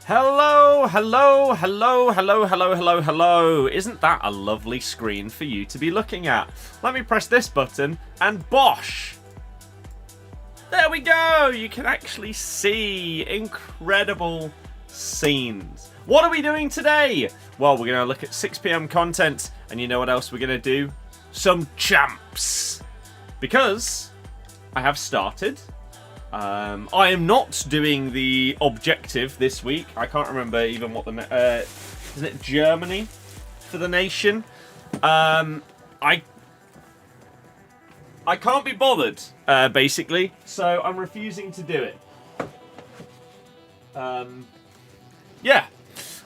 Hello, hello, hello, hello, hello, hello, hello. Isn't that a lovely screen for you to be looking at? Let me press this button and bosh! There we go! You can actually see incredible scenes. What are we doing today? Well, we're going to look at 6 PM content, and you know what else we're going to do? Some champs! Because I have started. I am not doing the objective this week. I can't remember even what the... isn't it Germany for the nation? I can't be bothered, basically. So I'm refusing to do it. Yeah.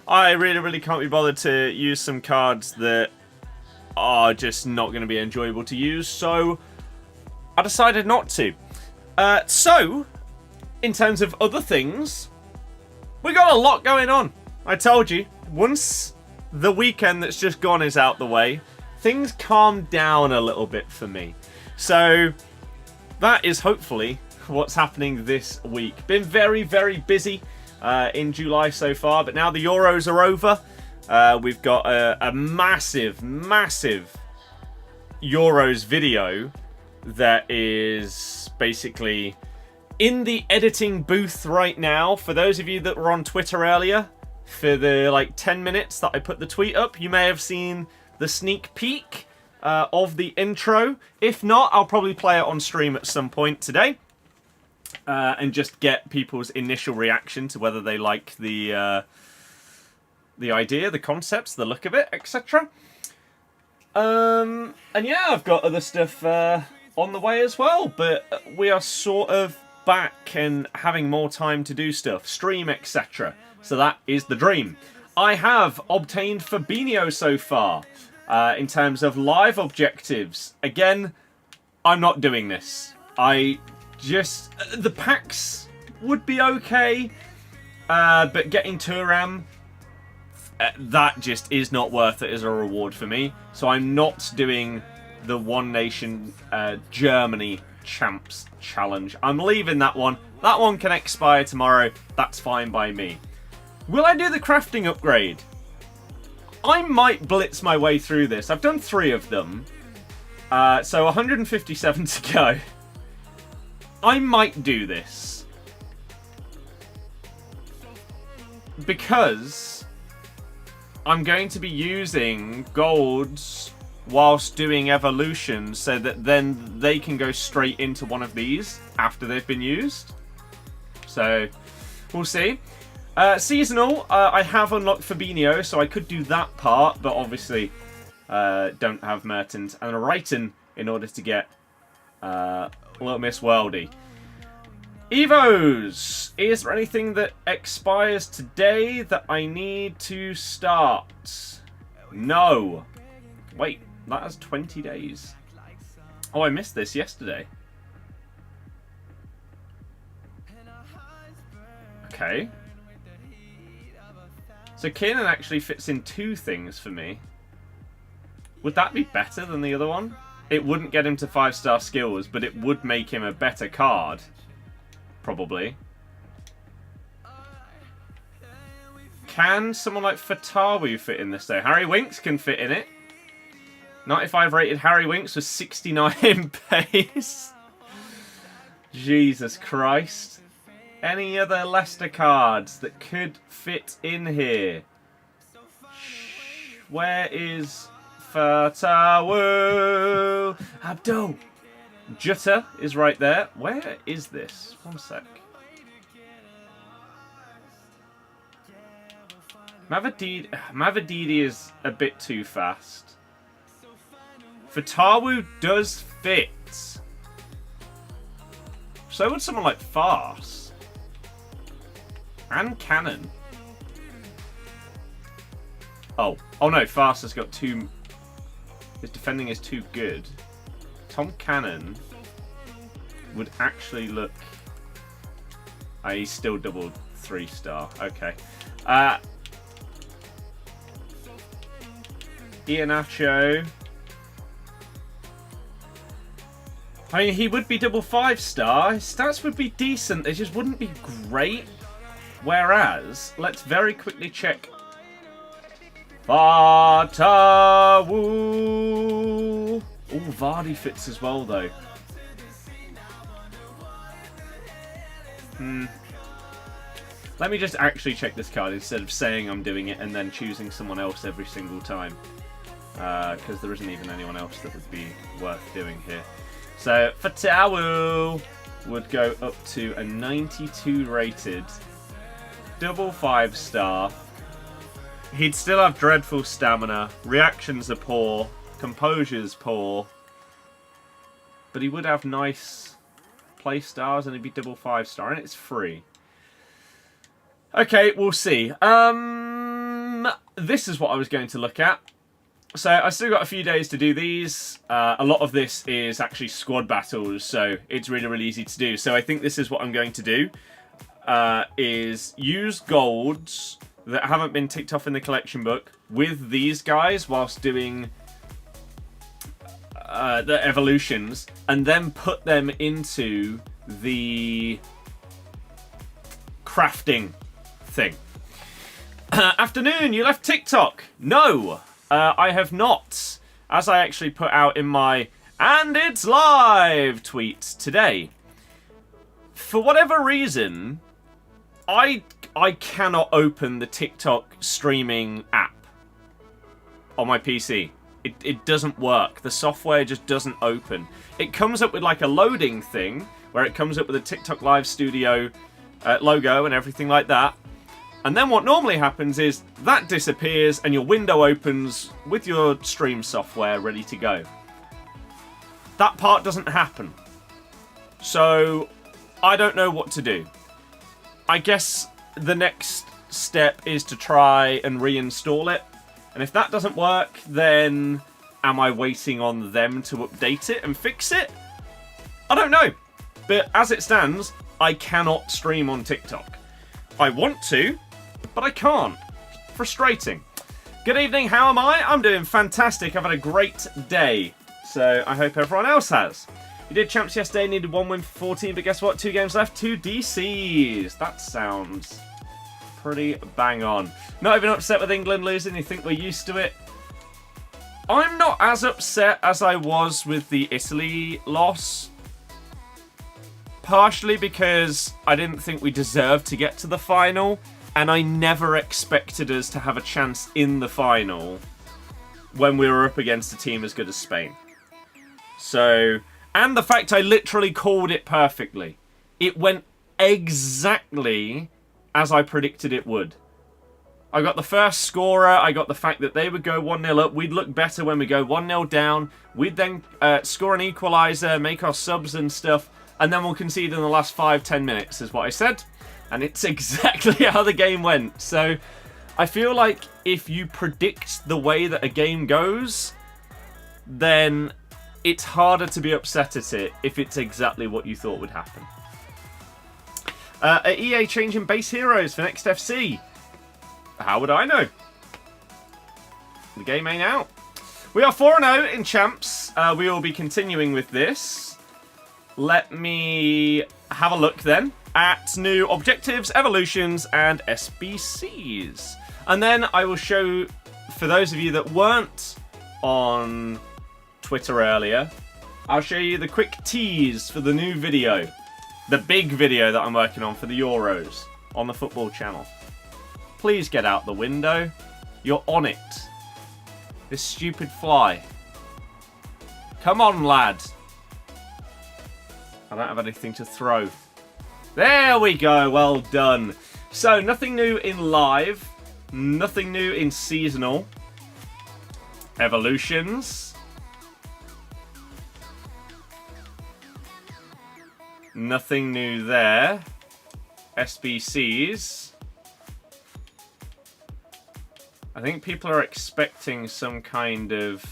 I really can't be bothered to use some cards that are just not going to be enjoyable to use. So I decided not to. So, in terms of other things, we got a lot going on. I told you, once the weekend that's just gone is out the way, things calm down a little bit for me. So, that is hopefully what's happening this week. Been very busy in July so far, but now the Euros are over. We've got a massive Euros video that is basically in the editing booth right now. For those of you that were on Twitter earlier, for the 10 minutes that I put the tweet up, you may have seen the sneak peek of the intro. If not, I'll probably play it on stream at some point today and just get people's initial reaction to whether they like the idea, the concepts, the look of it, etc. And yeah, I've got other stuff on the way as well, but we are sort of back and having more time to do stuff, stream, etc. So that is the dream. I have obtained Fabinho so far in terms of live objectives. Again, I'm not doing this. The packs would be okay, but getting Thuram, that just is not worth it as a reward for me. So I'm not doing the One Nation Germany Champs Challenge. I'm leaving that one. That one can expire tomorrow. That's fine by me. Will I do the crafting upgrade? I might blitz my way through this. I've done 3 of them. So 157 to go. I might do this. Because I'm going to be using golds whilst doing evolution, so that then they can go straight into one of these after they've been used. So we'll see. Seasonal, I have unlocked Fabinho, so I could do that part, but obviously don't have Mertens and Wrighton in order to get Little Miss Worldy. Evos! Is there anything that expires today that I need to start? No. Wait, that has 20 days. Oh, I missed this yesterday. Okay. So Kiernan actually fits in 2 things for me. Would that be better than the other one? It wouldn't get him to 5-star skills, but it would make him a better card. Probably. Can someone like Fatawu fit in this though? Harry Winks can fit in it. 95 rated Harry Winks with 69 in pace. Jesus Christ. Any other Leicester cards that could fit in here? Where is Fatawu? Abdul. Jutta is right there. Where is this? One sec. Mavadidi is a bit too fast. Fatawu does fit. So would someone like Farce. And Cannon. Oh no, Farce has got 2... His defending is too good. Tom Cannon would actually look... he's still double 3-star. Okay. Iheanacho. I mean, he would be double 5-star. His stats would be decent. They just wouldn't be great. Whereas, let's very quickly check. Fatawu. Oh, Vardy fits as well, though. Let me just actually check this card instead of saying I'm doing it and then choosing someone else every single time. Because there isn't even anyone else that would be worth doing here. So, Fatawu would go up to a 92 rated, double 5-star. He'd still have dreadful stamina, reactions are poor, composure's poor, but he would have nice play stars and he'd be double 5-star, and it's free. Okay, we'll see. This is what I was going to look at. So I still got a few days to do these. A lot of this is actually squad battles, so it's really, really easy to do. So I think this is what I'm going to do, is use golds that haven't been ticked off in the collection book with these guys whilst doing the evolutions, and then put them into the crafting thing. Afternoon, you left TikTok. No, I have not. As I actually put out in my "and it's live" tweet today. For whatever reason, I cannot open the TikTok streaming app on my PC. It doesn't work. The software just doesn't open. It comes up with like a loading thing where it comes up with a TikTok Live Studio logo and everything like that. And then what normally happens is that disappears and your window opens with your stream software ready to go. That part doesn't happen. So I don't know what to do. I guess the next step is to try and reinstall it. And if that doesn't work, then am I waiting on them to update it and fix it? I don't know. But as it stands, I cannot stream on TikTok. I want to, but I can't. Frustrating. Good evening, how am I? I'm doing fantastic. I've had a great day. So I hope everyone else has. You did champs yesterday, needed 1 win for 14, but guess what? 2 games left, 2 DCs. That sounds pretty bang on. Not even upset with England losing, you think we're used to it? I'm not as upset as I was with the Italy loss. Partially because I didn't think we deserved to get to the final, and I never expected us to have a chance in the final when we were up against a team as good as Spain. So, and the fact I literally called it perfectly. It went exactly as I predicted it would. I got the first scorer, I got the fact that they would go 1-0 up, we'd look better when we go 1-0 down, we'd then score an equaliser, make our subs and stuff, and then we'll concede in the last 5-10 minutes, is what I said. And it's exactly how the game went. So I feel like if you predict the way that a game goes, then it's harder to be upset at it if it's exactly what you thought would happen. EA changing base heroes for next FC. How would I know? The game ain't out. We are 4-0 in champs. We will be continuing with this. Let me have a look then at new objectives, evolutions, and SBCs. And then I will show, for those of you that weren't on Twitter earlier, I'll show you the quick tease for the new video. The big video that I'm working on for the Euros on the football channel. Please get out the window. You're on it. This stupid fly. Come on, lad. I don't have anything to throw. There we go. Well done. So, nothing new in live. Nothing new in seasonal. Evolutions. Nothing new there. SBCs. I think people are expecting some kind of...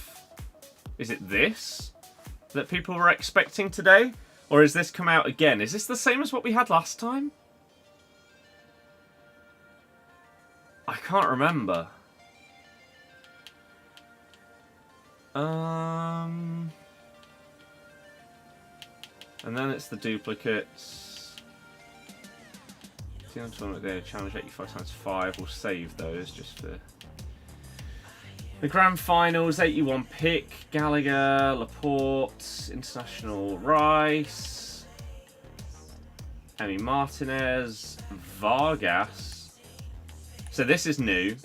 Is it this that people were expecting today? Or has this come out again? Is this the same as what we had last time? I can't remember. And then it's the duplicates. Team tournament day challenge 85 times 5. We'll save those just for the grand finals. 81 pick. Gallagher, Laporte, International Rice, Emi Martinez, Vargas. So this is new.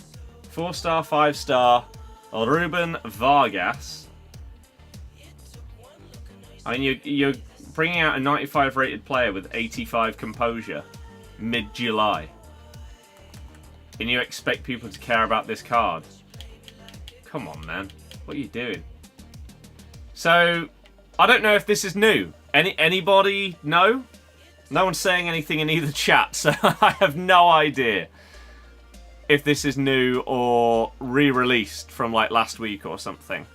4-star, 5-star, Ruben Vargas. I mean, you're bringing out a 95 rated player with 85 composure mid-July. And you expect people to care about this card? Come on, man. What are you doing? So, I don't know if this is new. Anybody know? No one's saying anything in either chat, so I have no idea if this is new or re-released from like last week or something.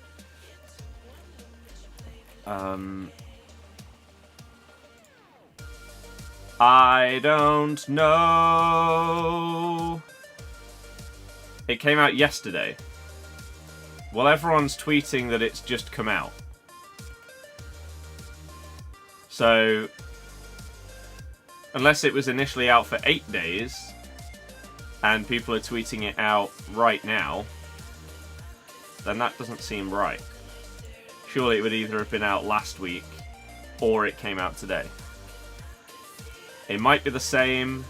I don't know. It came out yesterday. Well, everyone's tweeting that it's just come out. So, unless it was initially out for 8 days, and people are tweeting it out right now, then that doesn't seem right. Surely it would either have been out last week, or it came out today. It might be the same.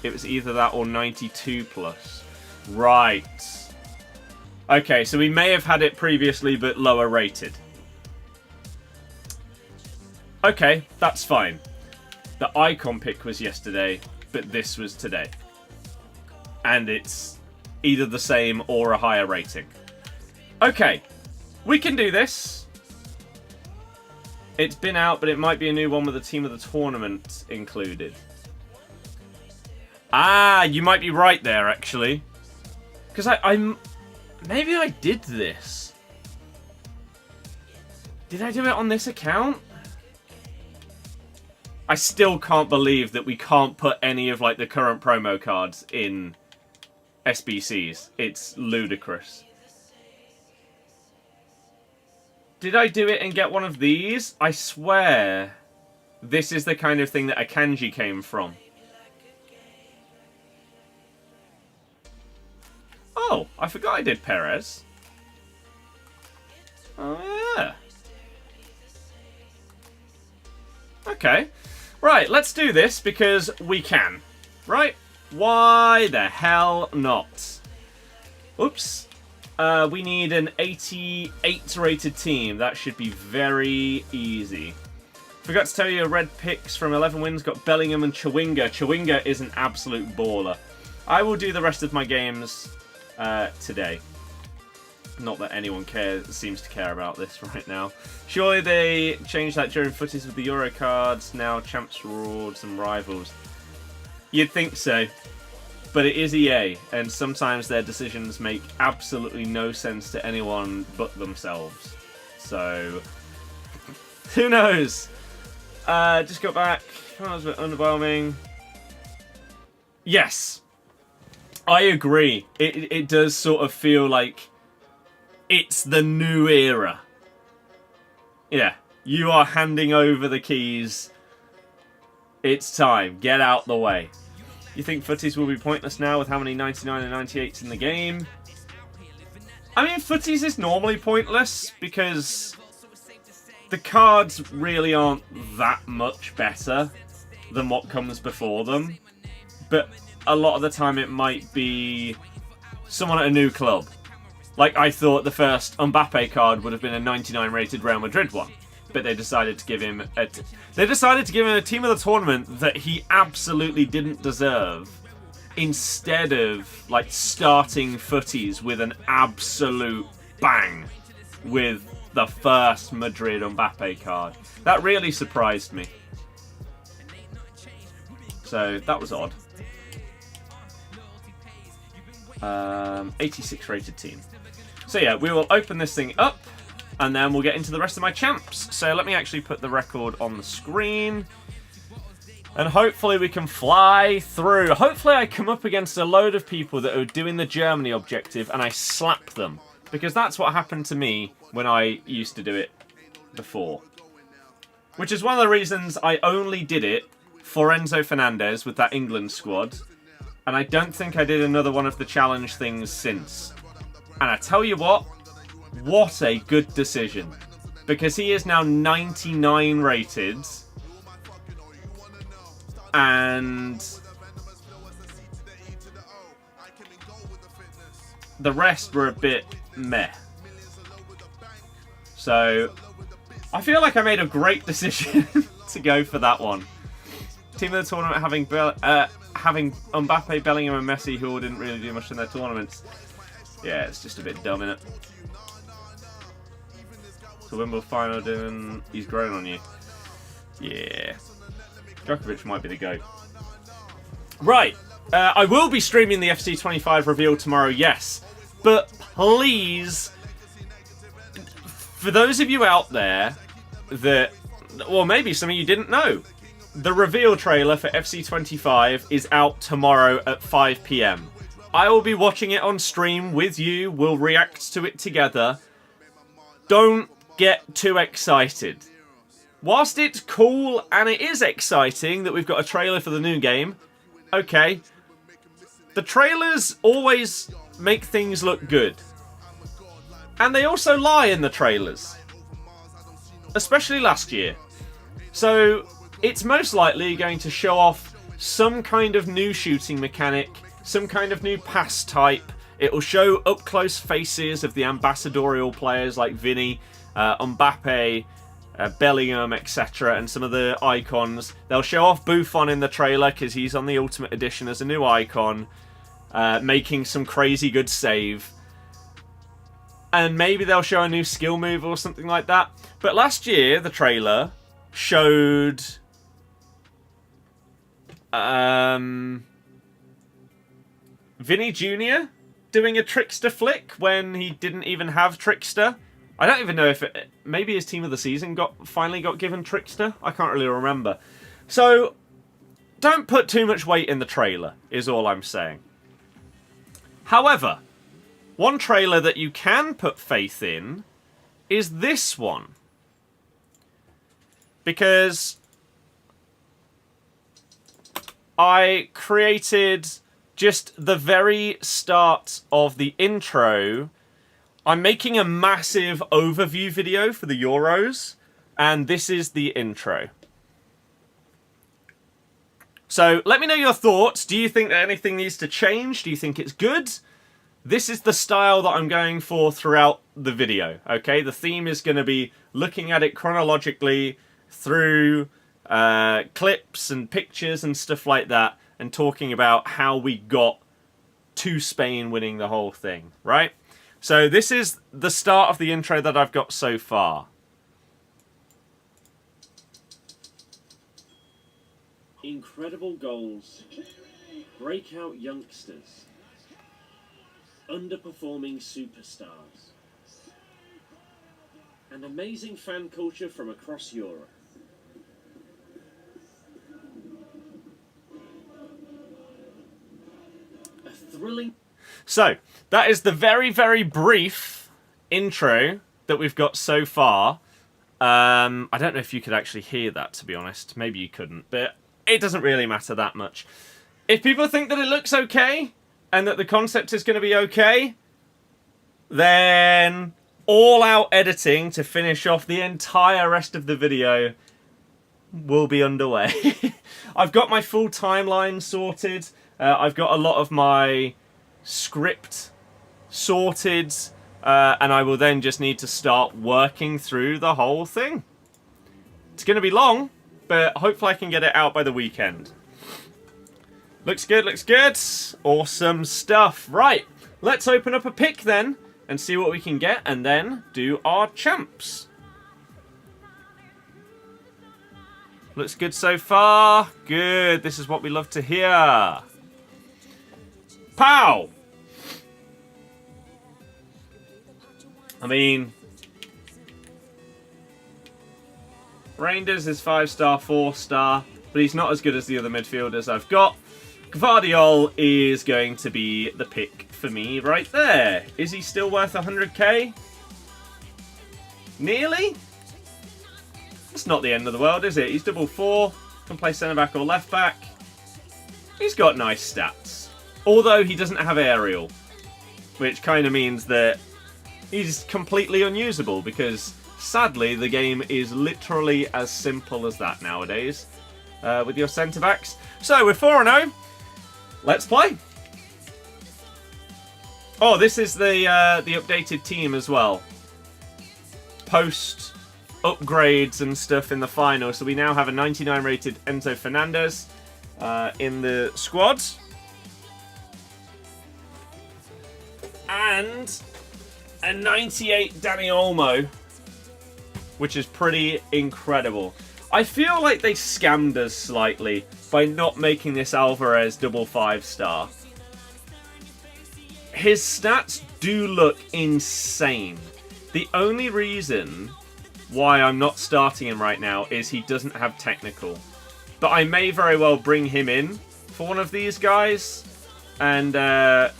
It was either that or 92 plus. Right. Okay, so we may have had it previously, but lower rated. Okay, that's fine. The icon pick was yesterday, but this was today. And it's either the same or a higher rating. Okay, we can do this. It's been out, but it might be a new one with the team of the tournament included. Ah, you might be right there, actually. Because I'm... Maybe I did this. Did I do it on this account? I still can't believe that we can't put any of like the current promo cards in SBCs. It's ludicrous. Did I do it and get one of these? I swear this is the kind of thing that Akanji came from. Oh, I forgot I did Perez. Oh, yeah. Okay. Right, let's do this because we can. Right? Why the hell not? Oops. We need an 88 rated team. That should be very easy. Forgot to tell you, red picks from 11 wins got Bellingham and Chawinga. Chawinga is an absolute baller. I will do the rest of my games today. Not that anyone seems to care about this right now. Surely they changed that during footies with the Euro cards. Now champs, rewards, and rivals. You'd think so. But it is EA, and sometimes their decisions make absolutely no sense to anyone but themselves. So, who knows? Just got back. That was a bit underwhelming. Yes, I agree. It does sort of feel like it's the new era. Yeah, you are handing over the keys. It's time. Get out the way. You think footies will be pointless now with how many 99 and 98s in the game? I mean, footies is normally pointless because the cards really aren't that much better than what comes before them. But a lot of the time it might be someone at a new club. Like, I thought the first Mbappe card would have been a 99 rated Real Madrid one. But they decided to give him a team of the tournament that he absolutely didn't deserve, instead of like starting footies with an absolute bang with the first Madrid Mbappe card. That really surprised me. So that was odd. 86 rated team. So yeah, we will open this thing up. And then we'll get into the rest of my champs. So let me actually put the record on the screen. And hopefully we can fly through. Hopefully I come up against a load of people that are doing the Germany objective and I slap them. Because that's what happened to me when I used to do it before. Which is one of the reasons I only did it for Enzo Fernandez with that England squad. And I don't think I did another one of the challenge things since. And I tell you what a good decision. Because he is now 99 rated. And the rest were a bit meh. So I feel like I made a great decision to go for that one. Team of the tournament having Mbappe, Bellingham and Messi, who all didn't really do much in their tournaments. Yeah, it's just a bit dumb, innit? So Wimbledon final doing... He's grown on you. Yeah. Djokovic might be the go. Right. I will be streaming the FC25 reveal tomorrow, yes. But please, for those of you out there that... Well, maybe some of you didn't know. The reveal trailer for FC25 is out tomorrow at 5 PM. I will be watching it on stream with you. We'll react to it together. Don't get too excited. Whilst it's cool and it is exciting that we've got a trailer for the new game, okay, the trailers always make things look good. And they also lie in the trailers. Especially last year. So it's most likely going to show off some kind of new shooting mechanic, some kind of new pass type. It will show up-close faces of the ambassadorial players like Vini, Mbappe, Bellingham, etc. and some of the icons. They'll show off Buffon in the trailer because he's on the Ultimate Edition as a new icon, making some crazy good save. And maybe they'll show a new skill move or something like that. But last year, the trailer showed... Vinny Jr. doing a trickster flick when he didn't even have trickster. I don't even know if it... Maybe his team of the season finally got given trickster. I can't really remember. So, don't put too much weight in the trailer, is all I'm saying. However, one trailer that you can put faith in is this one. Because I created just the very start of the intro. I'm making a massive overview video for the Euros, and this is the intro. So let me know your thoughts. Do you think that anything needs to change? Do you think it's good? This is the style that I'm going for throughout the video, okay? The theme is going to be looking at it chronologically through clips and pictures and stuff like that, and talking about how we got to Spain winning the whole thing, right? So this is the start of the intro that I've got so far. Incredible goals, breakout youngsters, underperforming superstars, and amazing fan culture from across Europe. A thrilling... So, that is the very, very brief intro that we've got so far. I don't know if you could actually hear that, to be honest. Maybe you couldn't, but it doesn't really matter that much. If people think that it looks okay, and that the concept is going to be okay, then all-out editing to finish off the entire rest of the video will be underway. I've got my full timeline sorted. I've got a lot of my script sorted, and I will then just need to start working through the whole thing. It's going to be long, but hopefully I can get it out by the weekend. Looks good, looks good. Awesome stuff. Right, let's open up a pick then and see what we can get, and then do our champs. Looks good so far. Good, this is what we love to hear. Pow! I mean, Reinders is 5-star, 4-star, but he's not as good as the other midfielders I've got. Gvardiol is going to be the pick for me right there. Is he still worth 100k? Nearly? It's not the end of the world, is it? He's double 4. Can play centre-back or left-back. He's got nice stats. Although he doesn't have aerial. Which kind of means that he's completely unusable because, sadly, the game is literally as simple as that nowadays with your centre-backs. So, we're 4-0. Let's play. Oh, this is the updated team as well. Post upgrades and stuff in the final. So we now have a 99 rated Enzo Fernandez in the squad. And a 98 Dani Olmo, which is pretty incredible. I feel like they scammed us slightly by not making this Alvarez double 5-star. His stats do look insane. The only reason why I'm not starting him right now is he doesn't have technical. But I may very well bring him in for one of these guys and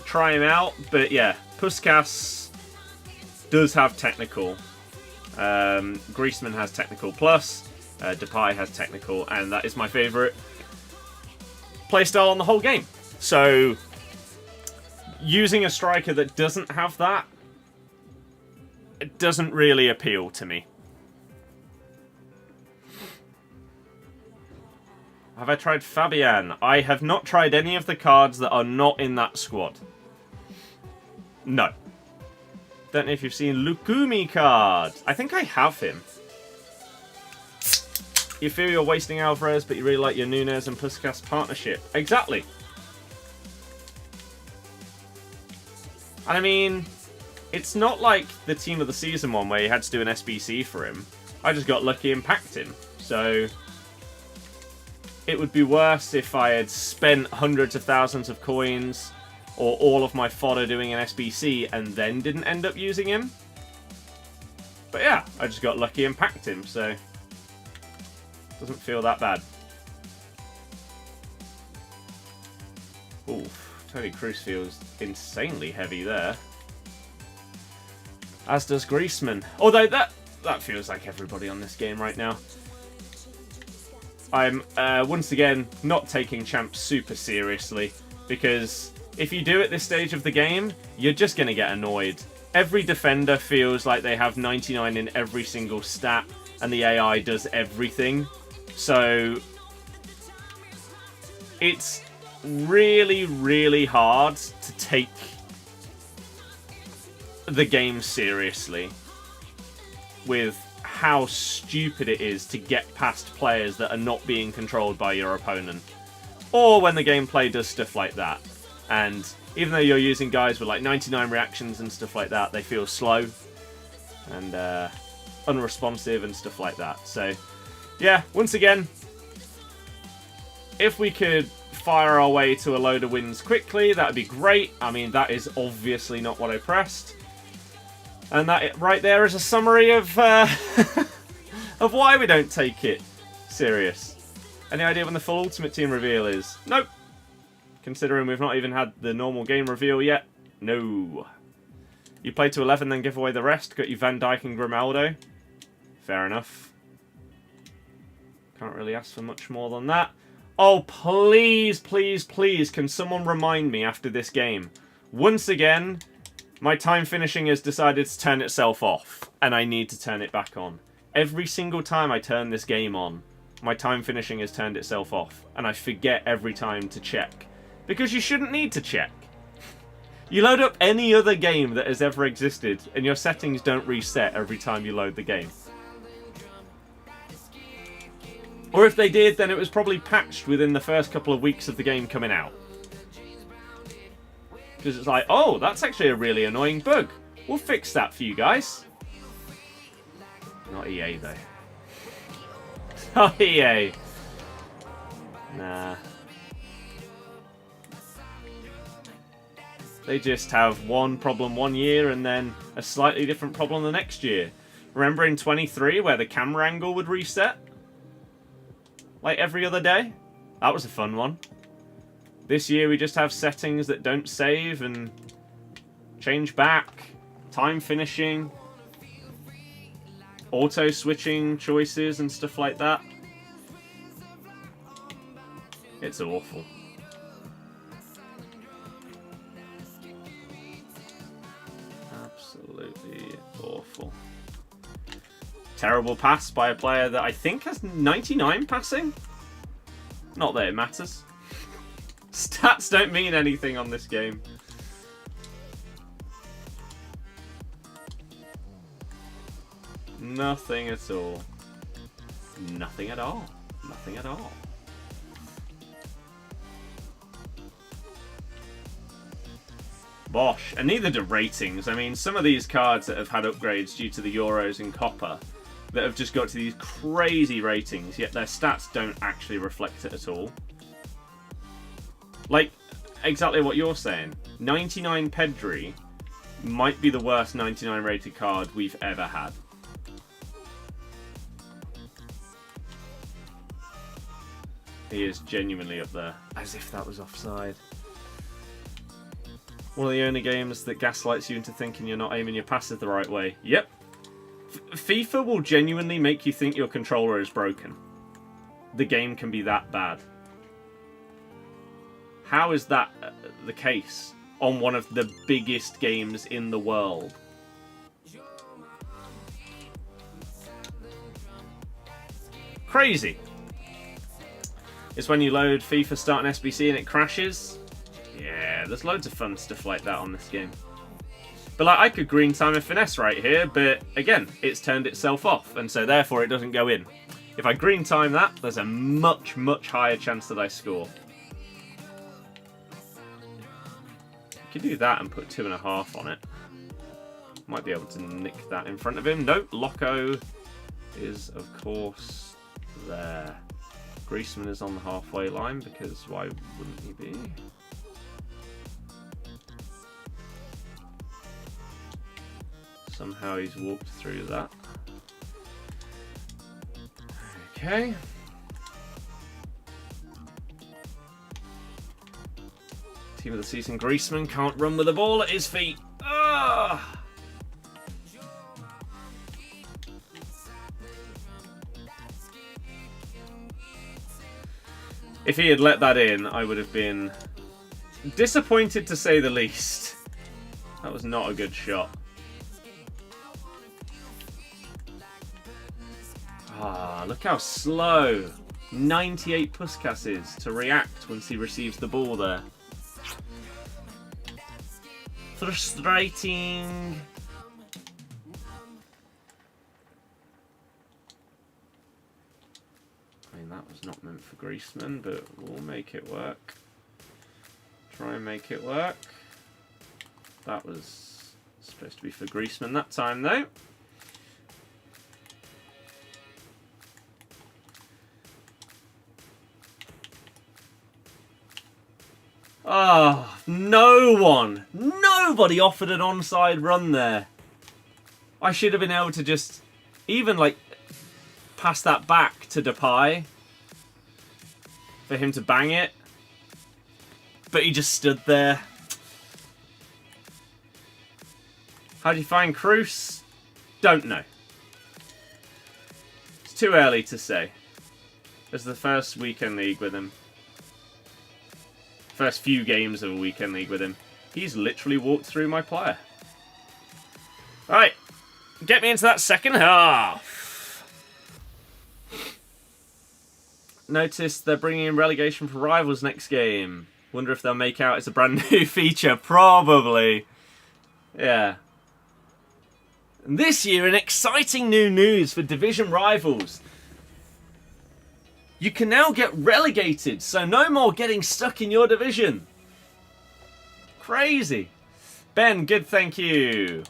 try him out. But yeah, Putellas does have technical. Griezmann has technical plus. Depay has technical. And that is my favourite playstyle on the whole game. So using a striker that doesn't have that, it doesn't really appeal to me. Have I tried Fabian? I have not tried any of the cards that are not in that squad. No. Don't know if you've seen Lukumi card. I think I have him. You feel you're wasting Alvarez, but you really like your Nunes and Putellas partnership. Exactly. And I mean, it's not like the Team of the Season one where you had to do an SBC for him. I just got lucky and packed him. So it would be worse if I had spent hundreds of thousands of coins or all of my fodder doing an SBC and then didn't end up using him. But yeah, I just got lucky and packed him, so doesn't feel that bad. Ooh, Toni Kroos feels insanely heavy there. As does Griezmann. Although that feels like everybody on this game right now. I'm, once again, not taking champs super seriously, because if you do at this stage of the game, you're just going to get annoyed. Every defender feels like they have 99 in every single stat, and the AI does everything. So it's really, really hard to take the game seriously with how stupid it is to get past players that are not being controlled by your opponent, or when the gameplay does stuff like that. And even though you're using guys with like 99 reactions and stuff like that, they feel slow and unresponsive and stuff like that. So yeah, once again, if we could fire our way to a load of wins quickly, that would be great. I mean, that is obviously not what I pressed. And that right there is a summary of of why we don't take it serious. Any idea when the full Ultimate Team reveal is? Nope. Considering we've not even had the normal game reveal yet. No. You play to 11, then give away the rest. Got you Van Dijk and Grimaldo. Fair enough. Can't really ask for much more than that. Oh, please, please, please, can someone remind me after this game? Once again, my time finishing has decided to turn itself off, and I need to turn it back on. Every single time I turn this game on, my time finishing has turned itself off, and I forget every time to check. Because you shouldn't need to check. You load up any other game that has ever existed, and your settings don't reset every time you load the game. Or if they did, then it was probably patched within the first couple of weeks of the game coming out. Because it's like, oh, that's actually a really annoying bug. We'll fix that for you guys. Not EA, though. Not EA. Nah. They just have one problem one year and then a slightly different problem the next year. Remember in 23 where the camera angle would reset? Like every other day? That was a fun one. This year we just have settings that don't save and change back. Time finishing. Auto switching choices and stuff like that. It's awful. Absolutely awful. Terrible pass by a player that I think has 99 passing. Not that it matters. Stats don't mean anything on this game. Nothing at all. Nothing at all. Nothing at all. Bosh. And neither do ratings. I mean, some of these cards that have had upgrades due to the Euros and Copa that have just got to these crazy ratings, yet their stats don't actually reflect it at all. Like, exactly what you're saying. 99 Pedri might be the worst 99 rated card we've ever had. He is genuinely up there. As if that was offside. One of the only games that gaslights you into thinking you're not aiming your passes the right way. Yep. FIFA will genuinely make you think your controller is broken. The game can be that bad. How is that the case on one of the biggest games in the world? Crazy. It's when you load FIFA Start an SBC and it crashes. Yeah, there's loads of fun stuff like that on this game. But like, I could green time a finesse right here, but again, it's turned itself off, and so therefore it doesn't go in. If I green time that, there's a much, much higher chance that I score. I could do that and put 2.5 on it. Might be able to nick that in front of him. Nope, Loco is, of course, there. Griezmann is on the halfway line, because why wouldn't he be? Somehow he's walked through that. Okay. Team of the season, Griezmann can't run with the ball at his feet. Ah! If he had let that in, I would have been disappointed to say the least. That was not a good shot. Ah, look how slow 98 Puskas is to react once he receives the ball there. Frustrating. I mean, that was not meant for Griezmann, but we'll make it work. Try and make it work. That was supposed to be for Griezmann that time, though. Oh, nobody offered an onside run there. I should have been able to just even like pass that back to Depay for him to bang it. But he just stood there. How do you find Kroos? Don't know. It's too early to say. It's the first weekend league with him. First few games of a weekend league with him. He's literally walked through my player. Alright. Get me into that second half. Notice they're bringing in relegation for rivals next game. Wonder if they'll make out it's a brand new feature. Probably. Yeah. And this year, an exciting new news for division rivals. You can now get relegated, so no more getting stuck in your division. Crazy. Ben, good, thank you.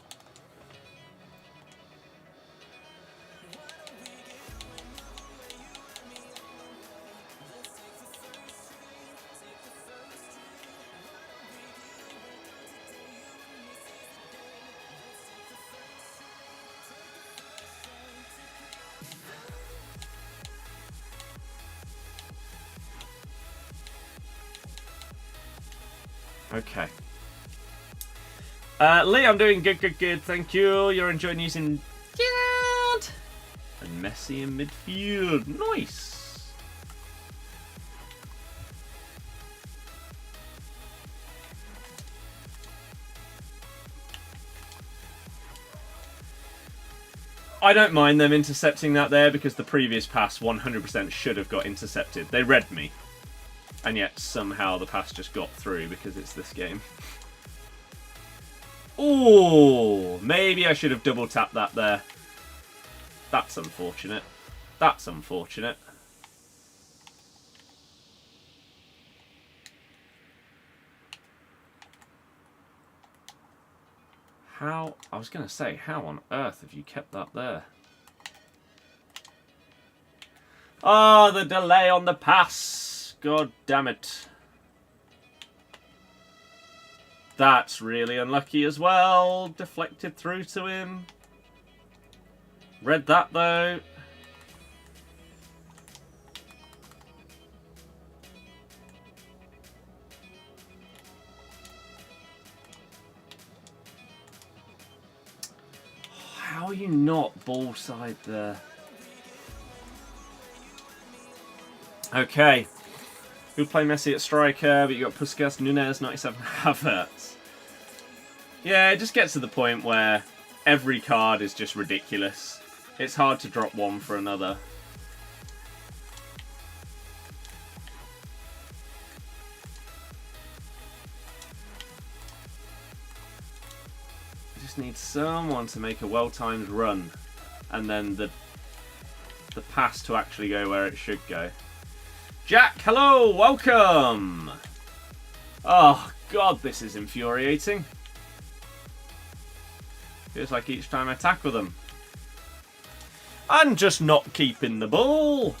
Okay. Lee, I'm doing good, thank you. You're enjoying using Giant and Messi in midfield. Nice. I don't mind them intercepting that there because the previous pass 100% should have got intercepted. They read me. And yet somehow the pass just got through because it's this game. Ooh, maybe I should have double tapped that there. That's unfortunate. That's unfortunate. How? I was going to say, how on earth have you kept that there? Oh, the delay on the pass. God damn it. That's really unlucky as well. Deflected through to him. Read that though. How are you not ball side there? Okay. Who play Messi at striker, but you got Putellas, Nunez, 97, Havertz. Yeah, it just gets to the point where every card is just ridiculous. It's hard to drop one for another. I just need someone to make a well-timed run, and then the pass to actually go where it should go. Jack, hello, welcome! Oh, God, this is infuriating. Feels like each time I tackle them. I'm just not keeping the ball.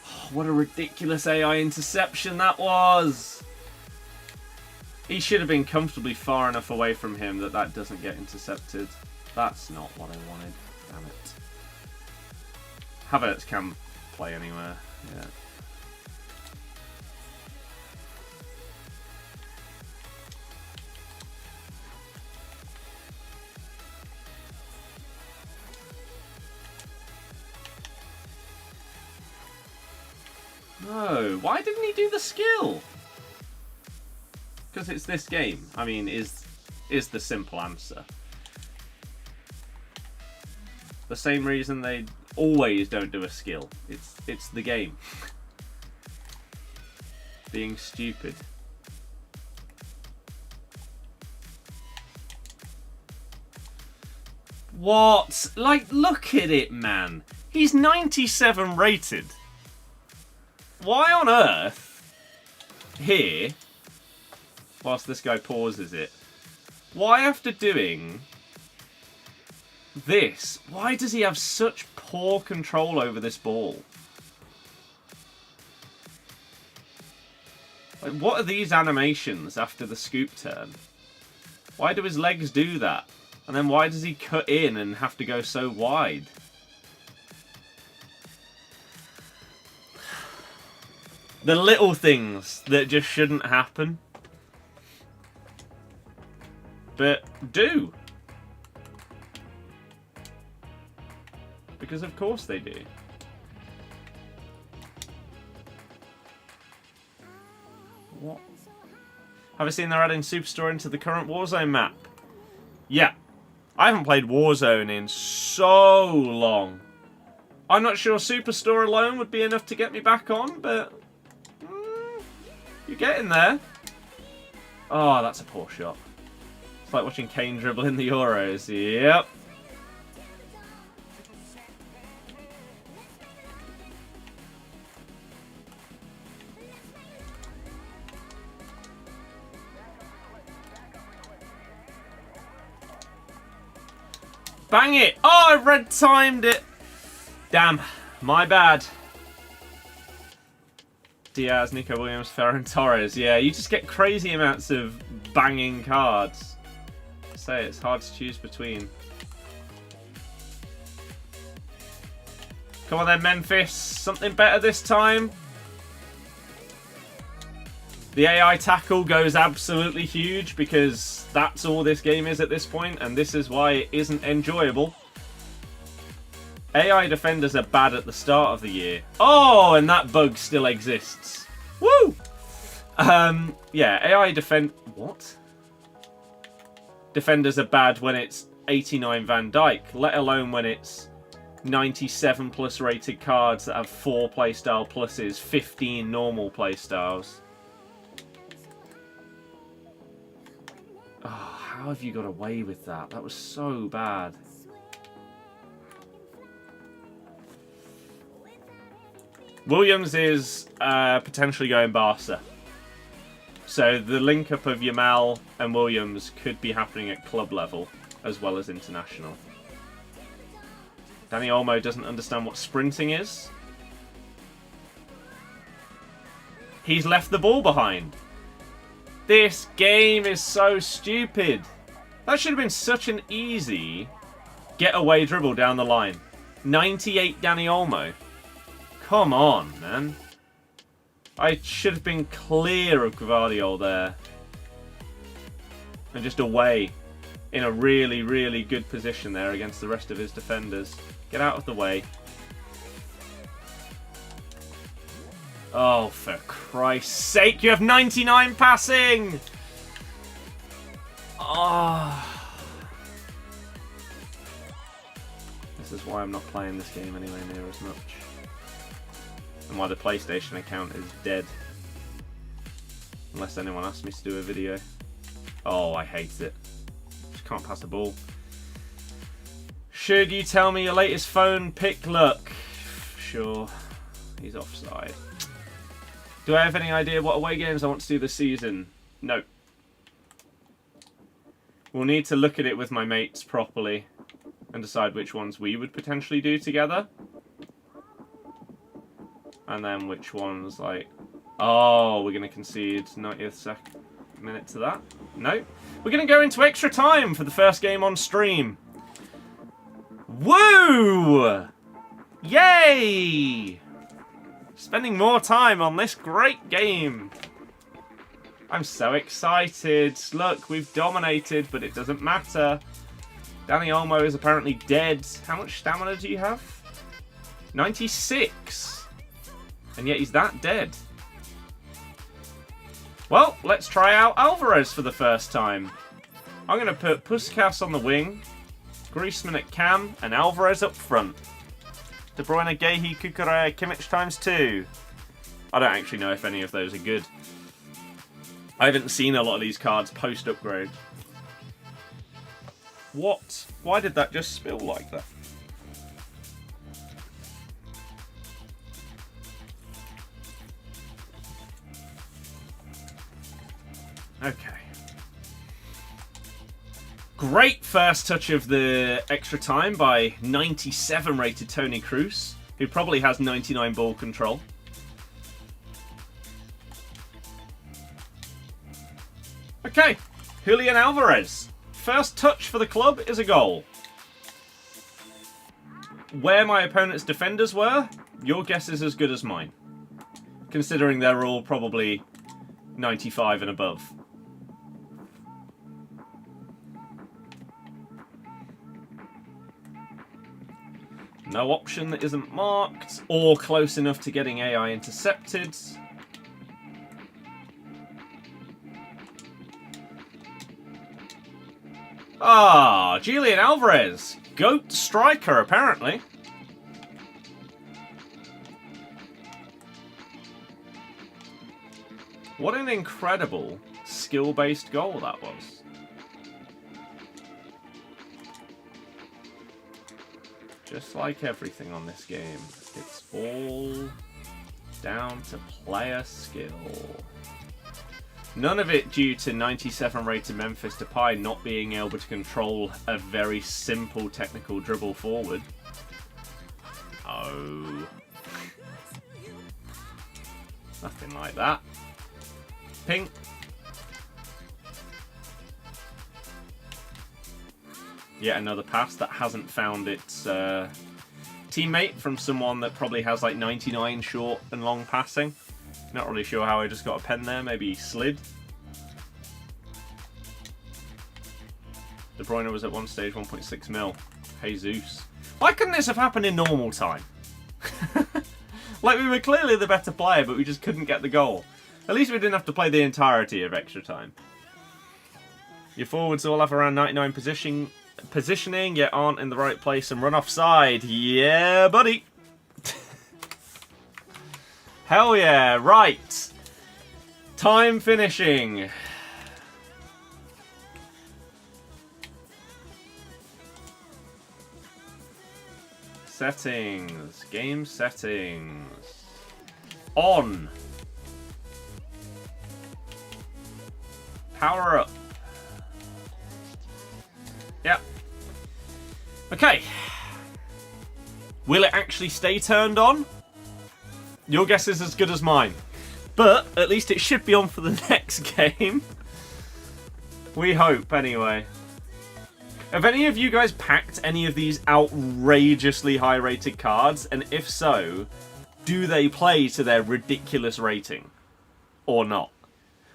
Oh, what a ridiculous AI interception that was. He should have been comfortably far enough away from him that that doesn't get intercepted. That's not what I wanted. Damn it. Havertz can play anywhere. Yeah. No, why didn't he do the skill? Because it's this game. I mean, is the simple answer. The same reason they always don't do a skill. It's the game. Being stupid. What? Like, look at it, man. He's 97 rated. Why on earth, here, whilst this guy pauses it, why after doing this, why does he have such poor control over this ball? Like, what are these animations after the scoop turn? Why do his legs do that? And then why does he cut in and have to go so wide? The little things that just shouldn't happen, but do. Because of course they do. What? Have I seen they're adding Superstore into the current Warzone map? Yeah. I haven't played Warzone in so long. I'm not sure Superstore alone would be enough to get me back on, but you're getting there. Oh, that's a poor shot. It's like watching Kane dribble in the Euros. Yep. Bang it! Oh, I red timed it. Damn, my bad. Diaz, Nico Williams, Ferran Torres. Yeah, you just get crazy amounts of banging cards. Say it's hard to choose between. Come on then, Memphis. Something better this time. The AI tackle goes absolutely huge because that's all this game is at this point, and this is why it isn't enjoyable. AI defenders are bad at the start of the year. Oh, and that bug still exists. Woo! Yeah, AI defend... What? Defenders are bad when it's 89 Van Dijk, let alone when it's 97 plus rated cards that have 4 playstyle pluses, 15 normal playstyles. Oh, how have you got away with that? That was so bad. Williams is potentially going Barca. So the link-up of Yamal and Williams could be happening at club level as well as international. Dani Olmo doesn't understand what sprinting is. He's left the ball behind. This game is so stupid. That should have been such an easy getaway dribble down the line. 98 Dani Olmo. Come on, man. I should have been clear of Gvardiol there. And just away. In a really, really good position there against the rest of his defenders. Get out of the way. Oh, for Christ's sake, you have 99 passing! Oh. This is why I'm not playing this game anywhere near as much. And why the PlayStation account is dead. Unless anyone asks me to do a video. Oh, I hate it. Just can't pass the ball. Should you tell me your latest phone pick look? Sure. He's offside. Do I have any idea what away games I want to do this season? No. We'll need to look at it with my mates properly and decide which ones we would potentially do together. And then which ones, like... Oh, we're going to concede 90th minute to that? No. We're going to go into extra time for the first game on stream. Woo! Yay! Spending more time on this great game. I'm so excited. Look, we've dominated, but it doesn't matter. Dani Olmo is apparently dead. How much stamina do you have? 96. And yet he's that dead. Well, let's try out Alvarez for the first time. I'm going to put Puskas on the wing, Griezmann at cam, and Alvarez up front. De Bruyne, Gehi, Kukurea, Kimmich ×2. I don't actually know if any of those are good. I haven't seen a lot of these cards post-upgrade. What? Why did that just spill like that? Okay. Great first touch of the extra time by 97 rated Toni Kroos, who probably has 99 ball control. Okay, Julian Alvarez. First touch for the club is a goal. Where my opponent's defenders were, your guess is as good as mine. Considering they're all probably 95 and above. No option that isn't marked, or close enough to getting AI intercepted. Ah, Julian Alvarez. GOAT striker, apparently. What an incredible skill-based goal that was. Just like everything on this game, it's all down to player skill. None of it due to 97 rated Memphis Depay not being able to control a very simple technical dribble forward. Oh. Nothing like that. Pink. Yet another pass that hasn't found its teammate from someone that probably has like 99 short and long passing. Not really sure how I just got a pen there. Maybe he slid. De Bruyne was at one stage 1.6 mil. Jesus. Why couldn't this have happened in normal time? Like, we were clearly the better player, but we just couldn't get the goal. At least we didn't have to play the entirety of extra time. Your forwards all have around 99 positioning, yet aren't in the right place and run offside. Yeah, buddy. Hell yeah, right. Time finishing. Settings. Game settings. On. Power up. Yep. Okay. Will it actually stay turned on? Your guess is as good as mine. But at least it should be on for the next game. We hope, anyway. Have any of you guys packed any of these outrageously high-rated cards? And if so, do they play to their ridiculous rating? Or not?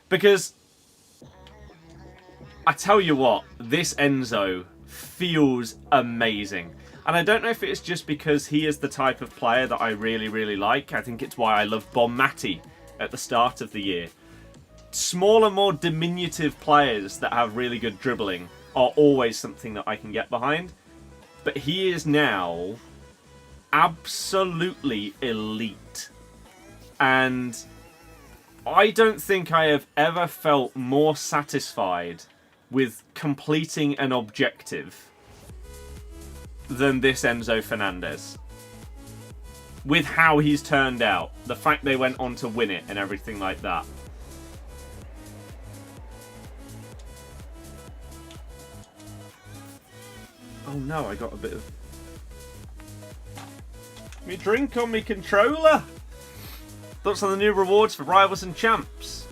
Because, I tell you what, this Enzo feels amazing. And I don't know if it's just because he is the type of player that I really, really like. I think it's why I love Bonmati at the start of the year. Smaller, more diminutive players that have really good dribbling are always something that I can get behind. But he is now absolutely elite. And I don't think I have ever felt more satisfied with completing an objective than this Enzo Fernandez. With how he's turned out. The fact they went on to win it and everything like that. Oh no, I got a bit of... me drink on me controller! Thoughts on the new rewards for rivals and champs?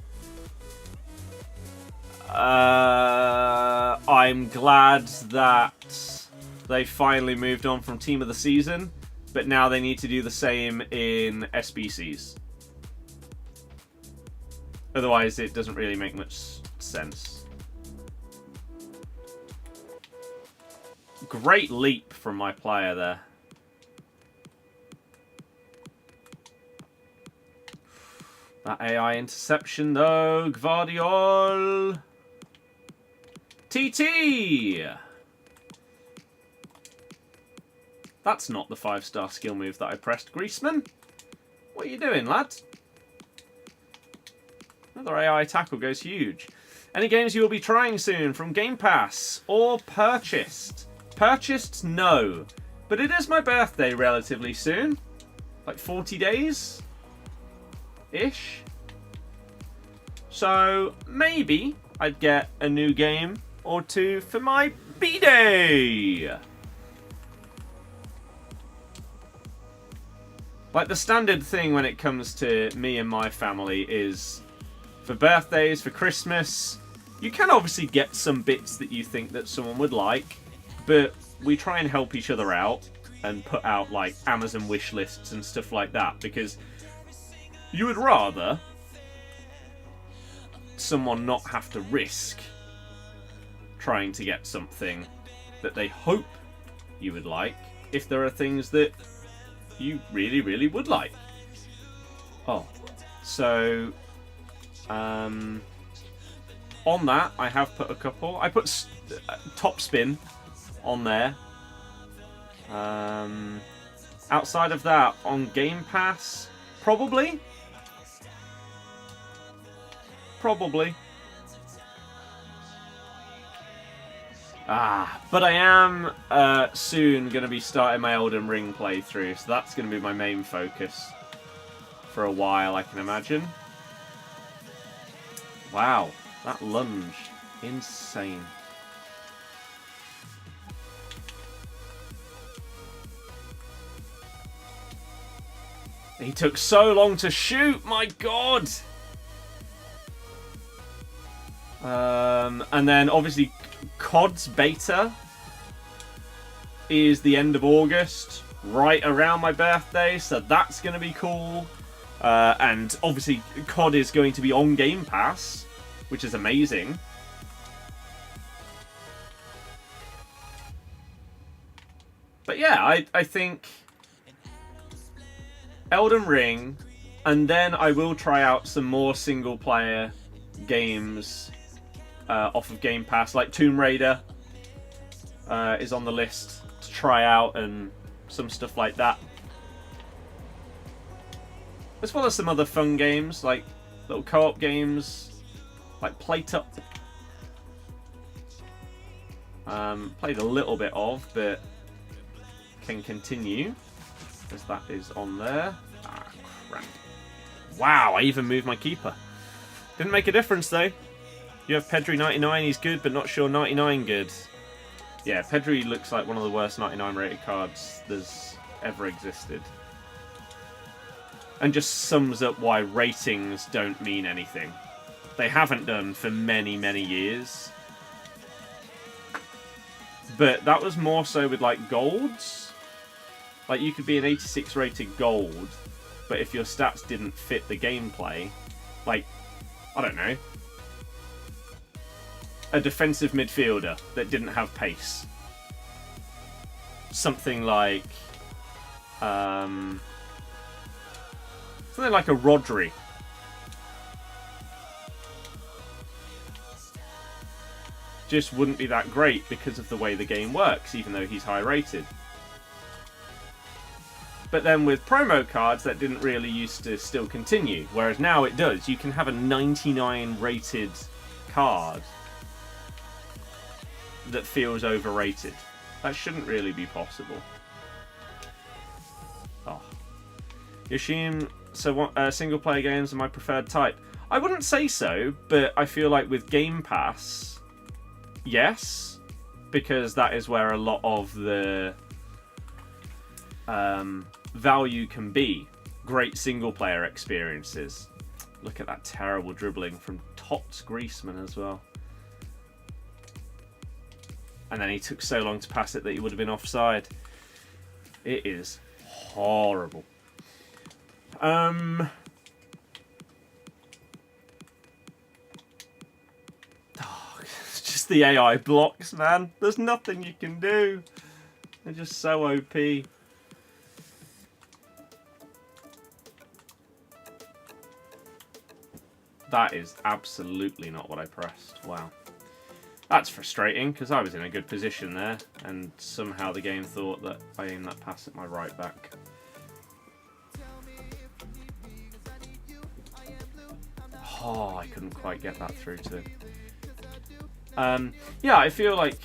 I'm glad that they finally moved on from Team of the Season, but now they need to do the same in SBCs. Otherwise, it doesn't really make much sense. Great leap from my player there. That AI interception, though. Gvardiol. TT! That's not the 5-star skill move that I pressed, Griezmann. What are you doing, lad? Another AI tackle goes huge. Any games you will be trying soon from Game Pass or purchased? Purchased, no. But it is my birthday relatively soon. Like 40 days? Ish. So maybe I'd get a new game or two for my B-Day. Like, the standard thing when it comes to me and my family is for birthdays, for Christmas, you can obviously get some bits that you think that someone would like, but we try and help each other out and put out, like, Amazon wish lists and stuff like that, because you would rather someone not have to risk trying to get something that they hope you would like if there are things that you really, really would like. Oh, so on that I have put a couple. I put top spin on there. Outside of that, on Game Pass, probably. But I am soon going to be starting my Elden Ring playthrough, so that's going to be my main focus for a while, I can imagine. Wow, that lunge. Insane. He took so long to shoot, my god! And then, obviously, COD's beta is the end of August, right around my birthday, so that's going to be cool. And obviously, COD is going to be on Game Pass, which is amazing. But yeah, I think Elden Ring, and then I will try out some more single-player games off of Game Pass, like Tomb Raider is on the list to try out, and some stuff like that. As well as some other fun games, like little co-op games, like Plate Up. Played a little bit of, but can continue, as that is on there. Ah, crap. Wow, I even moved my keeper. Didn't make a difference, though. You have Pedri 99, he's good, but not sure 99 good. Yeah, Pedri looks like one of the worst 99 rated cards there's ever existed. And just sums up why ratings don't mean anything. They haven't done for many, many years. But that was more so with, like, golds. Like, you could be an 86 rated gold, but if your stats didn't fit the gameplay, like, I don't know, a defensive midfielder that didn't have pace. Something like something like a Rodrygo. Just wouldn't be that great because of the way the game works, even though he's high rated. But then with promo cards, that didn't really used to still continue, whereas now it does. You can have a 99 rated card that feels overrated. That shouldn't really be possible. Oh. Yoshim, so what, single player games are my preferred type? I wouldn't say so, but I feel like with Game Pass, yes, because that is where a lot of the value can be. Great single player experiences. Look at that terrible dribbling from Tots Griezmann as well. And then he took so long to pass it that he would have been offside. It is horrible. It's just the AI blocks, man. There's nothing you can do. They're just so OP. That is absolutely not what I pressed. Wow. That's frustrating, because I was in a good position there, and somehow the game thought that I aimed that pass at my right back. Oh, I couldn't quite get that through to him. Yeah, I feel like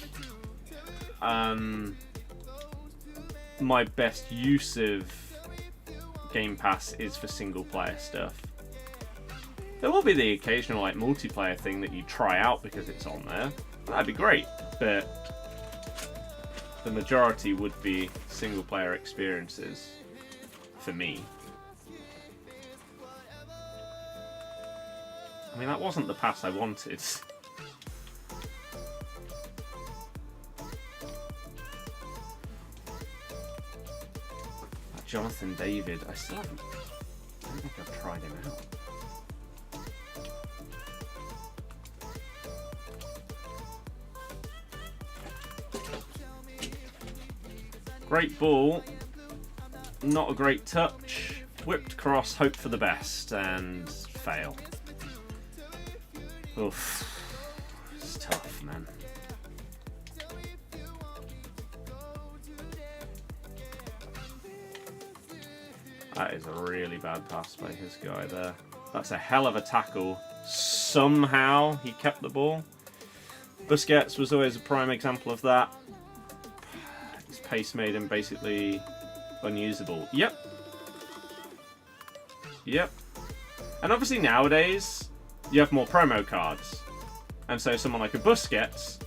my best use of Game Pass is for single player stuff. There will be the occasional like multiplayer thing that you try out because it's on there. That'd be great, but the majority would be single player experiences for me. I mean, that wasn't the pass I wanted. That Jonathan David, I don't think I've tried him out. Great ball, not a great touch. Whipped cross, hope for the best, and fail. Oof, it's tough, man. That is a really bad pass by his guy there. That's a hell of a tackle. Somehow he kept the ball. Busquets was always a prime example of that. His pace made him basically unusable. Yep. Yep. And obviously nowadays, you have more promo cards. And so someone like a Busquets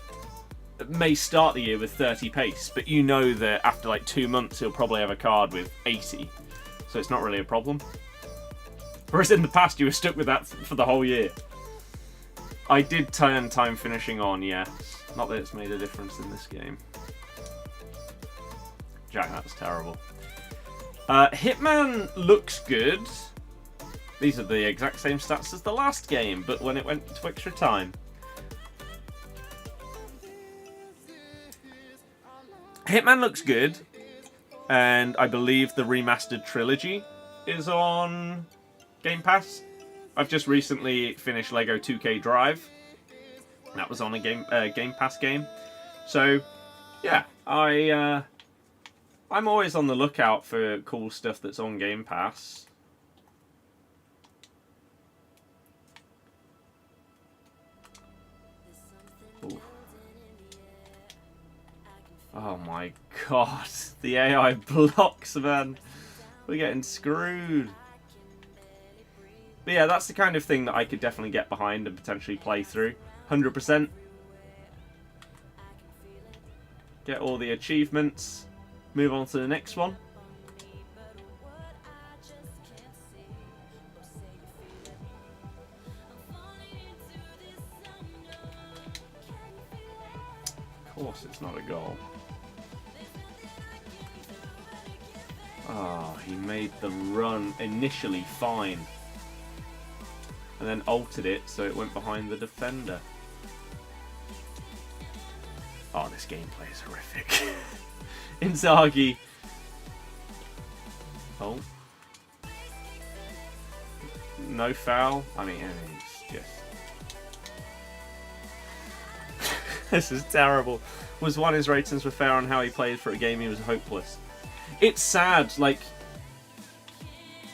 may start the year with 30 pace, but you know that after like 2 months he'll probably have a card with 80. So it's not really a problem. Whereas in the past you were stuck with that for the whole year. I did turn time finishing on, yes. Not that it's made a difference in this game. Jack, that's terrible. Hitman looks good. These are the exact same stats as the last game, but when it went to extra time. Hitman looks good, and I believe the remastered trilogy is on Game Pass. I've just recently finished Lego 2K Drive. That was on a Game Pass game. So, yeah, I'm always on the lookout for cool stuff that's on Game Pass. Ooh. Oh my god, the AI blocks, man. We're getting screwed. But yeah, that's the kind of thing that I could definitely get behind and potentially play through. 100%. Get all the achievements. Move on to the next one. Of course it's not a goal. Ah, he made the run initially fine. And then altered it so it went behind the defender. Oh, this gameplay is horrific. Inzaghi. Oh. No foul. I mean, it's just... This is terrible. Was one his ratings were fair on how he played for a game he was hopeless. It's sad, like...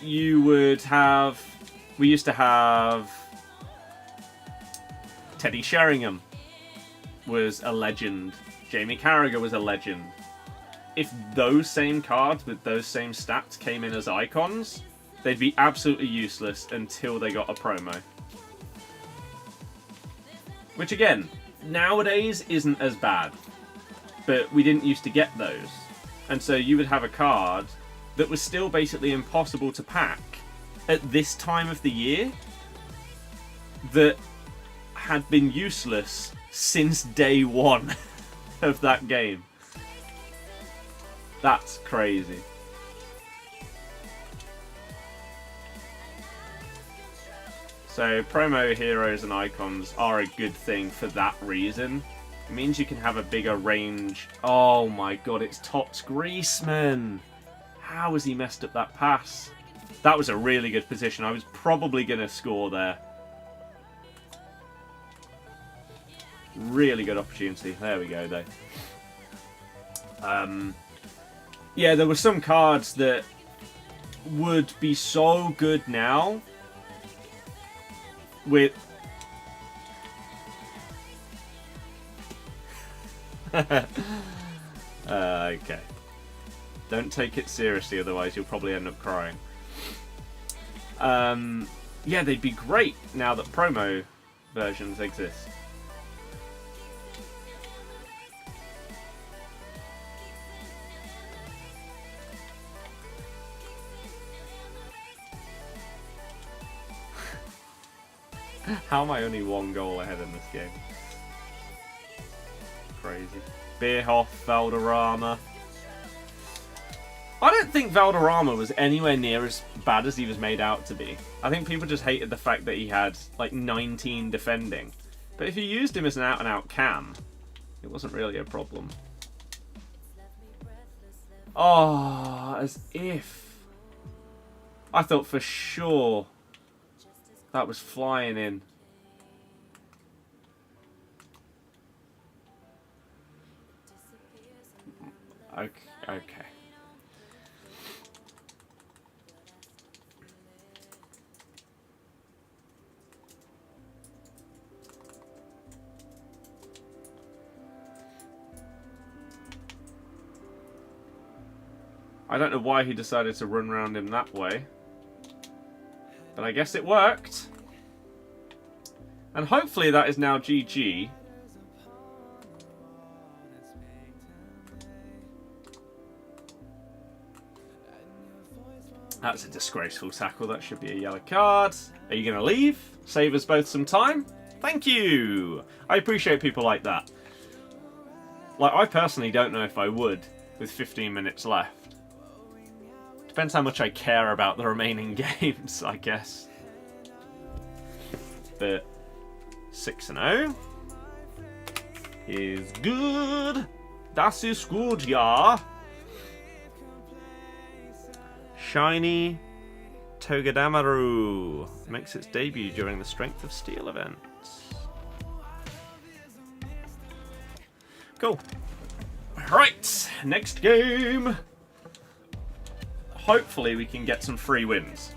You would have... We used to have... Teddy Sheringham was a legend. Jamie Carragher was a legend. If those same cards with those same stats came in as icons, they'd be absolutely useless until they got a promo. Which again, nowadays isn't as bad. But we didn't used to get those. And so you would have a card that was still basically impossible to pack at this time of the year that had been useless since day one of that game. That's crazy. So promo heroes and icons are a good thing for that reason. It means you can have a bigger range. Oh my god, it's Tots Griezmann. How has he messed up that pass? That was a really good position. I was probably going to score there. Really good opportunity. There we go, though. Yeah, there were some cards that would be so good now with... okay. Don't take it seriously, otherwise you'll probably end up crying. Yeah, they'd be great now that promo versions exist. How am I only one goal ahead in this game? Crazy. Beerhoff, Valderrama. I don't think Valderrama was anywhere near as bad as he was made out to be. I think people just hated the fact that he had like 19 defending. But if you used him as an out-and-out cam, it wasn't really a problem. Oh, as if. I thought for sure that was flying in. Okay. I don't know why he decided to run around him that way. But I guess it worked. And hopefully that is now GG. That's a disgraceful tackle. That should be a yellow card. Are you going to leave? Save us both some time? Thank you! I appreciate people like that. Like, I personally don't know if I would with 15 minutes left. Depends how much I care about the remaining games, I guess. But 6-0 is good. Das ist gut, ja. Shiny Togadamaru makes its debut during the Strength of Steel event. Cool. Right, next game. Hopefully we can get some free wins.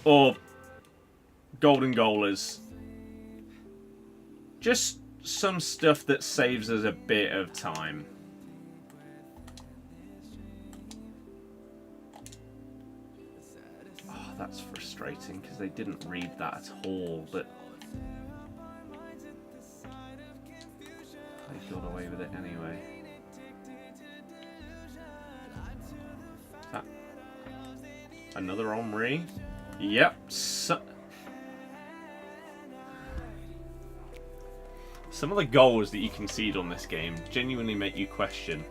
Or golden goalers. Just some stuff that saves us a bit of time. Oh, that's frustrating because they didn't read that at all, but they got away with it anyway. Is that another Omri? Yep. Some of the goals that you concede on this game genuinely make you question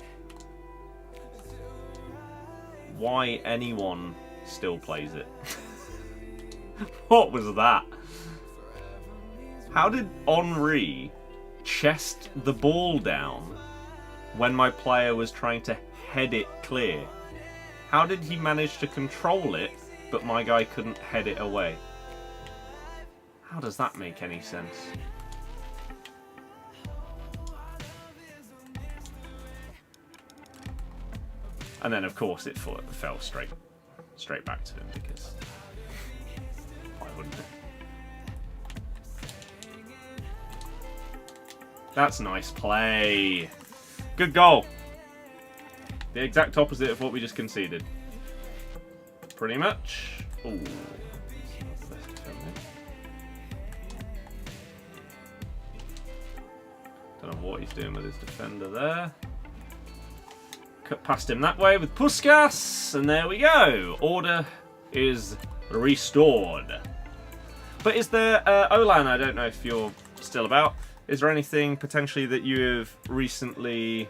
why anyone still plays it. What was that? How did Henry chest the ball down when my player was trying to head it clear? How did he manage to control it, but my guy couldn't head it away? How does that make any sense? And then, of course, it fell straight back to him because why wouldn't it? That's nice play. Good goal. The exact opposite of what we just conceded. Pretty much. Ooh. Don't know what he's doing with his defender there. Cut past him that way with Puskas, and there we go. Order is restored. But is there, Olan, I don't know if you're still about. Is there anything potentially that you have recently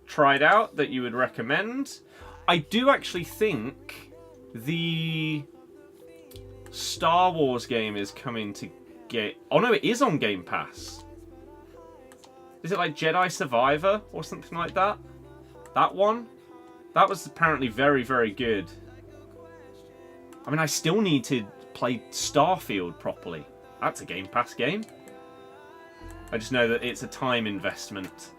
tried out that you would recommend? I do actually think the Star Wars game is coming to get... Oh no, it is on Game Pass. Is it like Jedi Survivor or something like that? That one? That was apparently very, very good. I mean, I still need to play Starfield properly. That's a Game Pass game. I just know that it's a time investment.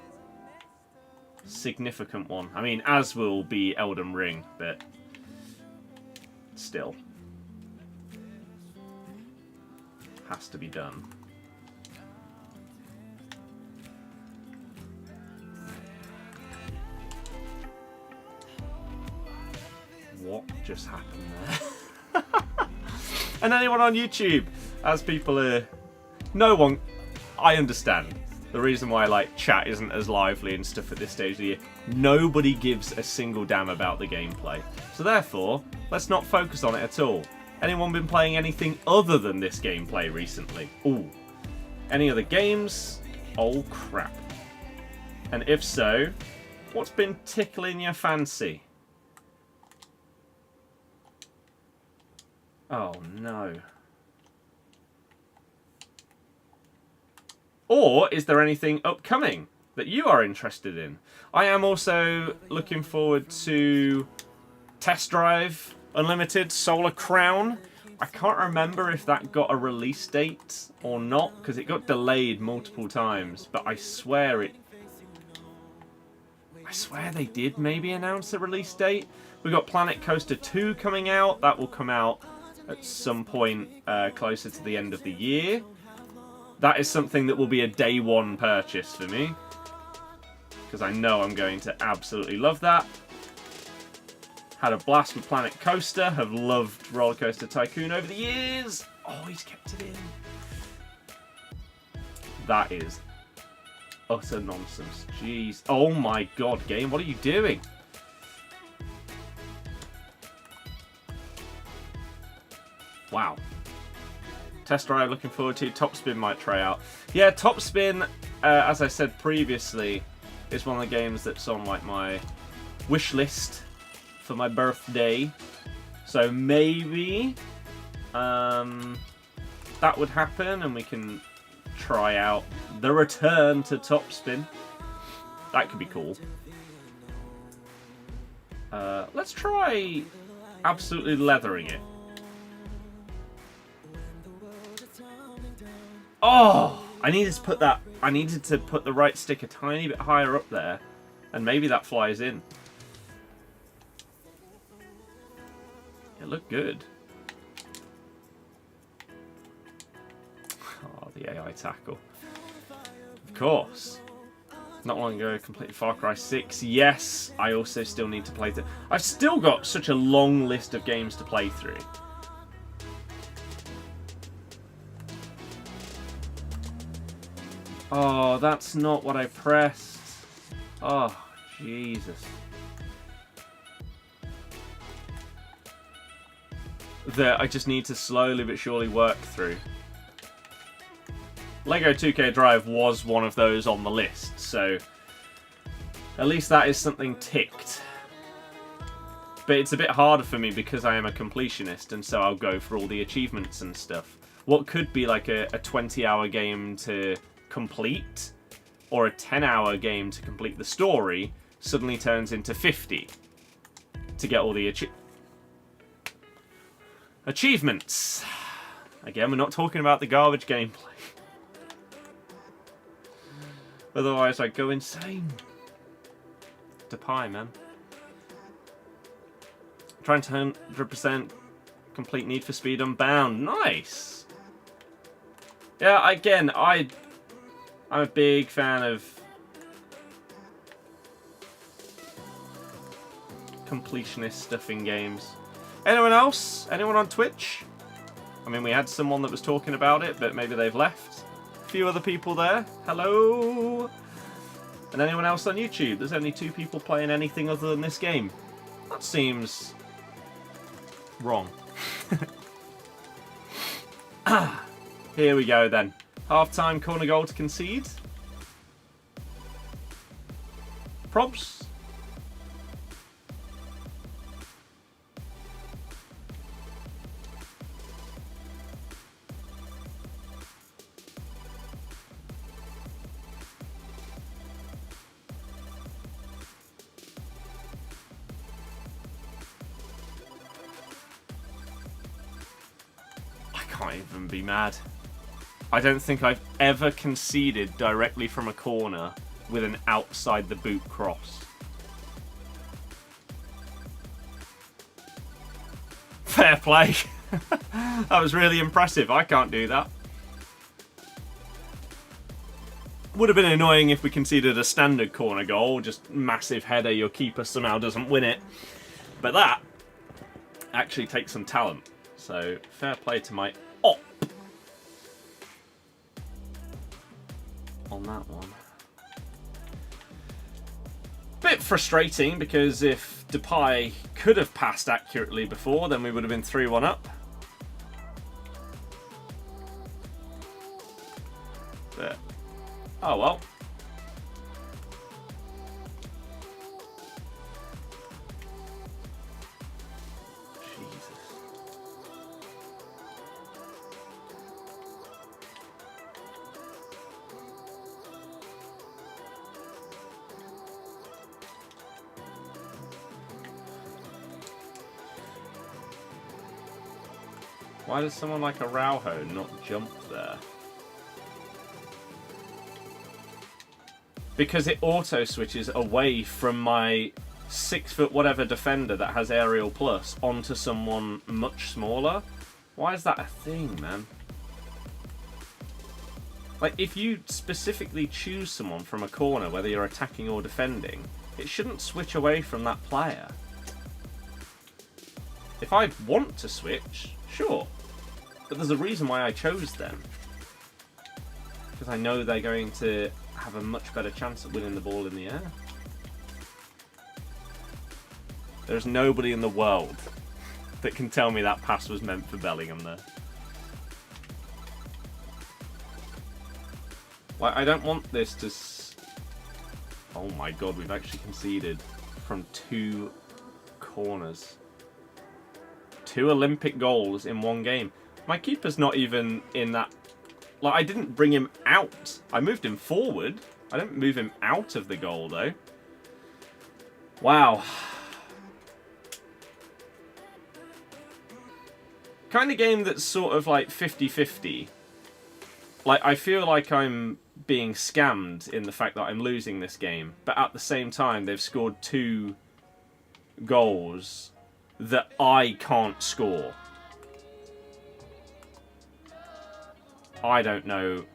Significant one. I mean, as will be Elden Ring, but still. Has to be done. What just happened there? And anyone on YouTube, as people are... No one... I understand the reason why like chat isn't as lively and stuff at this stage of the year. Nobody gives a single damn about the gameplay. So therefore, let's not focus on it at all. Anyone been playing anything other than this gameplay recently? Ooh. Any other games? Oh crap. And if so, what's been tickling your fancy? Oh no. Or is there anything upcoming that you are interested in? I am also looking forward to Test Drive Unlimited Solar Crown. I can't remember if that got a release date or not, because it got delayed multiple times, but I swear they did maybe announce a release date. We've got Planet Coaster 2 coming out. That will come out at some point closer to the end of the year. That is something that will be a day one purchase for me, because I know I'm going to absolutely love that. Had a blast with Planet Coaster. Have loved Roller Coaster Tycoon over the years. Oh, he's kept it in. That is utter nonsense. Jeez. Oh my god, game. What are you doing? Wow. Test drive looking forward to. Topspin might try out. Yeah, Topspin, as I said previously, is one of the games that's on like my wish list for my birthday. So maybe that would happen and we can try out the return to Topspin. That could be cool. Let's try Absolutely leathering it. Oh! I needed to put the right stick a tiny bit higher up there. And maybe that flies in. It looked good. Oh, the AI tackle. Of course. Not long ago, I completed Far Cry 6. Yes, I also still need to play through. I've still got such a long list of games to play through. Oh, that's not what I pressed. Oh, Jesus. That I just need to slowly but surely work through. Lego 2K Drive was one of those on the list, so at least that is something ticked. But it's a bit harder for me because I am a completionist, and so I'll go for all the achievements and stuff. What could be like a 20-hour game to complete, or a 10-hour game to complete the story, suddenly turns into 50 to get all the achievements. Again, we're not talking about the garbage gameplay. Otherwise, I'd go insane. Depay, man. Trying to 100% complete Need for Speed Unbound. Nice! Yeah, again, I'm a big fan of completionist stuff in games. Anyone else? Anyone on Twitch? I mean, we had someone that was talking about it, but maybe they've left. A few other people there. Hello? And anyone else on YouTube? There's only 2 people playing anything other than this game. That seems wrong. Here we go then. Half-time corner goal to concede. Probs. I can't even be mad. I don't think I've ever conceded directly from a corner with an outside the boot cross. Fair play. That was really impressive. I can't do that. Would have been annoying if we conceded a standard corner goal, just massive header, your keeper somehow doesn't win it. But that actually takes some talent. So fair play to my op on that one. Bit frustrating because if Depay could have passed accurately before, then we would have been 3-1 up. But, oh well. Why does someone like Araujo not jump there? Because it auto switches away from my 6-foot whatever defender that has aerial plus onto someone much smaller. Why is that a thing, man? Like, if you specifically choose someone from a corner, whether you're attacking or defending, it shouldn't switch away from that player. If I want to switch, sure. But there's a reason why I chose them. Because I know they're going to have a much better chance at winning the ball in the air. There's nobody in the world that can tell me that pass was meant for Bellingham there. Like, I don't want this to... Oh my god, we've actually conceded from 2 corners. 2 Olympic goals in 1 game. My keeper's not even in that... Like, I didn't bring him out. I moved him forward. I didn't move him out of the goal, though. Wow. kind of game that's sort of like 50-50. Like, I feel like I'm being scammed in the fact that I'm losing this game, but at the same time, they've scored 2 goals that I can't score. I don't know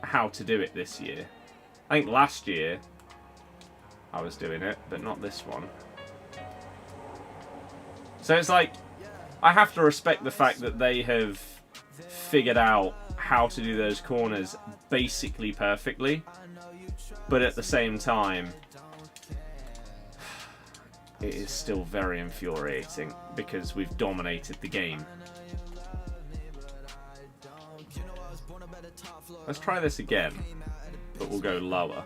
how to do it this year. I think last year I was doing it, but not this one. So it's like, I have to respect the fact that they have figured out how to do those corners basically perfectly, but at the same time, it is still very infuriating because we've dominated the game. Let's try this again, but we'll go lower.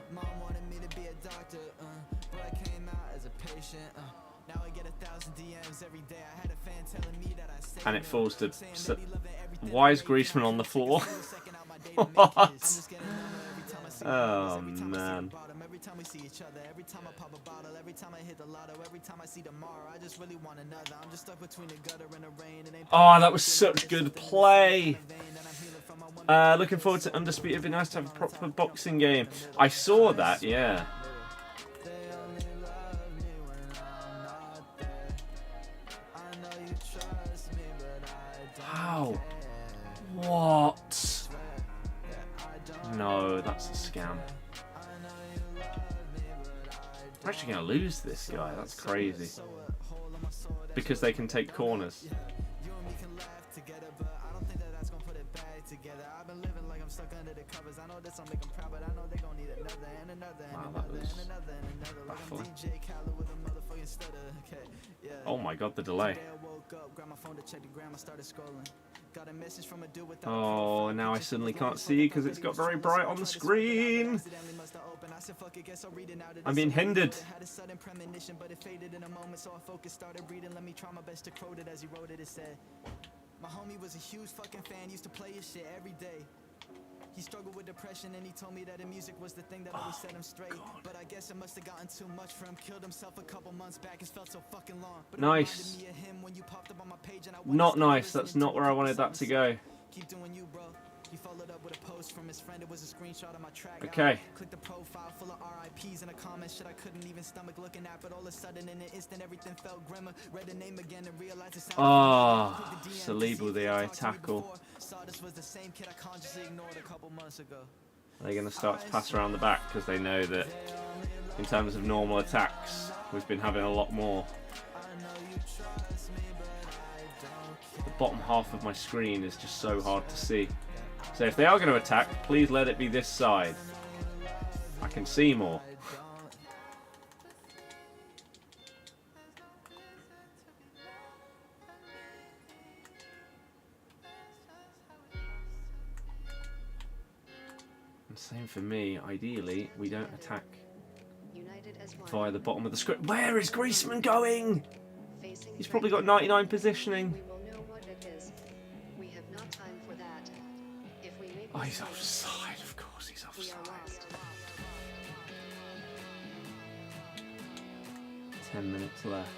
And it falls to... Why is Griezmann on the floor? What? Oh, man. Oh, that was such good play. Looking forward to Undisputed. It'd be nice to have a proper boxing game. I saw that, yeah. Wow. What? No, that's a scam. I'm actually going to lose this guy. That's crazy. Because they can take corners. Wow, that was baffling. Oh my god, the delay. Oh, now I suddenly can't see because it's got very bright on the screen. I'm being hindered. My homie was a huge fucking fan, used to play his shit every day. He struggled with depression and he told me that the music was the thing that always set him straight. God. But I guess it must have gotten too much for him. Killed himself a couple months back. It felt so fucking long. But nice. Not nice. That's not where I wanted that to go. Keep doing you, bro. He followed up with a post from his friend. It was a screenshot of my track. Okay. Click the profile full of RIPs and a comment shit I couldn't even stomach looking at. But all of a sudden in an instant everything felt grimmer. Read the name again and realized it sounded Saliba with the eye tackle. Saw this was the same kid I consciously ignored a couple months ago. Are they going to start to pass around the back because they know that in terms of normal attacks we've been having a lot more. The bottom half of my screen is just so hard to see. So if they are going to attack, please let it be this side. I can see more. And same for me. Ideally, we don't attack via the bottom of the screen. Where is Griezmann going? He's probably got 99 positioning. Oh, he's offside, of course he's offside. 10 minutes left.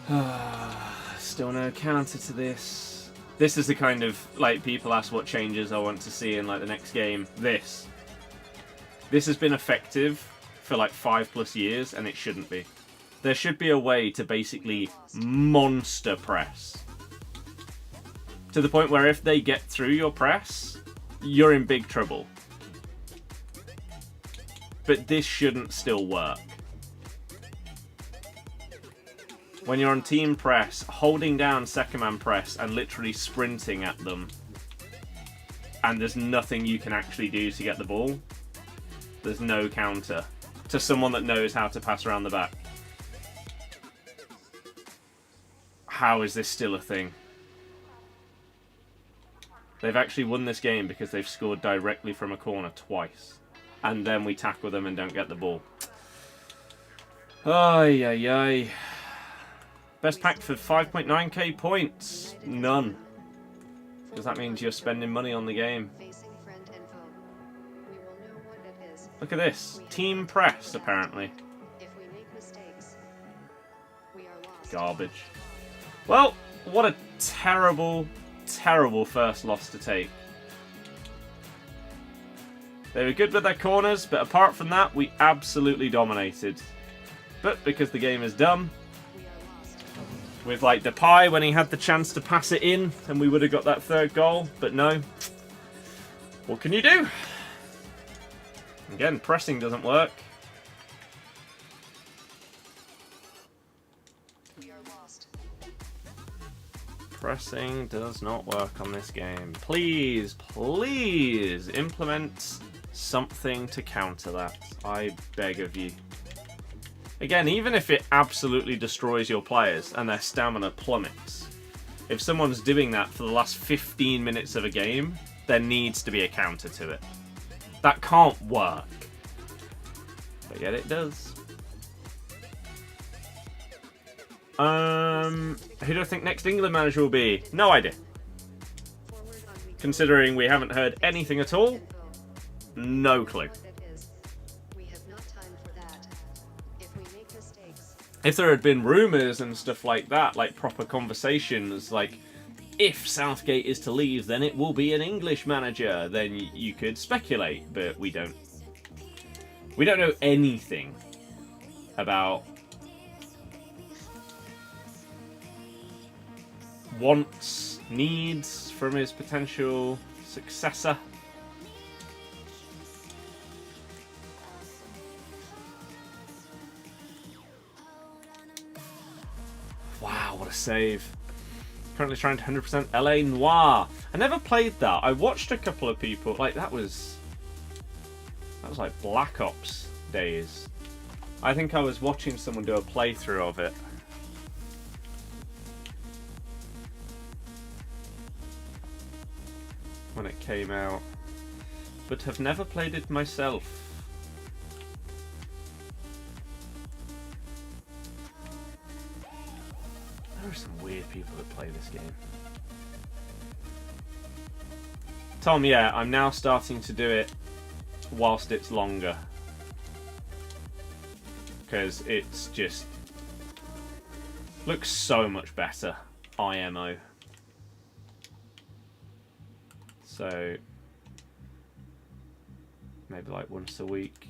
Yeah. Still no counter to this. This is the kind of, like, people ask what changes I want to see in, like, the next game. This has been effective for like 5+ years, and it shouldn't be. There should be a way to basically monster press to the point where if they get through your press, you're in big trouble. But this shouldn't still work. When you're on team press, holding down second man press and literally sprinting at them, and there's nothing you can actually do to get the ball, there's no counter to someone that knows how to pass around the back. How is this still a thing? They've actually won this game because they've scored directly from a corner twice. And then we tackle them and don't get the ball. Ay, ay, ay. Best pack for 5.9k points. None. Because that means you're spending money on the game. Look at this. Team press, apparently. Garbage. Well, what a terrible, terrible first loss to take. They were good with their corners, but apart from that, we absolutely dominated. But because the game is dumb, with like Depay when he had the chance to pass it in, and we would have got that third goal, but no. What can you do? Again, pressing doesn't work. Pressing does not work on this game. Please, please implement something to counter that. I beg of you. Again, even if it absolutely destroys your players and their stamina plummets, if someone's doing that for the last 15 minutes of a game, there needs to be a counter to it. That can't work. But yet it does. Who do I think next England manager will be? No idea. Considering we haven't heard anything at all, no clue. If there had been rumours and stuff like that, like proper conversations, like if Southgate is to leave, then it will be an English manager, then you could speculate, but we don't. We don't know anything about wants, needs from his potential successor. Wow, what a save. Currently trying to 100% LA Noir. I never played that. I watched a couple of people, like that was like Black Ops days. I think I was watching someone do a playthrough of it. When it came out. But have never played it myself. There are some weird people that play this game. Tom, yeah, I'm now starting to do it whilst it's longer. Because it's just looks so much better. IMO. So maybe like once a week.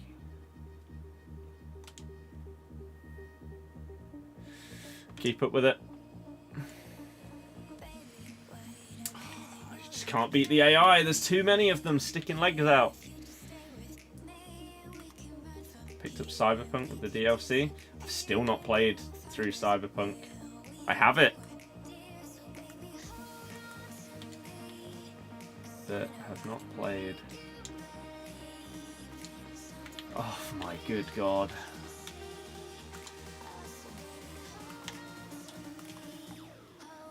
Keep up with it. You just can't beat the AI. There's too many of them sticking legs out. Picked up Cyberpunk with the DLC. I've still not played through Cyberpunk. I have it. But have not played. Oh my good god.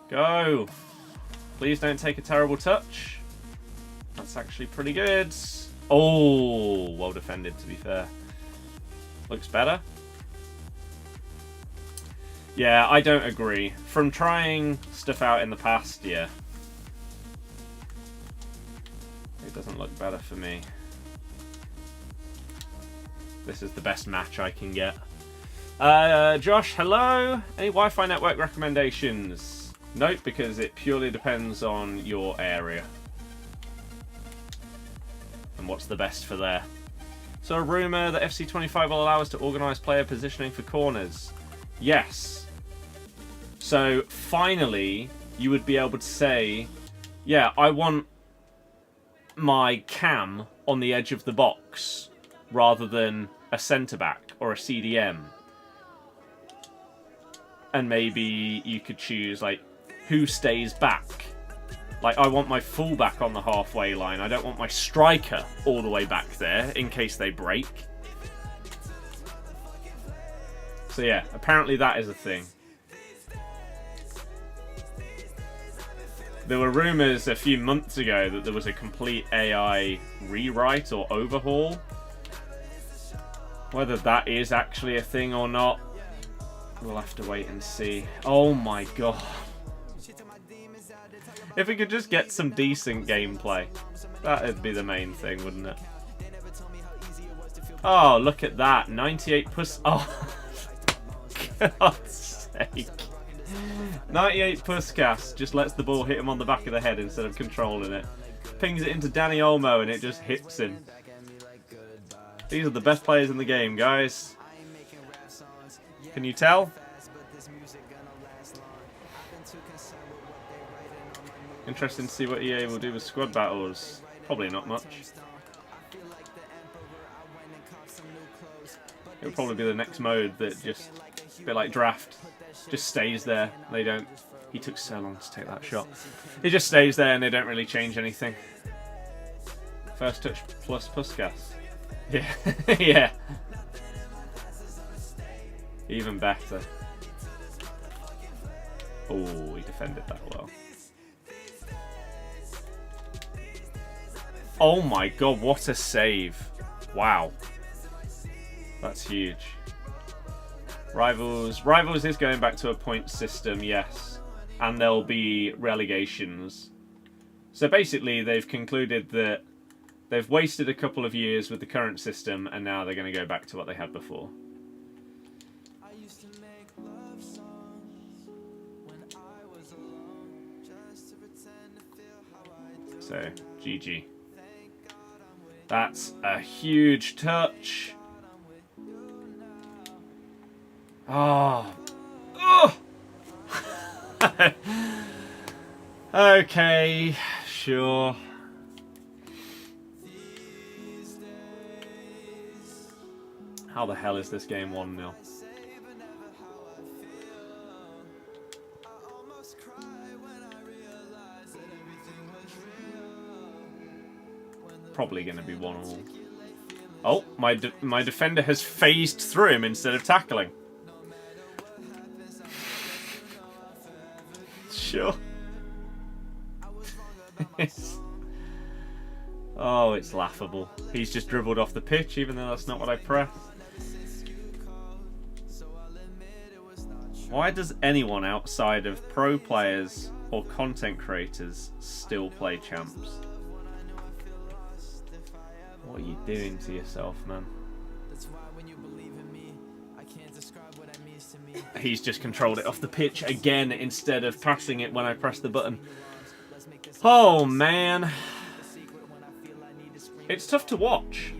Go! Please don't take a terrible touch. That's actually pretty good. Oh, well defended to be fair. Looks better. Yeah, I don't agree. From trying stuff out in the past, yeah. It doesn't look better for me. This is the best match I can get. Josh, hello. Any Wi-Fi network recommendations? Nope, because it purely depends on your area. And what's the best for there. So a rumour that FC25 will allow us to organise player positioning for corners. Yes. So finally, you would be able to say, yeah, I want my cam on the edge of the box rather than a centre-back or a CDM. And maybe you could choose, like, who stays back. Like, I want my fullback on the halfway line. I don't want my striker all the way back there in case they break. So yeah, apparently that is a thing. There were rumours a few months ago that there was a complete AI rewrite or overhaul. Whether that is actually a thing or not, we'll have to wait and see. Oh my god. If we could just get some decent gameplay, that'd be the main thing, wouldn't it? Oh, look at that. 98 puss. Oh, God's sake. 98 Puskas just lets the ball hit him on the back of the head instead of controlling it. Pings it into Danny Olmo and it just hits him. These are the best players in the game, guys. Can you tell? Interesting to see what EA will do with squad battles. Probably not much. It'll probably be the next mode that just, a bit like draft, just stays there. They don't. He took so long to take that shot. It just stays there and they don't really change anything. First touch plus Puskas. Yeah, yeah. Even better. Oh, he defended that well. Oh my god, what a save. Wow. That's huge. Rivals is going back to a point system, yes. And there'll be relegations. So basically they've concluded that they've wasted a couple of years with the current system and now they're going to go back to what they had before. So, GG. That's a huge touch. Oh. Oh. Okay, sure. How the hell is this game 1-0? Probably going to be 1-1. Oh, my defender has phased through him instead of tackling. Sure. Oh, it's laughable. He's just dribbled off the pitch, even though that's not what I pressed. Why does anyone outside of pro players or content creators still play champs? What are you doing to yourself, man? He's just controlled it off the pitch again instead of passing it when I press the button. Oh, man. It's tough to watch.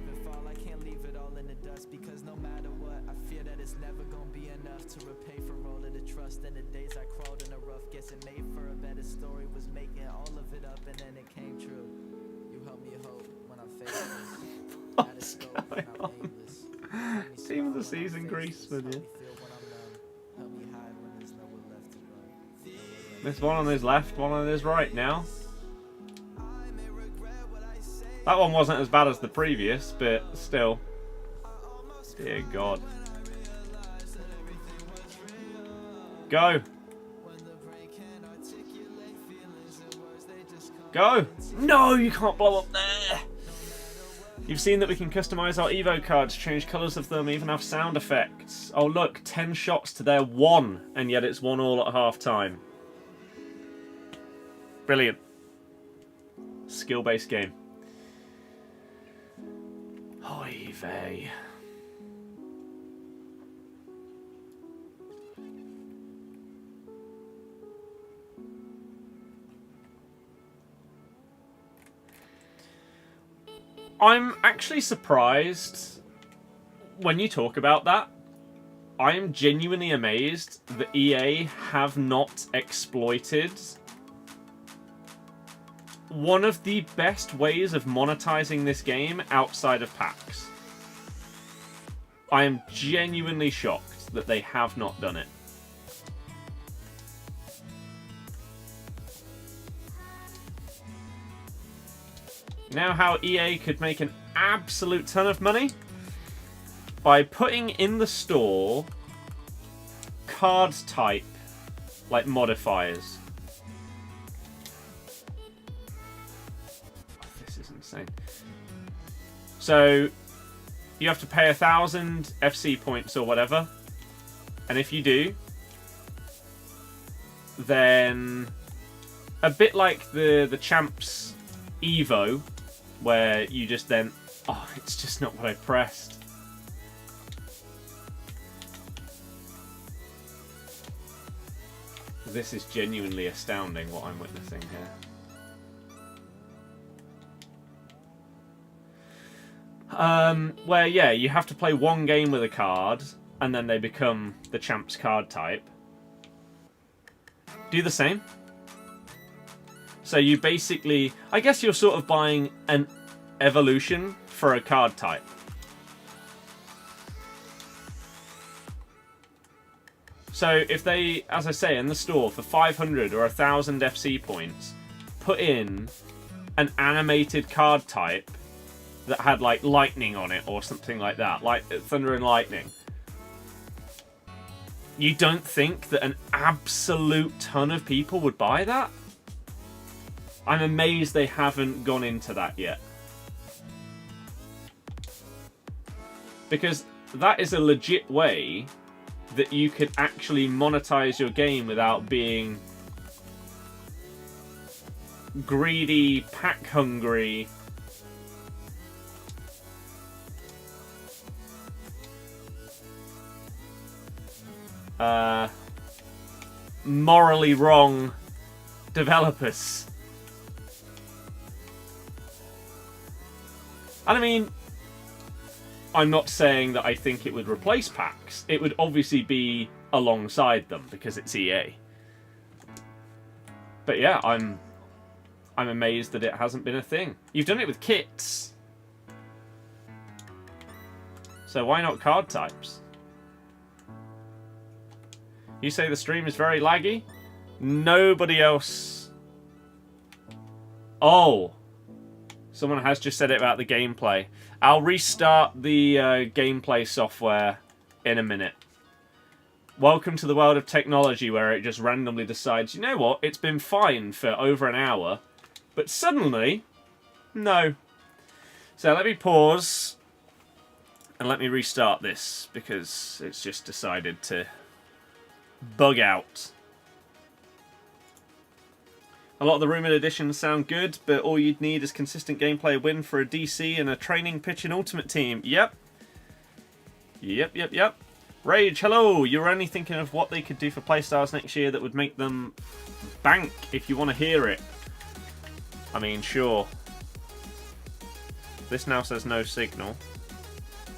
What's going on? Team of the season, Griezmann, yeah. There's one on his left, one on his right now. That one wasn't as bad as the previous, but still. Dear God. Go! Go! No, you can't blow up there! You've seen that we can customize our Evo cards, change colours of them, even have sound effects. Oh look, 10 shots to their 1, and yet it's 1-1 at half time. Brilliant. Skill-based game. Oy vey. I'm actually surprised when you talk about that. I am genuinely amazed that EA have not exploited one of the best ways of monetizing this game outside of packs. I am genuinely shocked that they have not done it. You know how EA could make an absolute ton of money? By putting in the store card type, like modifiers. Oh, this is insane. So, you have to pay 1,000 FC points or whatever. And if you do, then a bit like the Champs Evo, where you just then... Oh, it's just not what I pressed. This is genuinely astounding what I'm witnessing here. Where, yeah, you have to play one game with a card, and then they become the champ's card type. Do the same. So you basically... I guess you're sort of buying an evolution for a card type. So if they, as I say, in the store for 500 or 1,000 FC points, put in an animated card type that had like lightning on it or something like that, like thunder and lightning, you don't think that an absolute ton of people would buy that? I'm amazed they haven't gone into that yet. Because that is a legit way that you could actually monetize your game without being greedy, pack hungry. Morally wrong developers. And I mean, I'm not saying that I think it would replace packs. It would obviously be alongside them because it's EA. But yeah, I'm amazed that it hasn't been a thing. You've done it with kits. So why not card types? You say the stream is very laggy? Nobody else... Oh! Someone has just said it about the gameplay. I'll restart the gameplay software in a minute. Welcome to the world of technology where it just randomly decides, you know what, it's been fine for over an hour, but suddenly, no. So let me pause and let me restart this because it's just decided to bug out. A lot of the rumoured additions sound good, but all you'd need is consistent gameplay win for a DC and a training pitch in Ultimate Team. Yep. Yep. Rage, hello! You're only thinking of what they could do for playstyles next year that would make them bank if you want to hear it. I mean, sure. This now says no signal.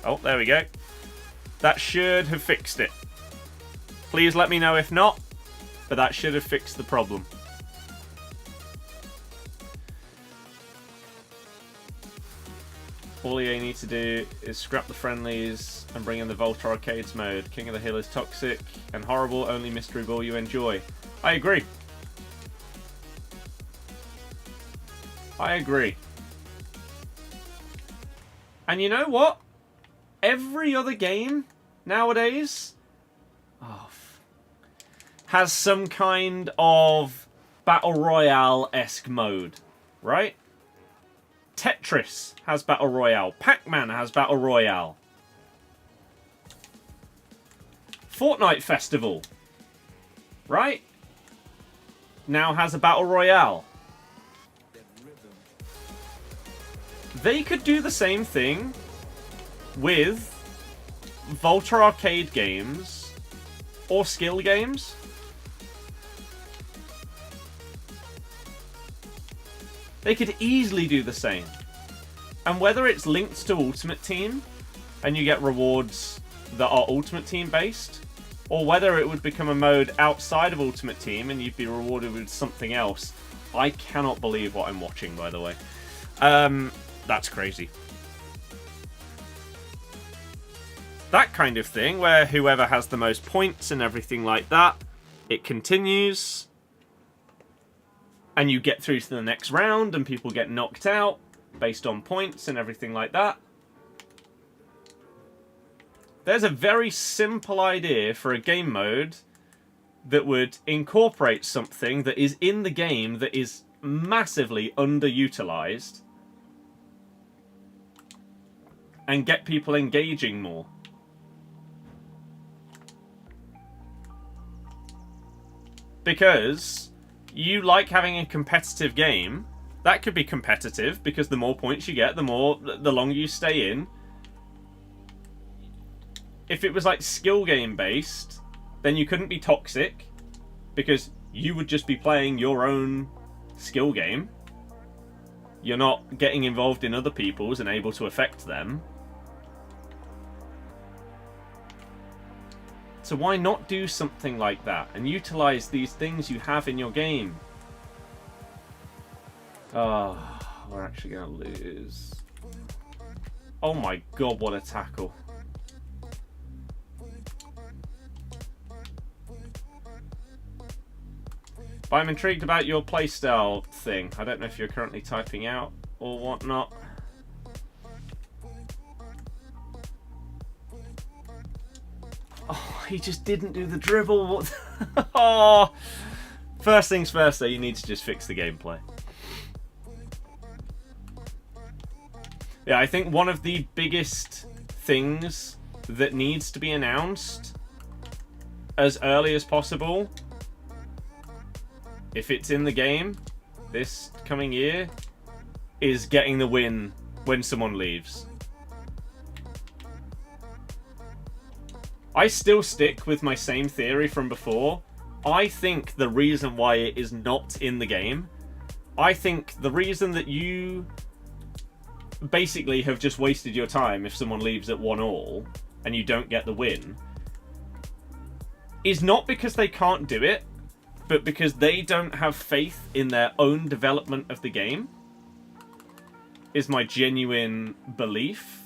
Oh, there we go. That should have fixed it. Please let me know if not, but that should have fixed the problem. All EA need to do is scrap the friendlies and bring in the Volta Arcades mode. King of the Hill is toxic and horrible, only mystery ball you enjoy. I agree. I agree. And you know what? Every other game nowadays has some kind of Battle Royale-esque mode, right? Tetris has Battle Royale. Pac-Man has Battle Royale. Fortnite Festival, right? Now has a Battle Royale. They could do the same thing with Volta Arcade games or skill games. They could easily do the same. And whether it's linked to Ultimate Team and you get rewards that are Ultimate Team based, or whether it would become a mode outside of Ultimate Team and you'd be rewarded with something else. I cannot believe what I'm watching, by the way. That's crazy. That kind of thing, where whoever has the most points and everything like that, it continues. And you get through to the next round and people get knocked out based on points and everything like that. There's a very simple idea for a game mode that would incorporate something that is in the game that is massively underutilized and get people engaging more. Because you like having a competitive game. That could be competitive because the more points you get, the longer you stay in. If it was like skill game based, then you couldn't be toxic because you would just be playing your own skill game. You're not getting involved in other people's and able to affect them. So why not do something like that and utilize these things you have in your game? Oh, we're actually going to lose. Oh my god, what a tackle. But I'm intrigued about your playstyle thing. I don't know if you're currently typing out or whatnot. Oh, he just didn't do the dribble. Oh, first things first, though, you need to just fix the gameplay. Yeah, I think one of the biggest things that needs to be announced as early as possible, if it's in the game this coming year, is getting the win when someone leaves. I still stick with my same theory from before. I think the reason why it is not in the game, I think the reason that you basically have just wasted your time if someone leaves at 1-1 and you don't get the win, is not because they can't do it, but because they don't have faith in their own development of the game, is my genuine belief.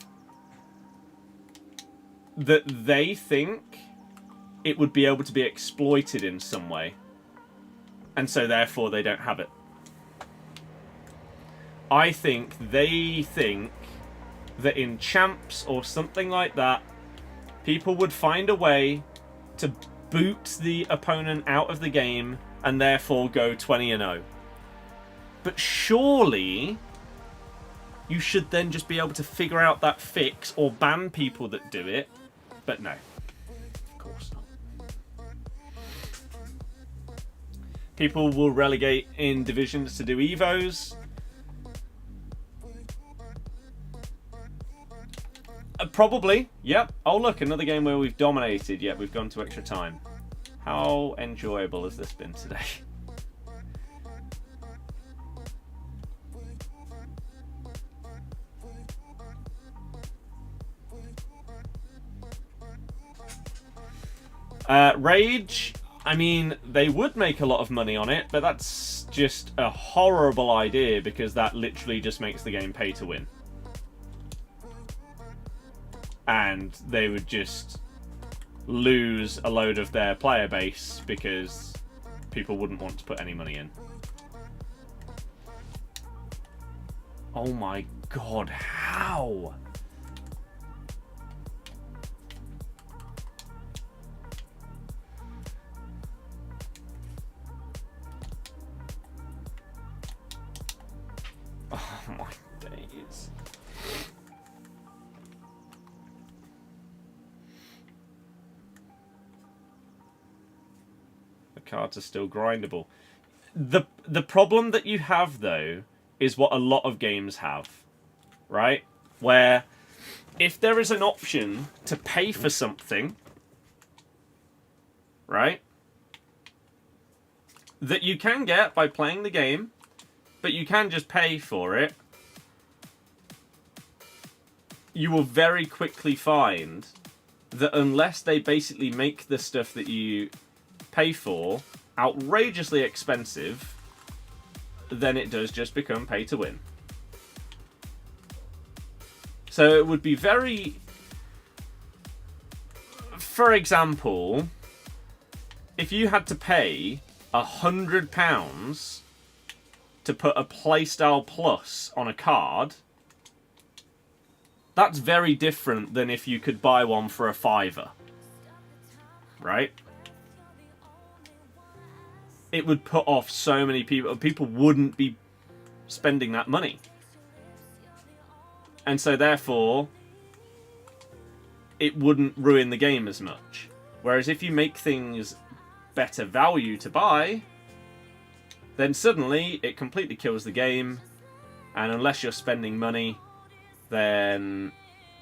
That they think it would be able to be exploited in some way. And so therefore they don't have it. I think they think that in champs or something like that, people would find a way to boot the opponent out of the game and therefore go 20-0. But surely you should then just be able to figure out that fix or ban people that do it. But no, of course not. People will relegate in divisions to do Evos. Probably, yep. Oh look, another game where we've dominated, yet we've gone to extra time. How enjoyable has this been today? Rage, I mean, they would make a lot of money on it, but that's just a horrible idea because that literally just makes the game pay to win. And they would just lose a load of their player base because people wouldn't want to put any money in. Oh my god, how? Oh my days. The cards are still grindable. The problem that you have, though, is what a lot of games have, right? Where if there is an option to pay for something, right, that you can get by playing the game, but you can just pay for it, you will very quickly find that unless they basically make the stuff that you pay for outrageously expensive, then it does just become pay to win. So it would be very... For example, if you had to pay £100 to put a Playstyle Plus on a card, that's very different than if you could buy one for a £5. Right? It would put off so many people. People wouldn't be spending that money. And so therefore, it wouldn't ruin the game as much. Whereas if you make things better value to buy, then suddenly it completely kills the game. And unless you're spending money, then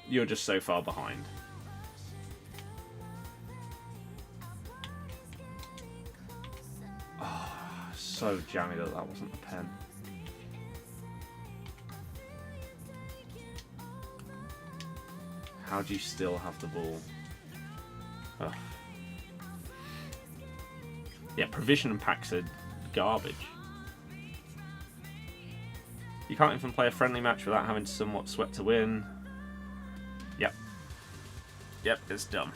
you're just so far behind. Oh. so jammy that that wasn't a pen. How do you still have the ball? Ugh. Yeah, provision and packs are garbage. You can't even play a friendly match without having somewhat sweat to win. Yep. Yep, it's dumb.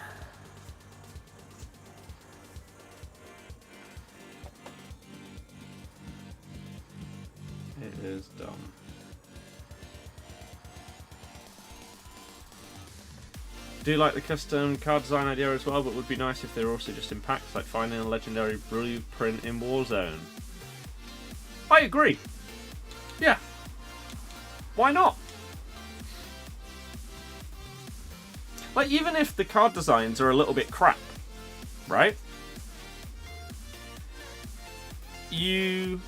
It is dumb. Do like the custom card design idea as well, but would be nice if they were also just in packs, like finding a legendary blueprint in Warzone. I agree. Yeah. Why not? Like, even if the card designs are a little bit crap, right? You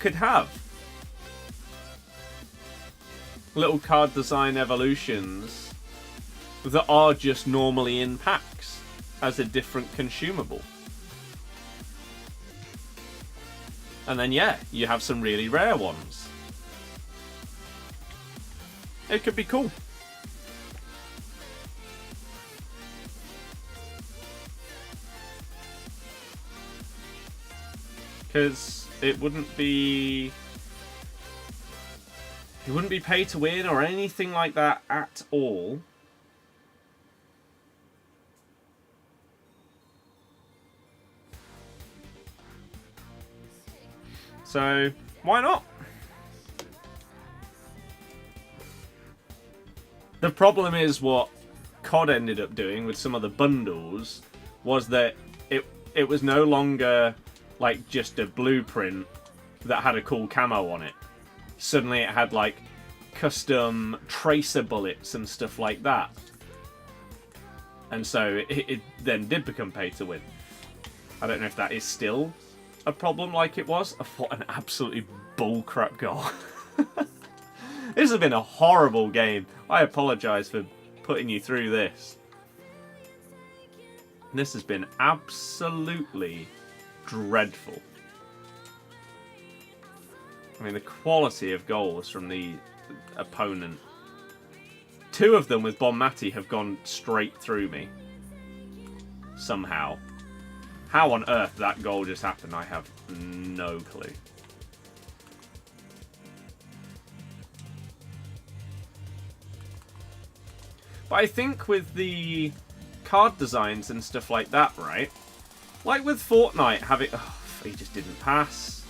could have little card design evolutions that are just normally in packs as a different consumable. And then, yeah, you have some really rare ones. It could be cool. Because it wouldn't be pay to win or anything like that at all. So, why not? The problem is what COD ended up doing with some of the bundles was that it was no longer like just a blueprint that had a cool camo on it. Suddenly it had like custom tracer bullets and stuff like that. And so it then did become pay to win. I don't know if that is still a problem like it was. What an absolutely bullcrap goal. This has been a horrible game. I apologise for putting you through this. This has been absolutely dreadful. I mean, the quality of goals from the opponent. 2 of them with Bonmati have gone straight through me. Somehow. How on earth that goal just happened, I have no clue. But I think with the card designs and stuff like that, right? Like with Fortnite having... Oh, he just didn't pass.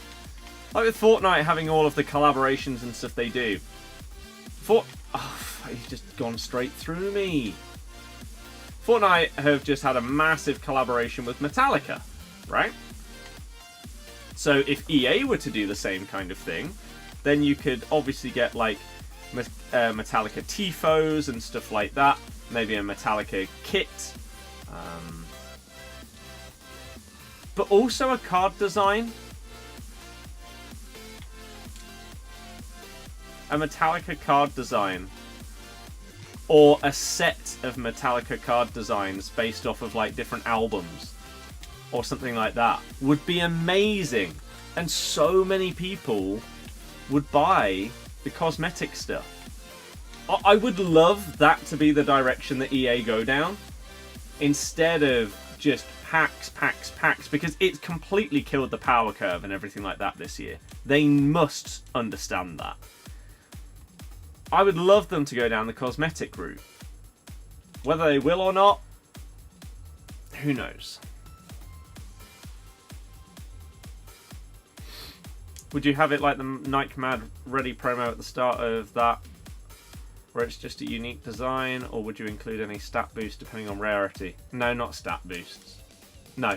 Like with Fortnite having all of the collaborations and stuff they do. Oh, he's just gone straight through me. Fortnite have just had a massive collaboration with Metallica, right? So if EA were to do the same kind of thing, then you could obviously get like Metallica tifos and stuff like that. Maybe a Metallica kit. But also a card design. A Metallica card design. Or a set of Metallica card designs based off of like different albums. Or something like that. Would be amazing. And so many people would buy the cosmetic stuff. I would love that to be the direction that EA go down. Instead of just packs, because it's completely killed the power curve and everything like that this year. They must understand that. I would love them to go down the cosmetic route. Whether they will or not, who knows? Would you have it like the Nike Mad Ready promo at the start of that, where it's just a unique design, or would you include any stat boost depending on rarity? No, not stat boosts. No.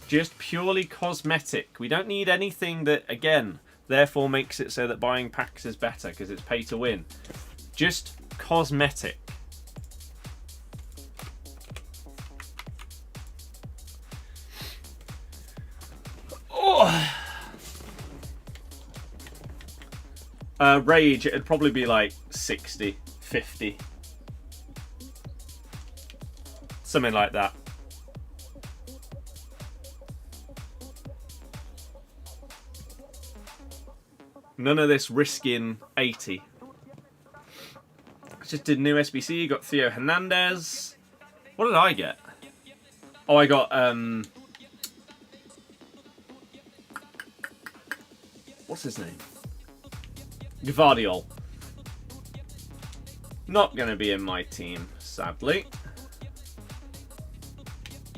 Just purely cosmetic. We don't need anything that, again, therefore makes it so that buying packs is better because it's pay to win. Just cosmetic. Oh. Rage, it'd probably be like 60, 50. Something like that. None of this risking 80. I just did new SBC, got Theo Hernandez. What did I get? Oh, I got, what's his name? Gvardiol. Not going to be in my team, sadly.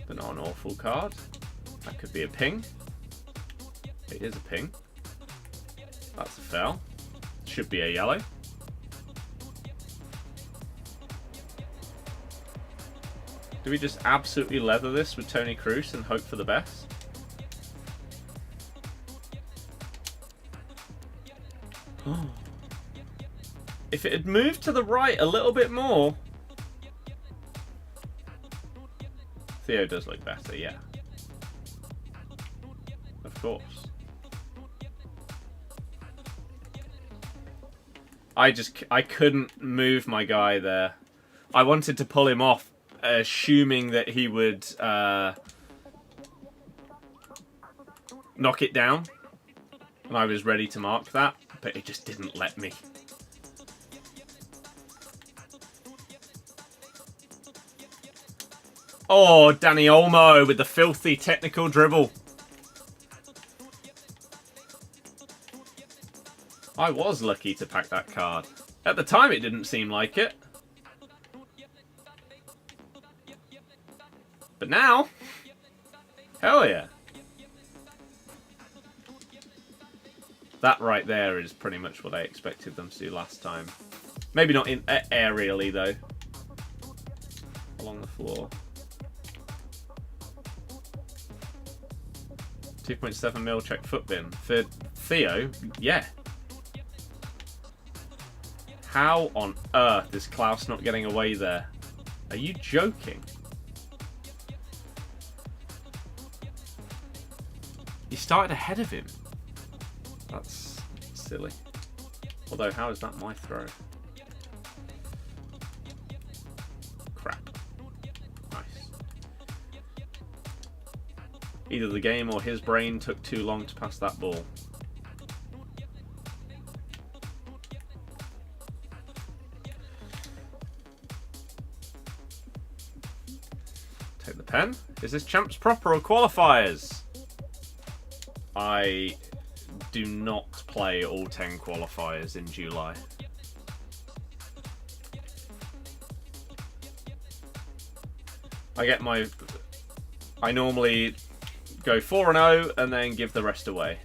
But not an awful card. That could be a ping. It is a ping. That's a foul. Should be a yellow. Do we just absolutely leather this with Toni Kroos and hope for the best? If it had moved to the right a little bit more... Theo does look better, yeah. Of course. I couldn't move my guy there. I wanted to pull him off, assuming that he would knock it down. And I was ready to mark that, but it just didn't let me. Oh, Danny Olmo with the filthy technical dribble. I was lucky to pack that card. At the time, it didn't seem like it. But now, hell yeah. That right there is pretty much what I expected them to do last time. Maybe not in aerially, though. Along the floor. 2.7 mil check foot bin. For Theo, yeah. How on earth is Klaus not getting away there? Are you joking? He started ahead of him. That's silly. Although, how is that my throw? Crap. Nice. Either the game or his brain took too long to pass that ball. Take the pen. Is this champs proper or qualifiers? I do not play all 10 qualifiers in July. I normally go 4-0 and then give the rest away.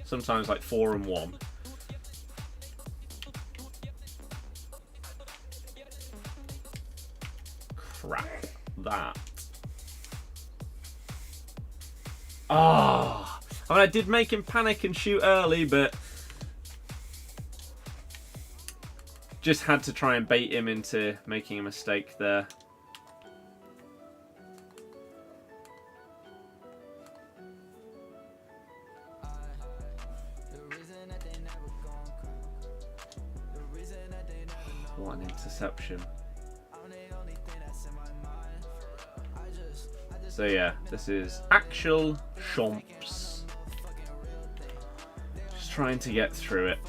Sometimes like 4-1. Crap. That. Ah. I mean, I did make him panic and shoot early, but just had to try and bait him into making a mistake there. What an interception. So yeah, this is actual chomps. Just trying to get through it.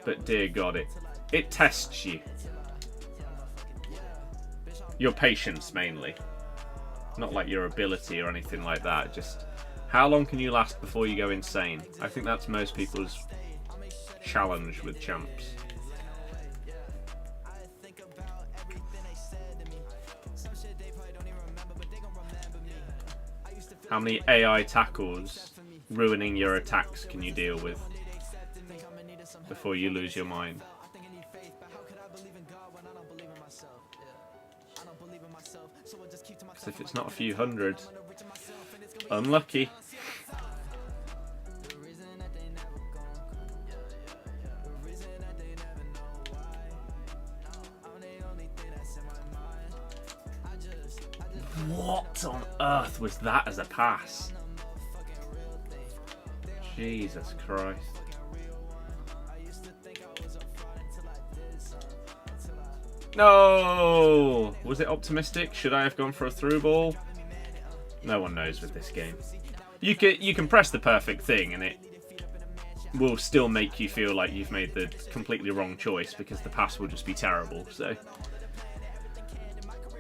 But dear God, it tests you. Your patience mainly. Not like your ability or anything like that. Just how long can you last before you go insane? I think that's most people's challenge with champs. How many AI tackles ruining your attacks can you deal with before you lose your mind? Because if it's not a few hundred, unlucky. What on earth was that as a pass? Jesus Christ. No! Was it optimistic? Should I have gone for a through ball? No one knows with this game. You can press the perfect thing and will still make you feel like you've made the completely wrong choice because the pass will just be terrible. So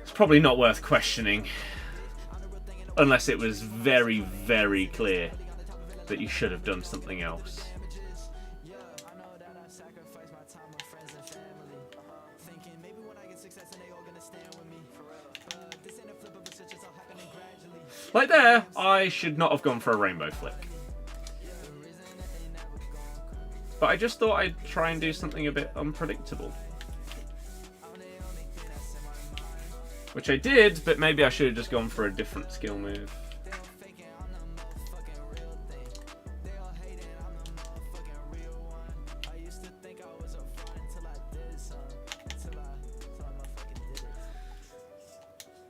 it's probably not worth questioning unless it was very, very clear that you should have done something else. Like there, I should not have gone for a rainbow flick. But I just thought I'd try and do something a bit unpredictable. Which I did, but maybe I should have just gone for a different skill move.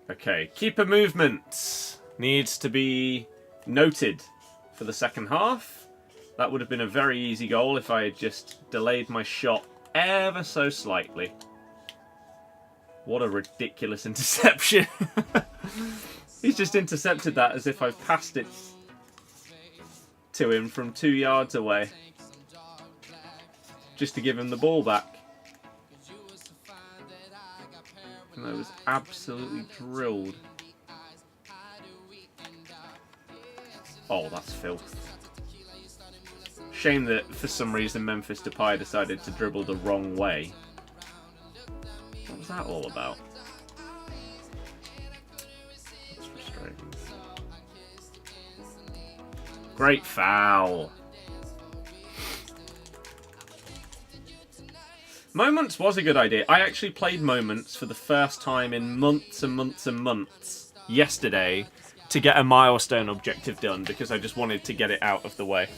Okay, keeper movement needs to be noted for the second half. That would have been a very easy goal if I had just delayed my shot ever so slightly. What a ridiculous interception. He's just intercepted that as if I've passed it to him from 2 yards away. Just to give him the ball back. And I was absolutely drilled. Oh, that's filth. Shame that for some reason Memphis Depay decided to dribble the wrong way. What was that all about? That's frustrating. Great foul. Moments was a good idea. I actually played Moments for the first time in months and months and months yesterday to get a milestone objective done because I just wanted to get it out of the way.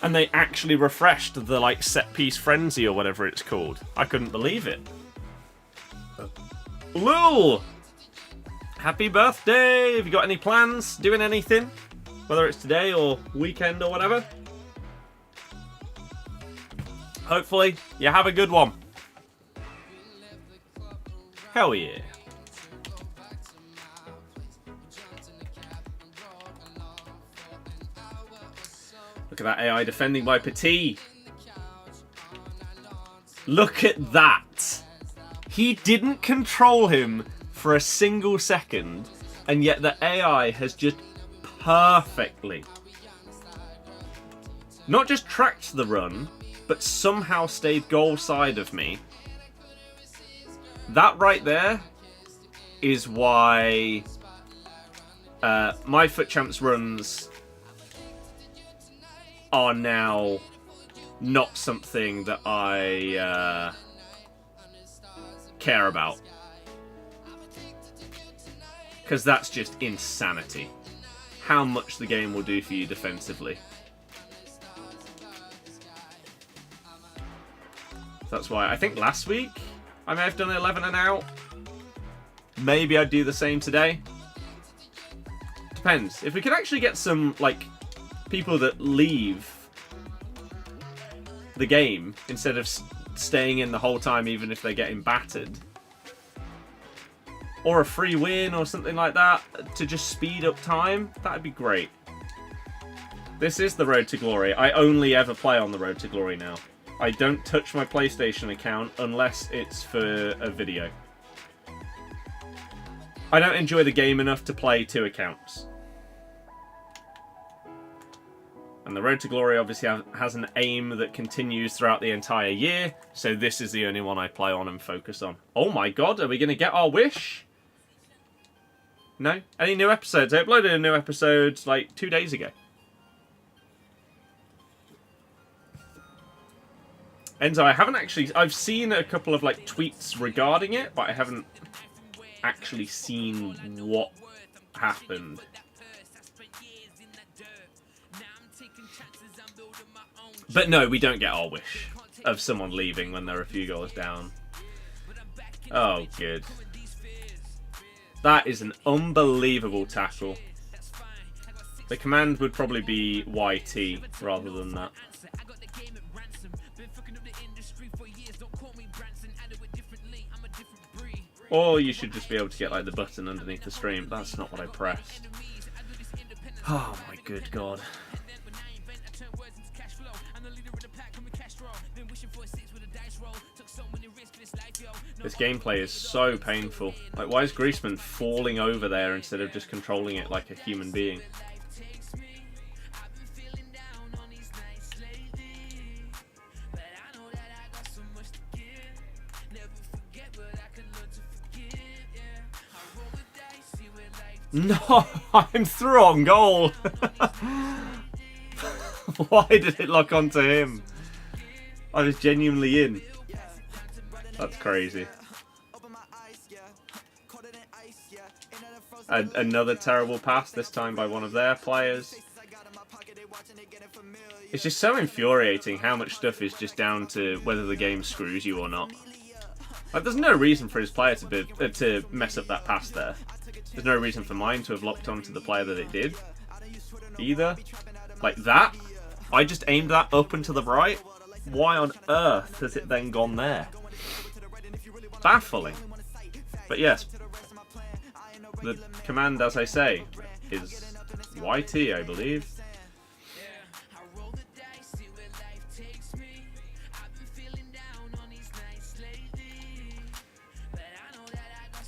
And they actually refreshed the like set piece frenzy or whatever it's called. I couldn't believe it. Lul! Happy birthday! Have you got any plans? Doing anything? Whether it's today or weekend or whatever. Hopefully you have a good one. Hell yeah. Look at that AI defending by Petit. Look at that. He didn't control him for a single second, and yet the AI has just perfectly not just tracked the run, but somehow stayed goal side of me. That right there is why my FUT Champs runs are now not something that I care about. Because that's just insanity. How much the game will do for you defensively. That's why I think last week I may have done 11 and out. Maybe I'd do the same today. Depends. If we could actually get some like people that leave the game instead of staying in the whole time even if they're getting battered, or a free win or something like that to just speed up time, that'd be great. This is the Road to Glory. I only ever play on the Road to Glory now. I don't touch my PlayStation account unless it's for a video. I don't enjoy the game enough to play 2 accounts. And the Road to Glory obviously has an aim that continues throughout the entire year, so this is the only one I play on and focus on. Oh my god, are we going to get our wish? No? Any new episodes? I uploaded a new episode like 2 days ago. Enzo, I haven't actually... I've seen a couple of like tweets regarding it, but I haven't actually seen what happened. But no, we don't get our wish of someone leaving when they're a few goals down. Oh, good. That is an unbelievable tackle. The command would probably be YT rather than that. Or you should just be able to get like the button underneath the stream. That's not what I pressed. Oh my good god. This gameplay is so painful. Like, why is Griezmann falling over there instead of just controlling it like a human being? No, I'm through on goal. Why did it lock onto him? I was genuinely in. That's crazy. Another terrible pass, this time by one of their players. It's just so infuriating how much stuff is just down to whether the game screws you or not. Like, there's no reason for his player to mess up that pass there. There's no reason for mine to have locked onto the player that it did, either. Like that, I just aimed that up and to the right. Why on earth has it then gone there? Baffling. But yes, the command, as I say, is YT, I believe.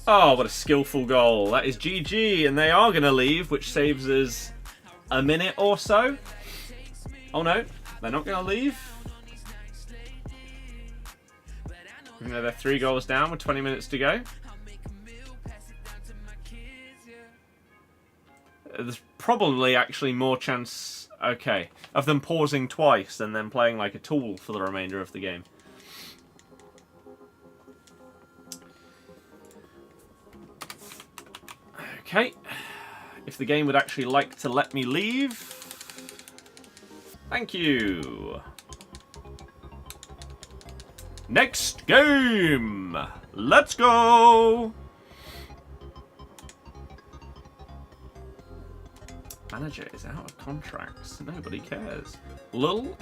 Oh, what a skillful goal. That is GG, and they are going to leave, which saves us a minute or so. Oh no, they're not going to leave. Even though they're 3 goals down with 20 minutes to go. There's probably actually more chance, okay, of them pausing twice and then playing like a tool for the remainder of the game. Okay, if the game would actually like to let me leave, thank you. Next game, let's go. Manager is out of contracts, nobody cares. Lul,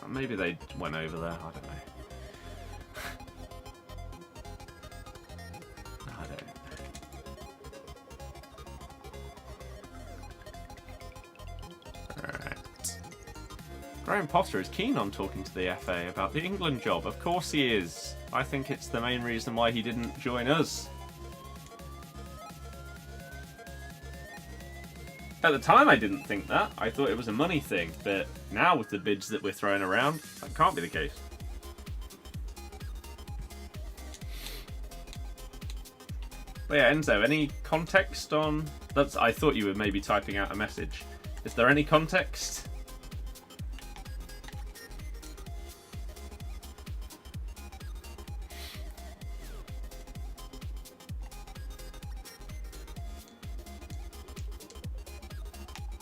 maybe they went over there, I don't know. Graham Potter is keen on talking to the FA about the England job. Of course he is. I think it's the main reason why he didn't join us. At the time I didn't think that. I thought it was a money thing, but now with the bids that we're throwing around, that can't be the case. But yeah, Enzo, any context on... I thought you were maybe typing out a message. Is there any context?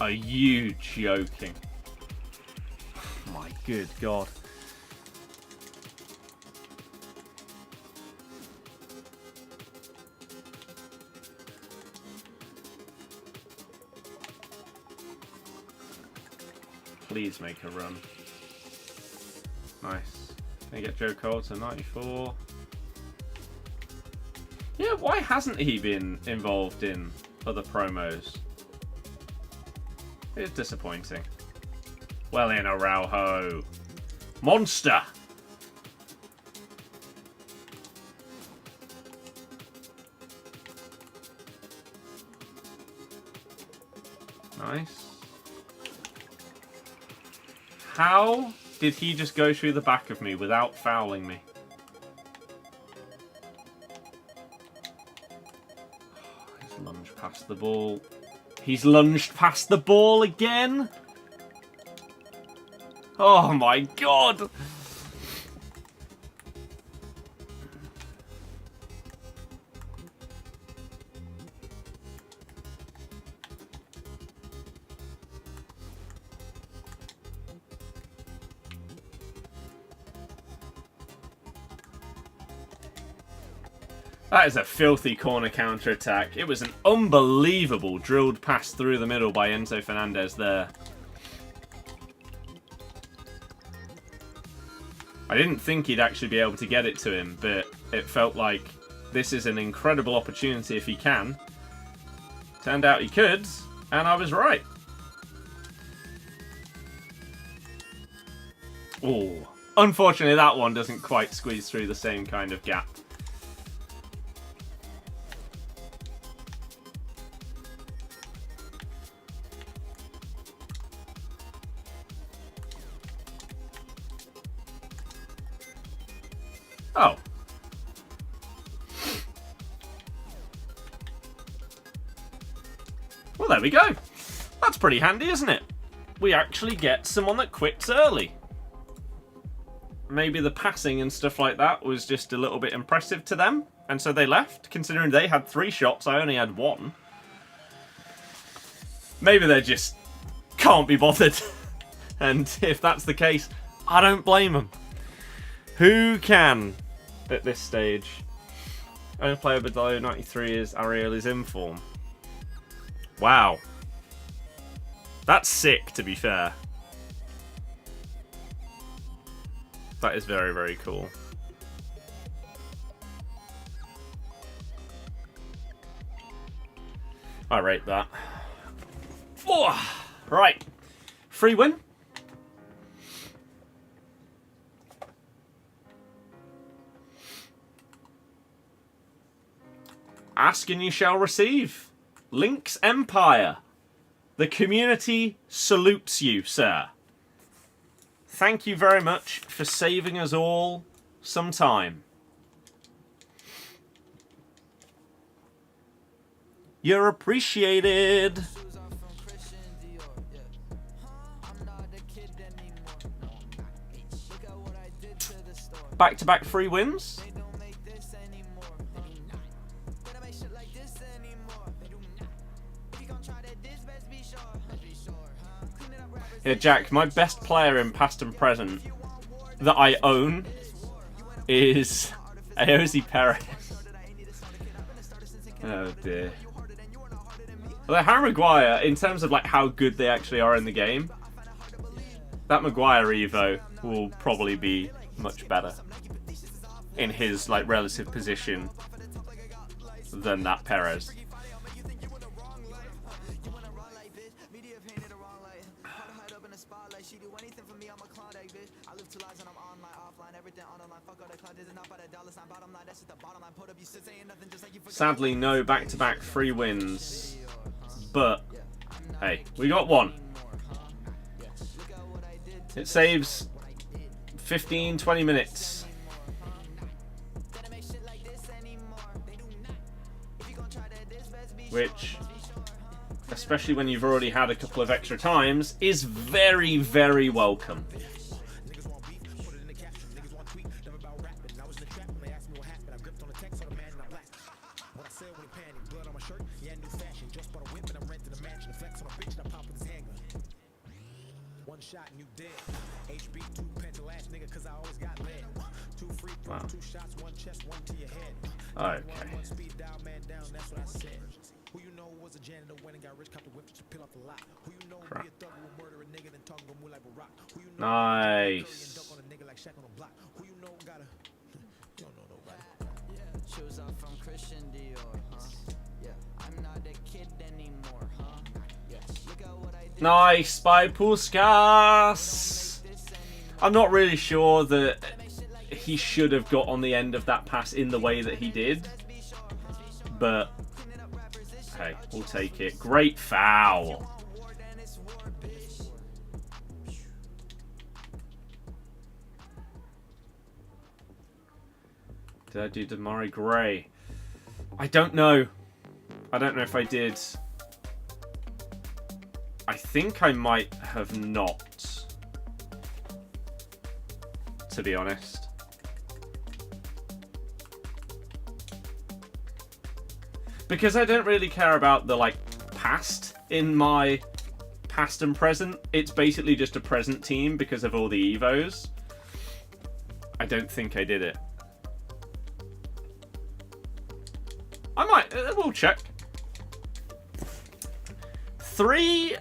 Are you joking? My good God. Please make a run. Nice. Can you get Joe Cole to 94? Yeah, why hasn't he been involved in other promos? It's disappointing. Well in, Araujo. Monster! Nice. How did he just go through the back of me without fouling me? He's lunged past the ball. He's lunged past the ball again? Oh my God! That is a filthy corner counter-attack. It was an unbelievable drilled pass through the middle by Enzo Fernandez there. I didn't think he'd actually be able to get it to him, but it felt like this is an incredible opportunity if he can. Turned out he could, and I was right. Oh, unfortunately that one doesn't quite squeeze through the same kind of gap. Oh. Well, there we go. That's pretty handy, isn't it? We actually get someone that quits early. Maybe the passing and stuff like that was just a little bit impressive to them, and so they left. Considering they had 3 shots, I only had 1. Maybe they just can't be bothered. And if that's the case, I don't blame them. Who can at this stage? Only player below 93 is Ariel's inform. Wow. That's sick, to be fair. That is very, very cool. I rate that. Oh, right. Free win. Ask and you shall receive. Lynx Empire. The community salutes you, sir. Thank you very much for saving us all some time. You're appreciated. Back-to-back free wins. Yeah, Jack, my best player in past and present that I own is Aosi Perez. Oh dear. Although Harry Maguire, in terms of like how good they actually are in the game, that Maguire Evo will probably be much better in his like relative position than that Perez. Sadly, no back-to-back free wins. But, hey, we got one. It saves 15-20 minutes. Which, especially when you've already had a couple of extra times, is very, very welcome. Wow. Okay. Crap. Nice. Nice by Puskas. I'm not really sure that he should have got on the end of that pass in the way that he did, but hey, we'll take it. Great foul. Did I do Damari Gray? I don't know. I don't know if I did. I think I might have not, to be honest. Because I don't really care about the, like, past in my past and present. It's basically just a present team because of all the Evos. I don't think I did it. I might. We'll check. 3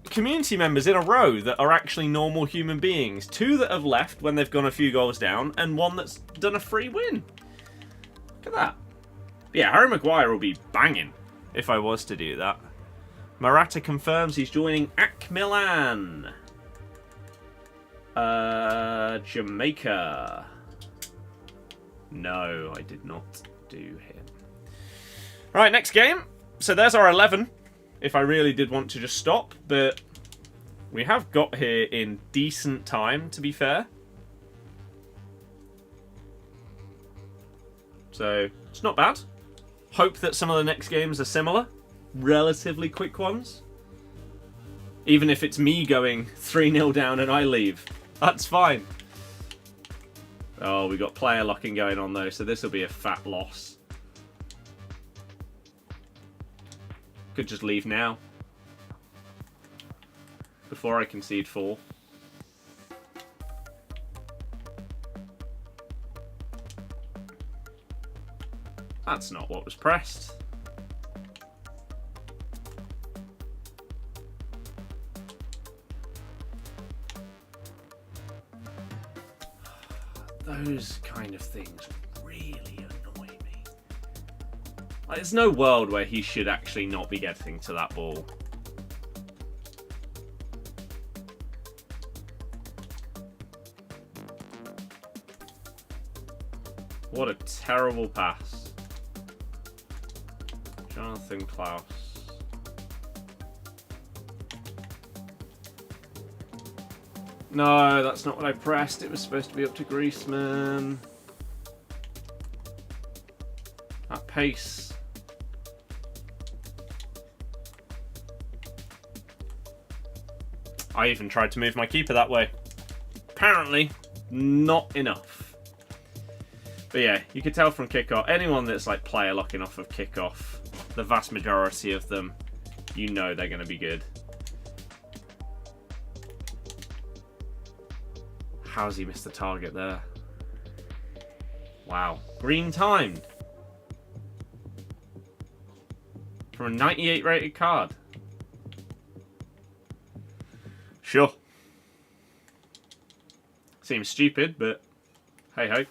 community members in a row that are actually normal human beings. 2 that have left when they've gone a few goals down, and 1 that's done a free win. Look at that. But yeah, Harry Maguire will be banging if I was to do that. Morata confirms he's joining AC Milan. Jamaica. No, I did not do him. Right, next game. So there's our 11, if I really did want to just stop. But we have got here in decent time, to be fair. So, it's not bad. Hope that some of the next games are similar. Relatively quick ones. Even if it's me going 3-0 down and I leave. That's fine. Oh, we got player locking going on though, so this will be a fat loss. Could just leave now. Before I concede 4. That's not what was pressed. Those kind of things really annoy me. Like, there's no world where he should actually not be getting to that ball. What a terrible pass. Jonathan Klaus. No, that's not what I pressed. It was supposed to be up to Griezmann. That pace. I even tried to move my keeper that way. Apparently, not enough. But yeah, you could tell from kickoff, anyone that's like player locking off of kickoff, the vast majority of them, you know they're going to be good. How's he missed the target there? Wow. Green timed. From a 98 rated card. Sure. Seems stupid, but hey ho.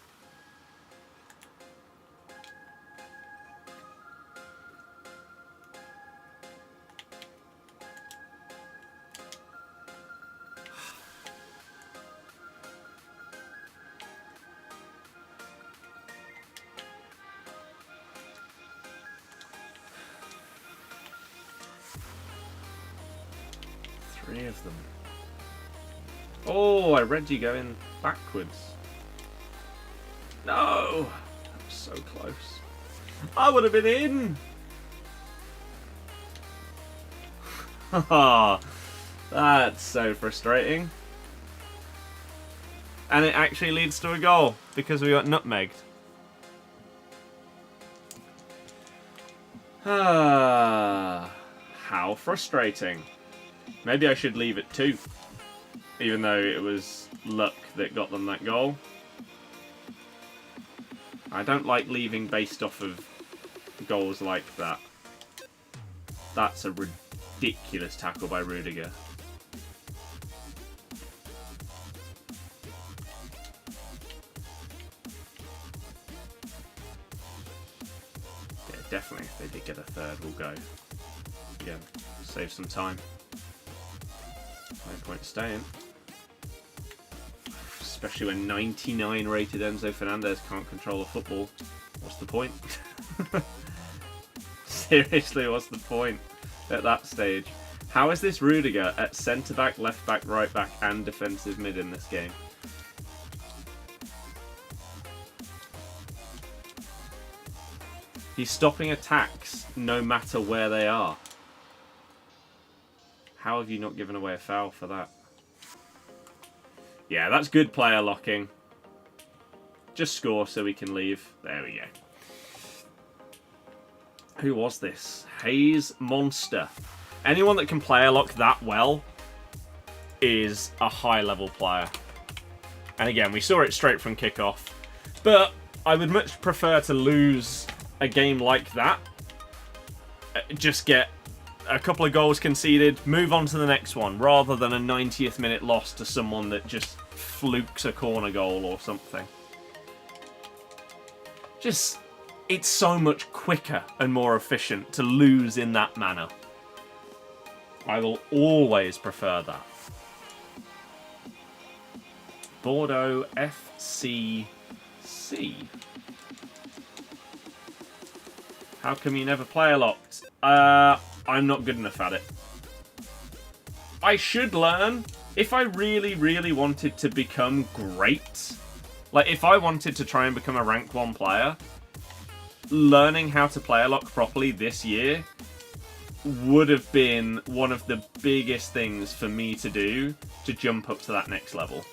Three of them. Oh, I read you going backwards. No! That was so close. I would have been in! Haha. That's so frustrating. And it actually leads to a goal because we got nutmegged. Ah, how frustrating. Maybe I should leave it 2. Even though it was luck that got them that goal. I don't like leaving based off of goals like that. That's a ridiculous tackle by Rudiger. Yeah, definitely if they did get a third, we'll go. Again, save some time. No point staying. Especially when 99 rated Enzo Fernandez can't control a football. What's the point? Seriously, what's the point at that stage? How is this Rudiger at centre-back, left-back, right-back and defensive mid in this game? He's stopping attacks no matter where they are. How have you not given away a foul for that? Yeah, that's good player locking. Just score so we can leave. There we go. Who was this? Hayes Monster. Anyone that can player lock that well is a high-level player. And again, we saw it straight from kickoff. But I would much prefer to lose a game like that. Just get a couple of goals conceded, move on to the next one, rather than a 90th minute loss to someone that just flukes a corner goal or something. Just it's so much quicker and more efficient to lose in that manner. I will always prefer that. Bordeaux FCC. How come you never play a lot? I'm not good enough at it. I should learn. If I really, really wanted to become great, like if I wanted to try and become a rank 1 player, learning how to play a lock properly this year would have been one of the biggest things for me to do to jump up to that next level.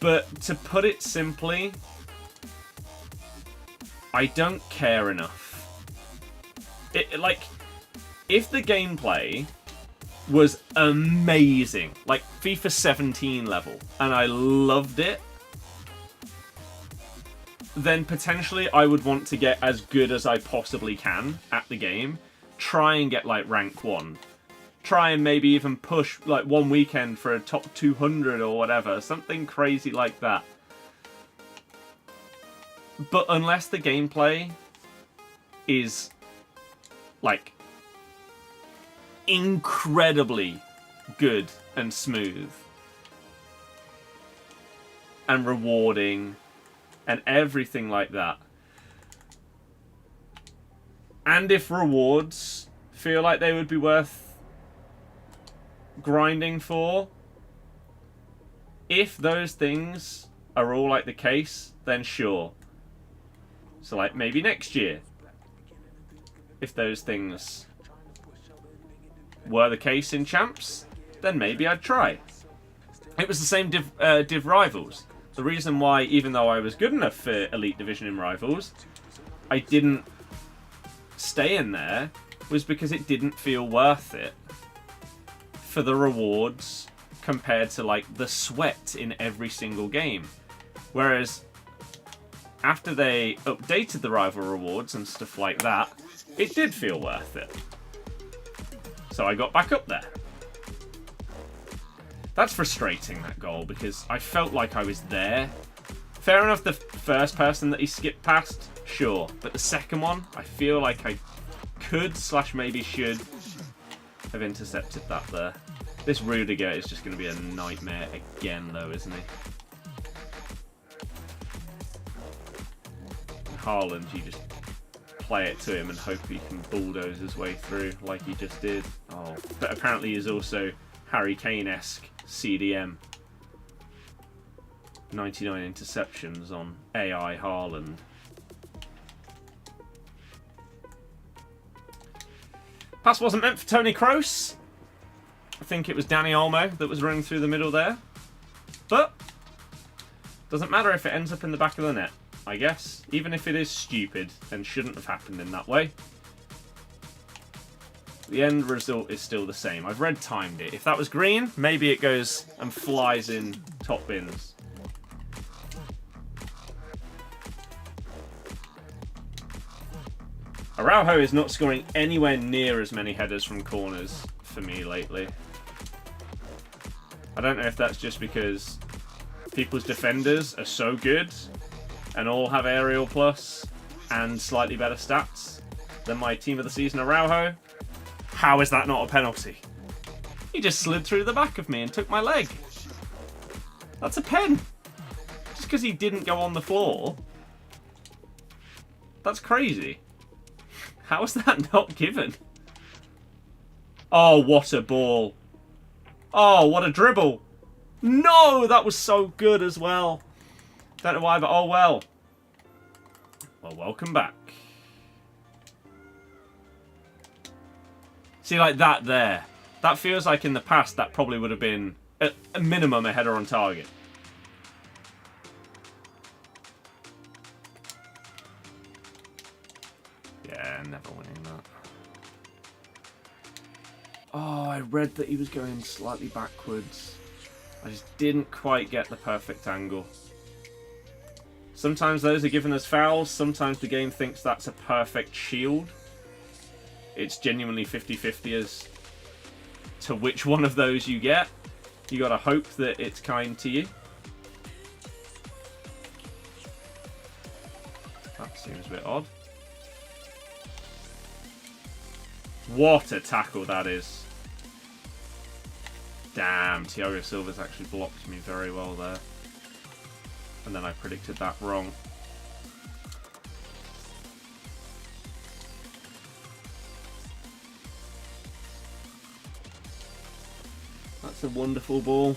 But to put it simply, I don't care enough. Like, if the gameplay was amazing, like FIFA 17 level, and I loved it, then potentially I would want to get as good as I possibly can at the game. Try and get like rank 1. Try and maybe even push like one weekend for a top 200 or whatever. Something crazy like that. But unless the gameplay is like incredibly good and smooth and rewarding and everything like that, and if rewards feel like they would be worth grinding for, if those things are all like the case, then sure. So like maybe next year, if those things were the case in Champs, then maybe I'd try. It was the same Div Rivals. The reason why, even though I was good enough for Elite Division in Rivals, I didn't stay in there, was because it didn't feel worth it for the rewards compared to like the sweat in every single game. Whereas after they updated the rival rewards and stuff like that, it did feel worth it. So I got back up there. That's frustrating, that goal, because I felt like I was there. Fair enough, the first person that he skipped past, sure. But the second one, I feel like I could / maybe should have intercepted that there. This Rudiger is just going to be a nightmare again, though, isn't he? Haaland, you just play it to him and hope he can bulldoze his way through like he just did. Oh, but apparently he's also Harry Kane-esque CDM. 99 interceptions on AI Haaland. Pass wasn't meant for Toni Kroos. I think it was Dani Olmo that was running through the middle there. But doesn't matter if it ends up in the back of the net, I guess. Even if it is stupid and shouldn't have happened in that way. The end result is still the same. I've red timed it. If that was green, maybe it goes and flies in top bins. Araujo is not scoring anywhere near as many headers from corners for me lately. I don't know if that's just because people's defenders are so good and all have aerial plus and slightly better stats than my team of the season Araujo. How is that not a penalty? He just slid through the back of me and took my leg. That's a pen. Just because he didn't go on the floor. That's crazy. How is that not given? Oh, what a ball. Oh, what a dribble. No, that was so good as well. Don't know why, but oh well. Well, welcome back. See, like that there. That feels like in the past that probably would have been, at a minimum, a header on target. Yeah, never winning that. Oh, I read that he was going slightly backwards. I just didn't quite get the perfect angle. Sometimes those are given as fouls. Sometimes the game thinks that's a perfect shield. It's genuinely 50-50 as to which one of those you get. You gotta hope that it's kind to you. bit odd. What a tackle that is. Damn, Thiago Silva's actually blocked me very well there. And then I predicted that wrong. That's a wonderful ball.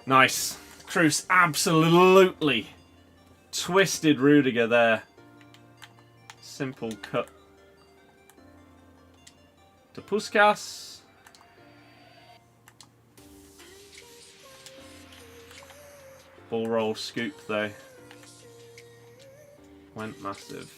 Nice. Kroos absolutely twisted Rudiger there. Simple cut to Putellas. Ball roll scoop though. Went massive.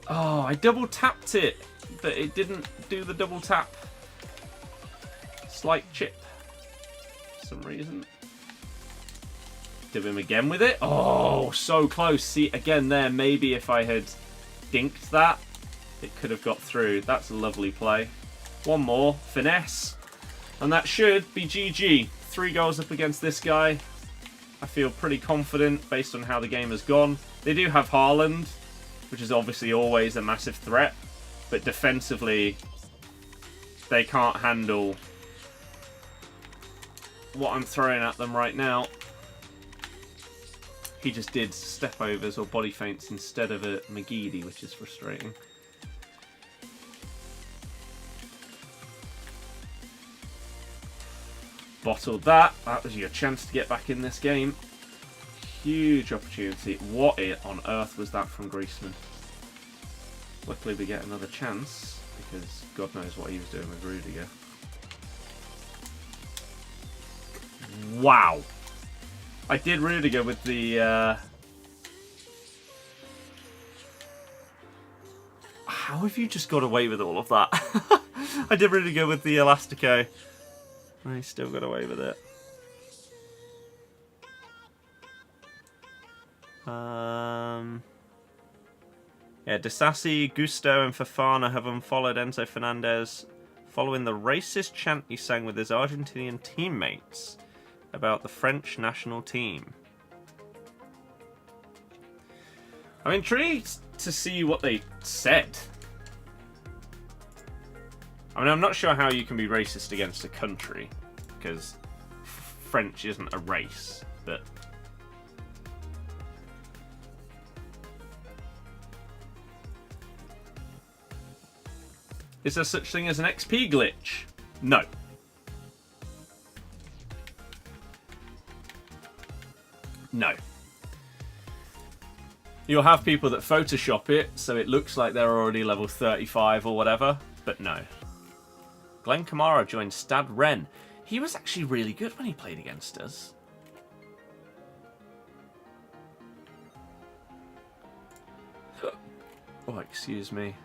Oh, I double tapped it, but it didn't do the double tap. Slight chip. For some reason. Do him again with it. Oh, so close. See, again there, maybe if I had dinked that, it could have got through. That's a lovely play. One more. Finesse. And that should be GG. 3 goals up against this guy. I feel pretty confident based on how the game has gone. They do have Haaland, which is obviously always a massive threat. But defensively, they can't handle what I'm throwing at them right now. He just did step overs or body feints instead of a McGeady, which is frustrating. Bottled that. That was your chance to get back in this game. Huge opportunity. What on earth was that from Griezmann? Luckily we get another chance, because God knows what he was doing with Rudiger. Wow. I did Rudiger with the... How have you just got away with all of that? I did Rudiger with the Elastico. I still got away with it. Yeah, Disasi, Gusto and Fofana have unfollowed Enzo Fernandez following the racist chant he sang with his Argentinian teammates about the French national team. I'm intrigued to see what they said. I mean, I'm not sure how you can be racist against a country, because French isn't a race, but... Is there such thing as an XP glitch? No. No. You'll have people that Photoshop it so it looks like they're already level 35 or whatever, but no. Glenn Kamara joined Stad Ren. He was actually really good when he played against us. Oh, excuse me.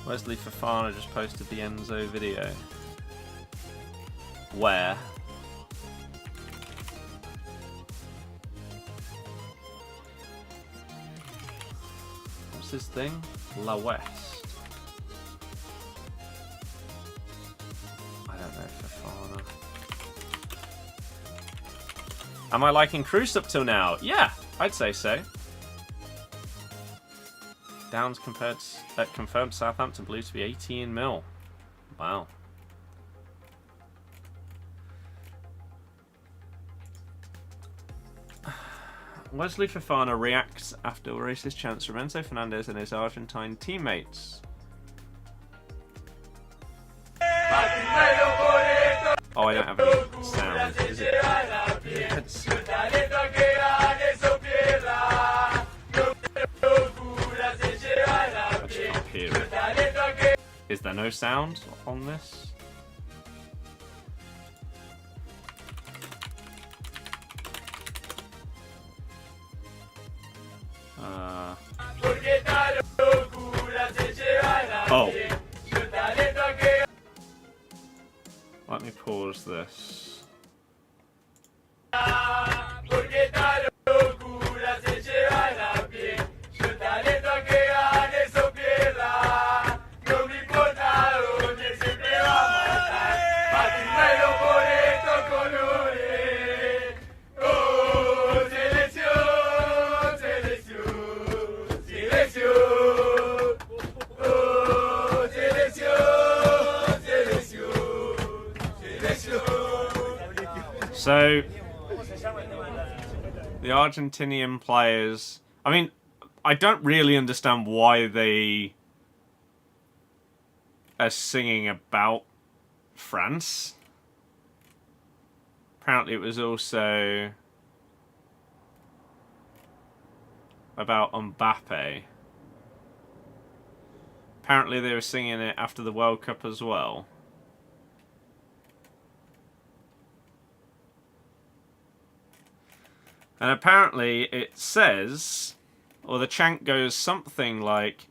Wesley Fofana just posted the Enzo video. Where? What's his thing? La West. I don't know, Fofana. Am I liking Kroos up till now? Yeah, I'd say so. Downs confirmed Southampton Blue to be 18 mil. Wow. Wesley Fofana reacts after racist chants from Enzo Fernandez and his Argentine teammates. Oh, I don't have any sound. Is it? It's... Is there no sound on this? Oh. Let me pause this. So, the Argentinian players... I mean, I don't really understand why they are singing about France. Apparently it was also about Mbappe. Apparently they were singing it after the World Cup as well. And apparently it says, or the chant goes something like,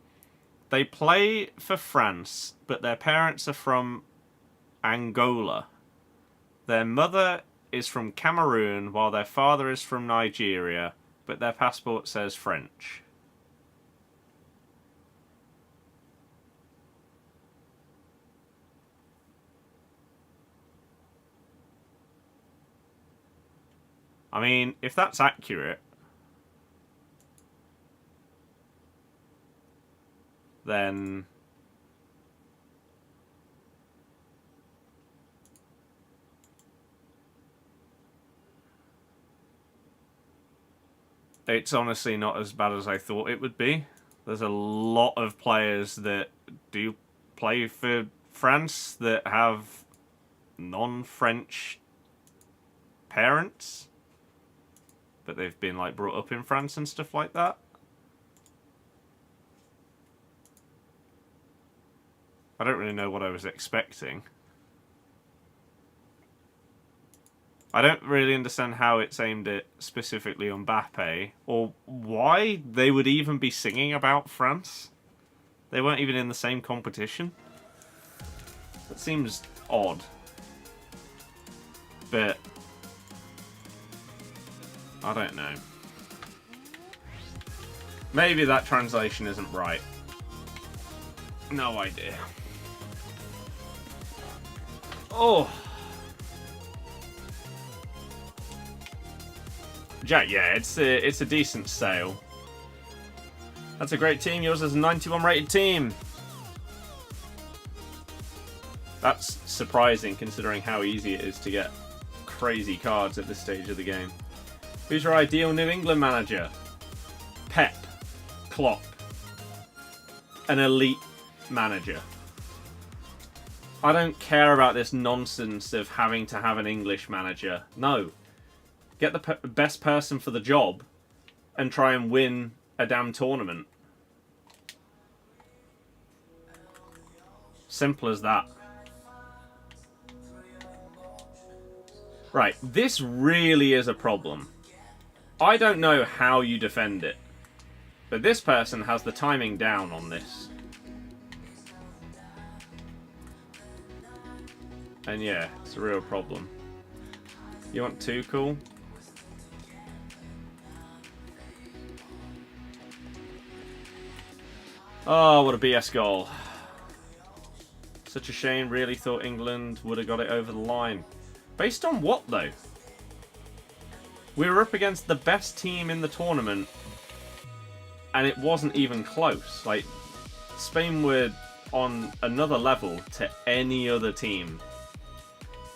they play for France, but their parents are from Angola. Their mother is from Cameroon, while their father is from Nigeria, but their passport says French. I mean, if that's accurate, then it's honestly not as bad as I thought it would be. There's a lot of players that do play for France that have non-French parents, but they've been like brought up in France and stuff like that. I don't really know what I was expecting. I don't really understand how it's aimed at specifically on Mbappe, or why they would even be singing about France. They weren't even in the same competition. That seems odd. But I don't know. Maybe that translation isn't right. No idea. Oh. Jack, yeah, it's a decent sale. That's a great team. Yours is a 91 rated team. That's surprising considering how easy it is to get crazy cards at this stage of the game. Who's your ideal New England manager? Pep. Klopp. An elite manager. I don't care about this nonsense of having to have an English manager. No. Get the best person for the job and try and win a damn tournament. Simple as that. Right, this really is a problem. I don't know how you defend it, but this person has the timing down on this. And yeah, it's a real problem. You want Tuchel? Oh, what a BS goal. Such a shame, really thought England would have got it over the line. Based on what, though? We were up against the best team in the tournament, and it wasn't even close. Like, Spain were on another level to any other team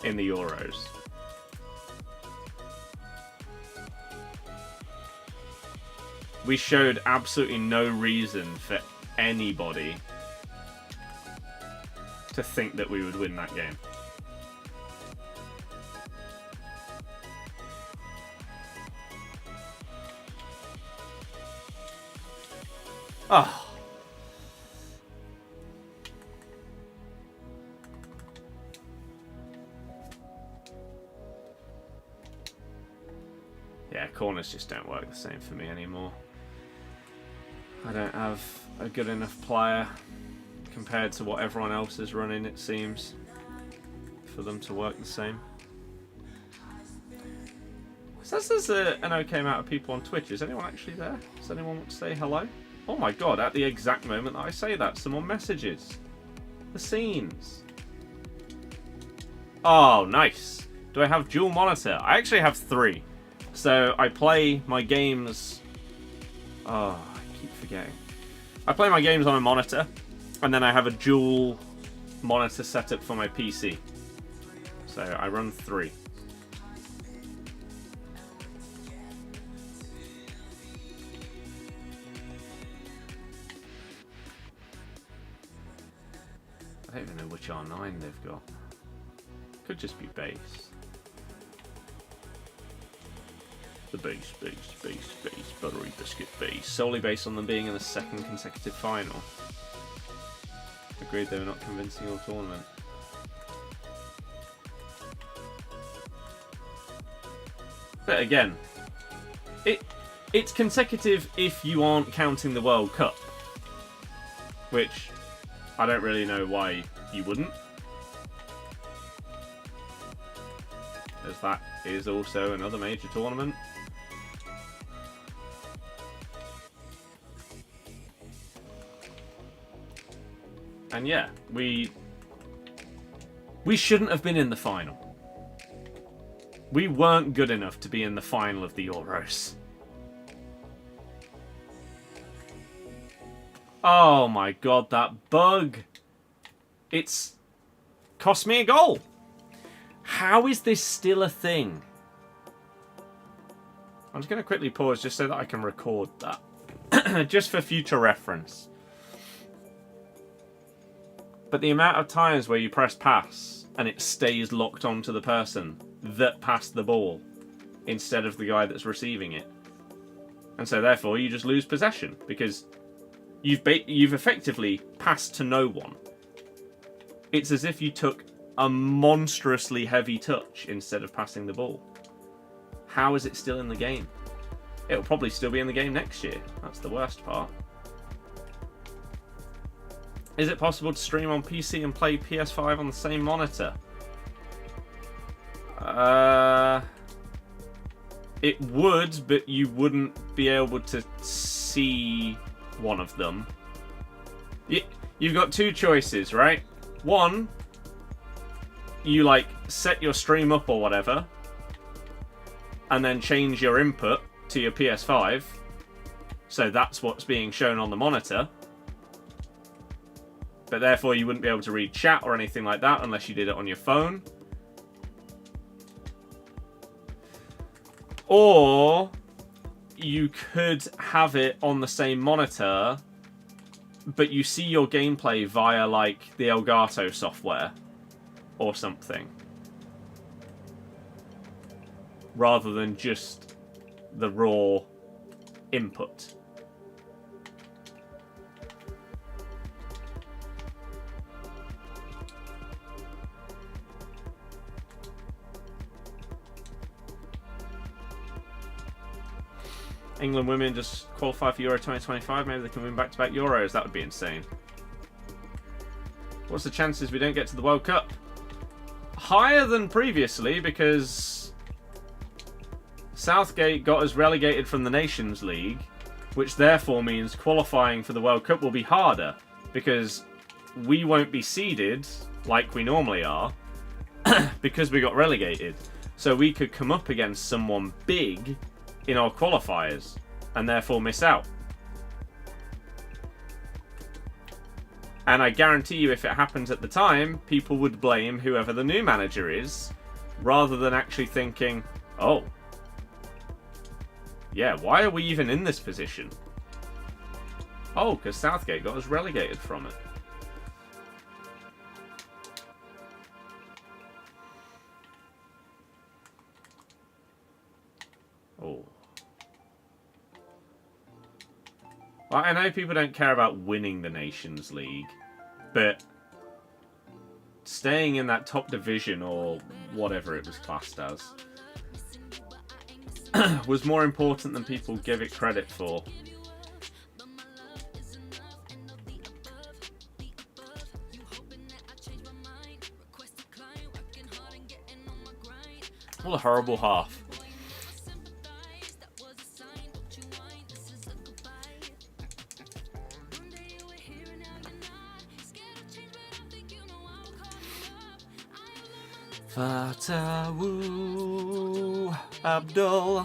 in the Euros. We showed absolutely no reason for anybody to think that we would win that game. Oh. Yeah, corners just don't work the same for me anymore. I don't have a good enough player compared to what everyone else is running, it seems, for them to work the same. It says there's an okay amount of people on Twitch. Is anyone actually there? Does anyone want to say hello? Oh my god, at the exact moment that I say that, someone messages. The scenes. Oh, nice. Do I have dual monitor? I actually have 3. So I play my games... Oh, I keep forgetting. I play my games on a monitor, and then I have a dual monitor setup for my PC. So I run 3. I don't even know which R9 they've got. Could just be base. The base, buttery biscuit base. Solely based on them being in the second consecutive final. Agreed, they were not convincing all tournament. But again, it's consecutive if you aren't counting the World Cup. Which, I don't really know why you wouldn't. As that is also another major tournament. And yeah, we shouldn't have been in the final. We weren't good enough to be in the final of the Euros. Oh my god, that bug. It's cost me a goal. How is this still a thing? I'm just going to quickly pause just so that I can record that. Just for future reference. But the amount of times where you press pass and it stays locked onto the person that passed the ball instead of the guy that's receiving it. And so therefore you just lose possession because you've effectively passed to no one. It's as if you took a monstrously heavy touch instead of passing the ball. How is it still in the game? It'll probably still be in the game next year. That's the worst part. Is it possible to stream on PC and play PS5 on the same monitor? It would, but you wouldn't be able to see one of them. You've got two choices, right? One, you like set your stream up or whatever, and then change your input to your PS5, so that's what's being shown on the monitor. But therefore you wouldn't be able to read chat or anything like that unless you did it on your phone. Or you could have it on the same monitor, but you see your gameplay via like the Elgato software or something, rather than just the raw input. England women just qualify for Euro 2025. Maybe they can win back-to-back Euros. That would be insane. What's the chances we don't get to the World Cup? Higher than previously, because Southgate got us relegated from the Nations League, which therefore means qualifying for the World Cup will be harder, because we won't be seeded like we normally are, because we got relegated. So we could come up against someone big in our qualifiers and therefore miss out. And I guarantee you, if it happens at the time, people would blame whoever the new manager is, rather than actually thinking, oh, yeah, why are we even in this position? Oh, because Southgate got us relegated from it. Oh. Well, I know people don't care about winning the Nations League, but staying in that top division, or whatever it was classed as, was more important than people give it credit for. What a horrible half. Fatawu Abdul.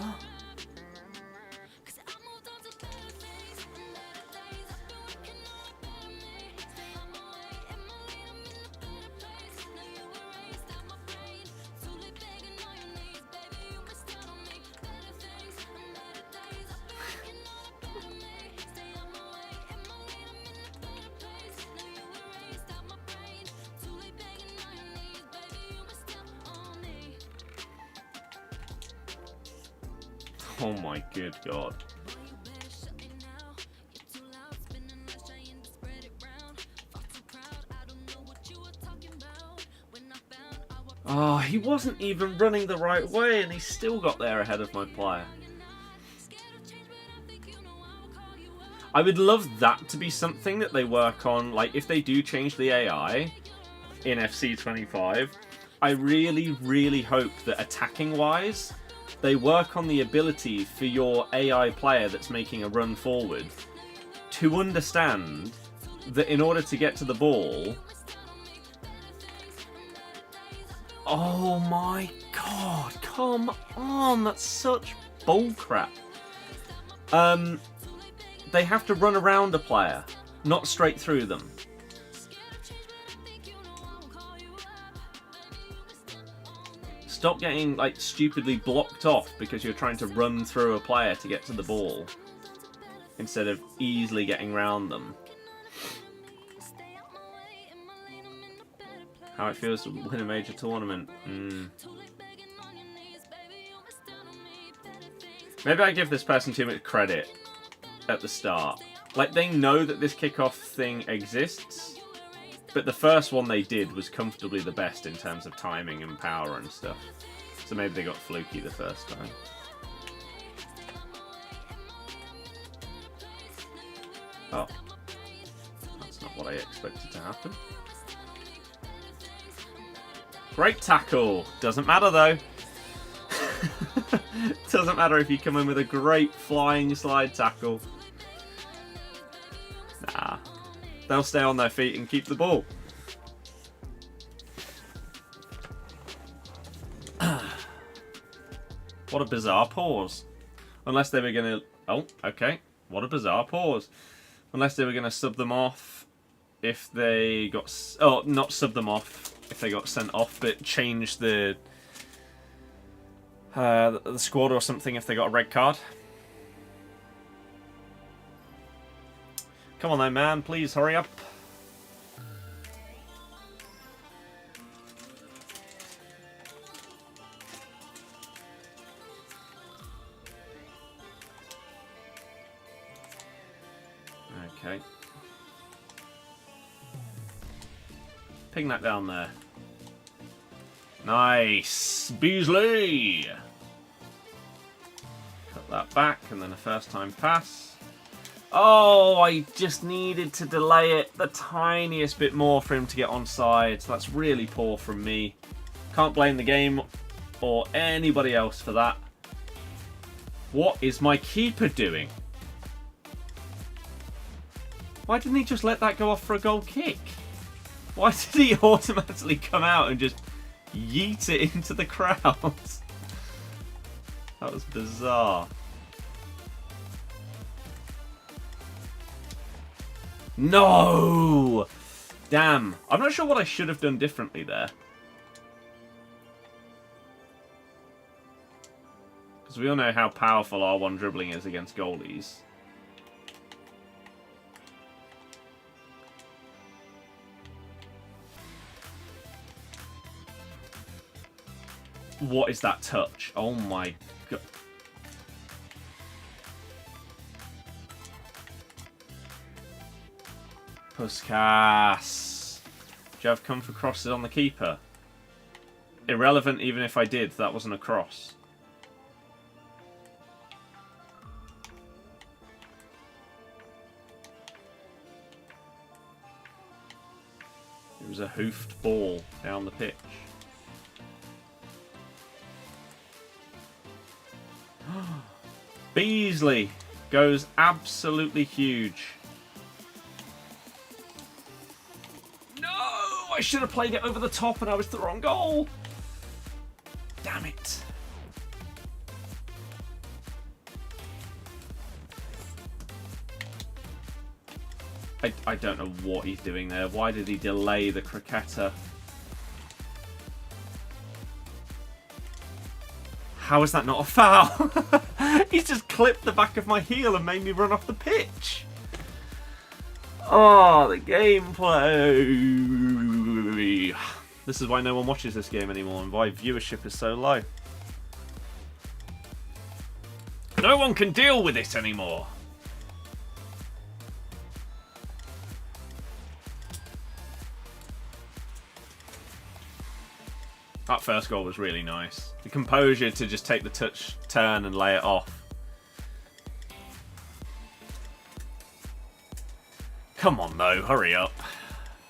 Oh my good God. Oh, he wasn't even running the right way and he still got there ahead of my player. I would love that to be something that they work on. Like, if they do change the AI in FC25, I really, really hope that attacking-wise, they work on the ability for your AI player that's making a run forward to understand that in order to get to the ball... Oh my God, come on, that's such bullcrap. They have to run around a player, not straight through them. Stop getting, like, stupidly blocked off because you're trying to run through a player to get to the ball instead of easily getting around them. How it feels to win a major tournament. Maybe I give this person too much credit at the start. Like, they know that this kickoff thing exists, but the first one they did was comfortably the best in terms of timing and power and stuff. So maybe they got fluky the first time. Oh. That's not what I expected to happen. Great tackle. Doesn't matter though. Doesn't matter if you come in with a great flying slide tackle. Nah. They'll stay on their feet and keep the ball. What a bizarre pause. Unless they were going to... Oh, okay. What a bizarre pause. Unless they were going to sub them off if they got... Oh, not sub them off if they got sent off, but change the squad or something if they got a red card. Come on then, man. Please hurry up. Okay. Ping that down there. Nice. Beasley. Cut that back and then a first time pass. Oh, I just needed to delay it the tiniest bit more for him to get onside. So that's really poor from me. Can't blame the game or anybody else for that. What is my keeper doing? Why didn't he just let that go off for a goal kick? Why did he automatically come out and just yeet it into the crowd? That was bizarre. No! Damn. I'm not sure what I should have done differently there. Because we all know how powerful R1 dribbling is against goalies. What is that touch? Oh my god. Puskas. Do you have comfort crosses on the keeper? Irrelevant even if I did, that wasn't a cross. It was a hoofed ball down the pitch. Beasley goes absolutely huge. No! I should have played it over the top and I was the wrong goal. Damn it. I don't know what he's doing there. Why did he delay the cricketer? How is that not a foul? He's just clipped the back of my heel and made me run off the pitch. Oh, the gameplay. This is why no one watches this game anymore and why viewership is so low. No one can deal with it anymore. That first goal was really nice. The composure to just take the touch, turn and lay it off. Come on though, hurry up.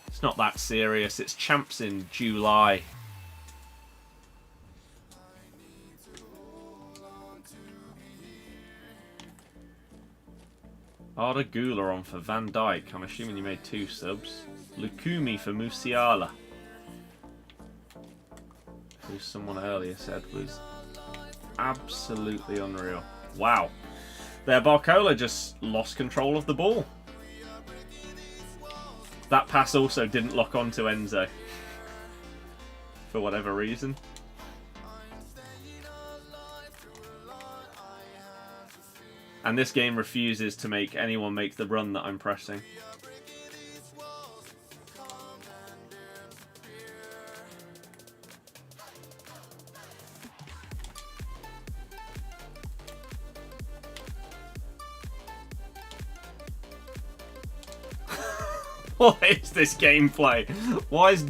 It's not that serious. It's champs in July. Arda Gula on for Van Dijk. I'm assuming you made 2 subs. Lukumi for Musiala, who someone earlier said was absolutely unreal. Wow. There, Barcola just lost control of the ball. That pass also didn't lock onto Enzo. For whatever reason. And this game refuses to make anyone make the run that I'm pressing. What is this gameplay? Why is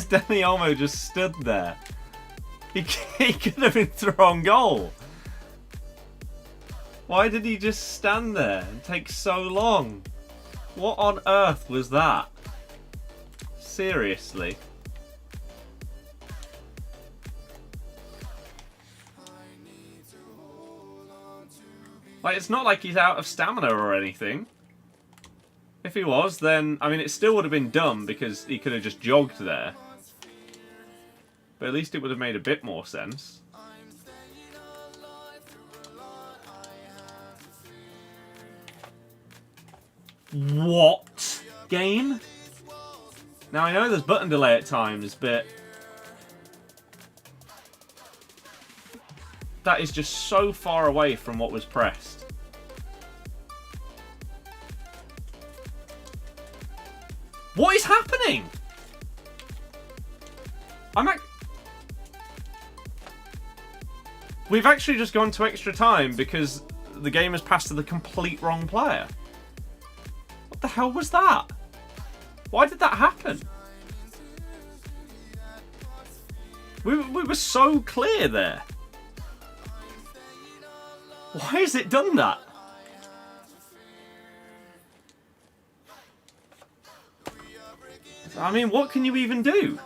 Demi Olmo just stood there? He could have been thrown goal. Why did he just stand there and take so long? What on earth was that? Seriously. Like, it's not like he's out of stamina or anything. If he was, then, I mean, it still would have been dumb because he could have just jogged there. But at least it would have made a bit more sense. What? Game? Now, I know there's button delay at times, but that is just so far away from what was pressed. What is happening? We've actually just gone to extra time because the game has passed to the complete wrong player. What the hell was that? Why did that happen? We were so clear there. Why has it done that? I mean, what can you even do?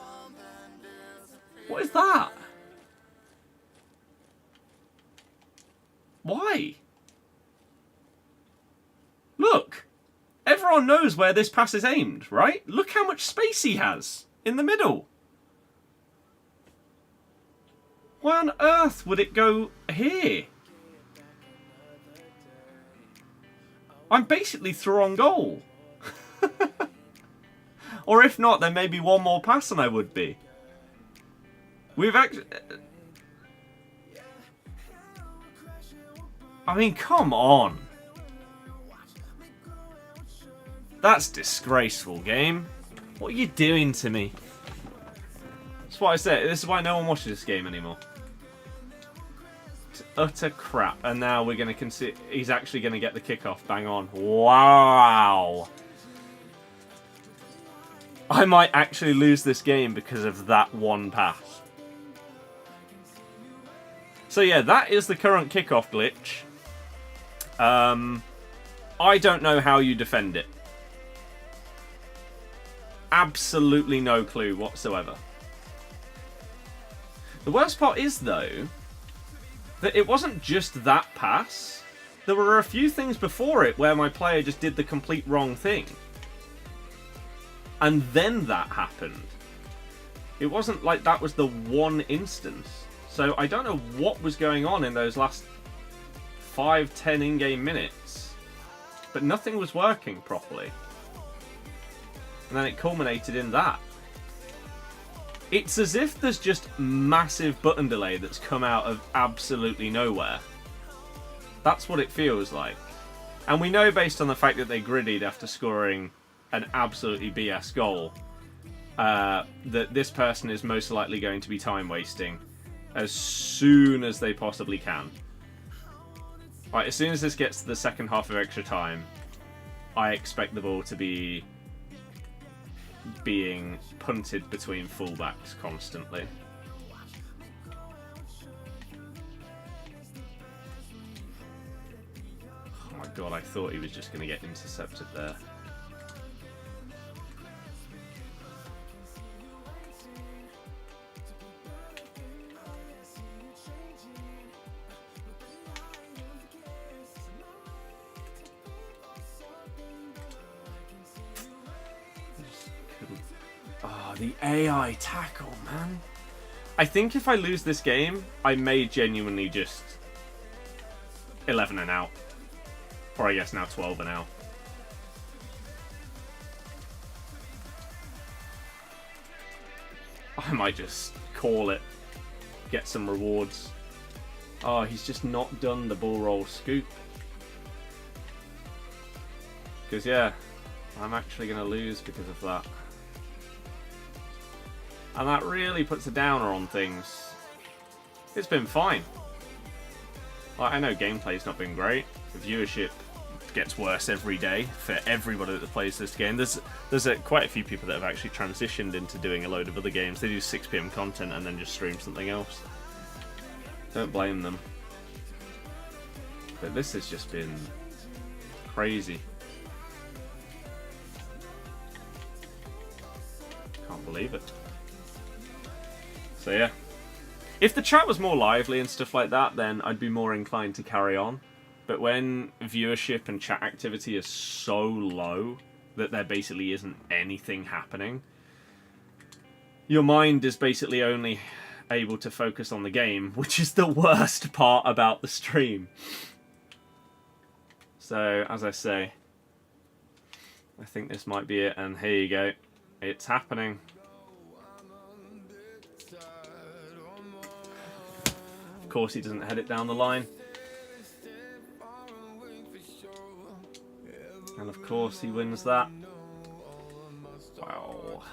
What is that? Why? Look! Everyone knows where this pass is aimed, right? Look how much space he has in the middle. Why on earth would it go here? I'm basically through on goal. Or if not, then maybe one more pass and I would be. We've actually... I mean, come on. That's disgraceful, game. What are you doing to me? That's what I said. This is why no one watches this game anymore. It's utter crap. And now we're going to consider... He's actually going to get the kickoff. Bang on. Wow. I might actually lose this game because of that one pass. So yeah, that is the current kickoff glitch. I don't know how you defend it. Absolutely no clue whatsoever. The worst part is, though, that it wasn't just that pass. There were a few things before it where my player just did the complete wrong thing. And then that happened. It wasn't like that was the one instance. So I don't know what was going on in those last 5-10 in-game minutes. But nothing was working properly. And then it culminated in that. It's as if there's just massive button delay that's come out of absolutely nowhere. That's what it feels like. And we know based on the fact that they griddied after scoring an absolutely BS goal, that this person is most likely going to be time wasting as soon as they possibly can. Right, as soon as this gets to the second half of extra time, I expect the ball to be being punted between fullbacks constantly. Oh my god, I thought he was just going to get intercepted there. Oh, the AI tackle, man. I think if I lose this game, I may genuinely just 11 and out. Or I guess now 12 and out. I might just call it. Get some rewards. Oh, he's just not done the ball roll scoop. Because, yeah, I'm actually going to lose because of that. And that really puts a downer on things. It's been fine. Like, I know gameplay's not been great. The viewership gets worse every day for everybody that plays this game. There's quite a few people that have actually transitioned into doing a load of other games. They do 6 PM content and then just stream something else. Don't blame them. But this has just been crazy. Can't believe it. So yeah, if the chat was more lively and stuff like that, then I'd be more inclined to carry on. But when viewership and chat activity is so low that there basically isn't anything happening, your mind is basically only able to focus on the game, which is the worst part about the stream. So, as I say, I think this might be it, and here you go. It's happening. Of course he doesn't head it down the line. And of course he wins that. Wow.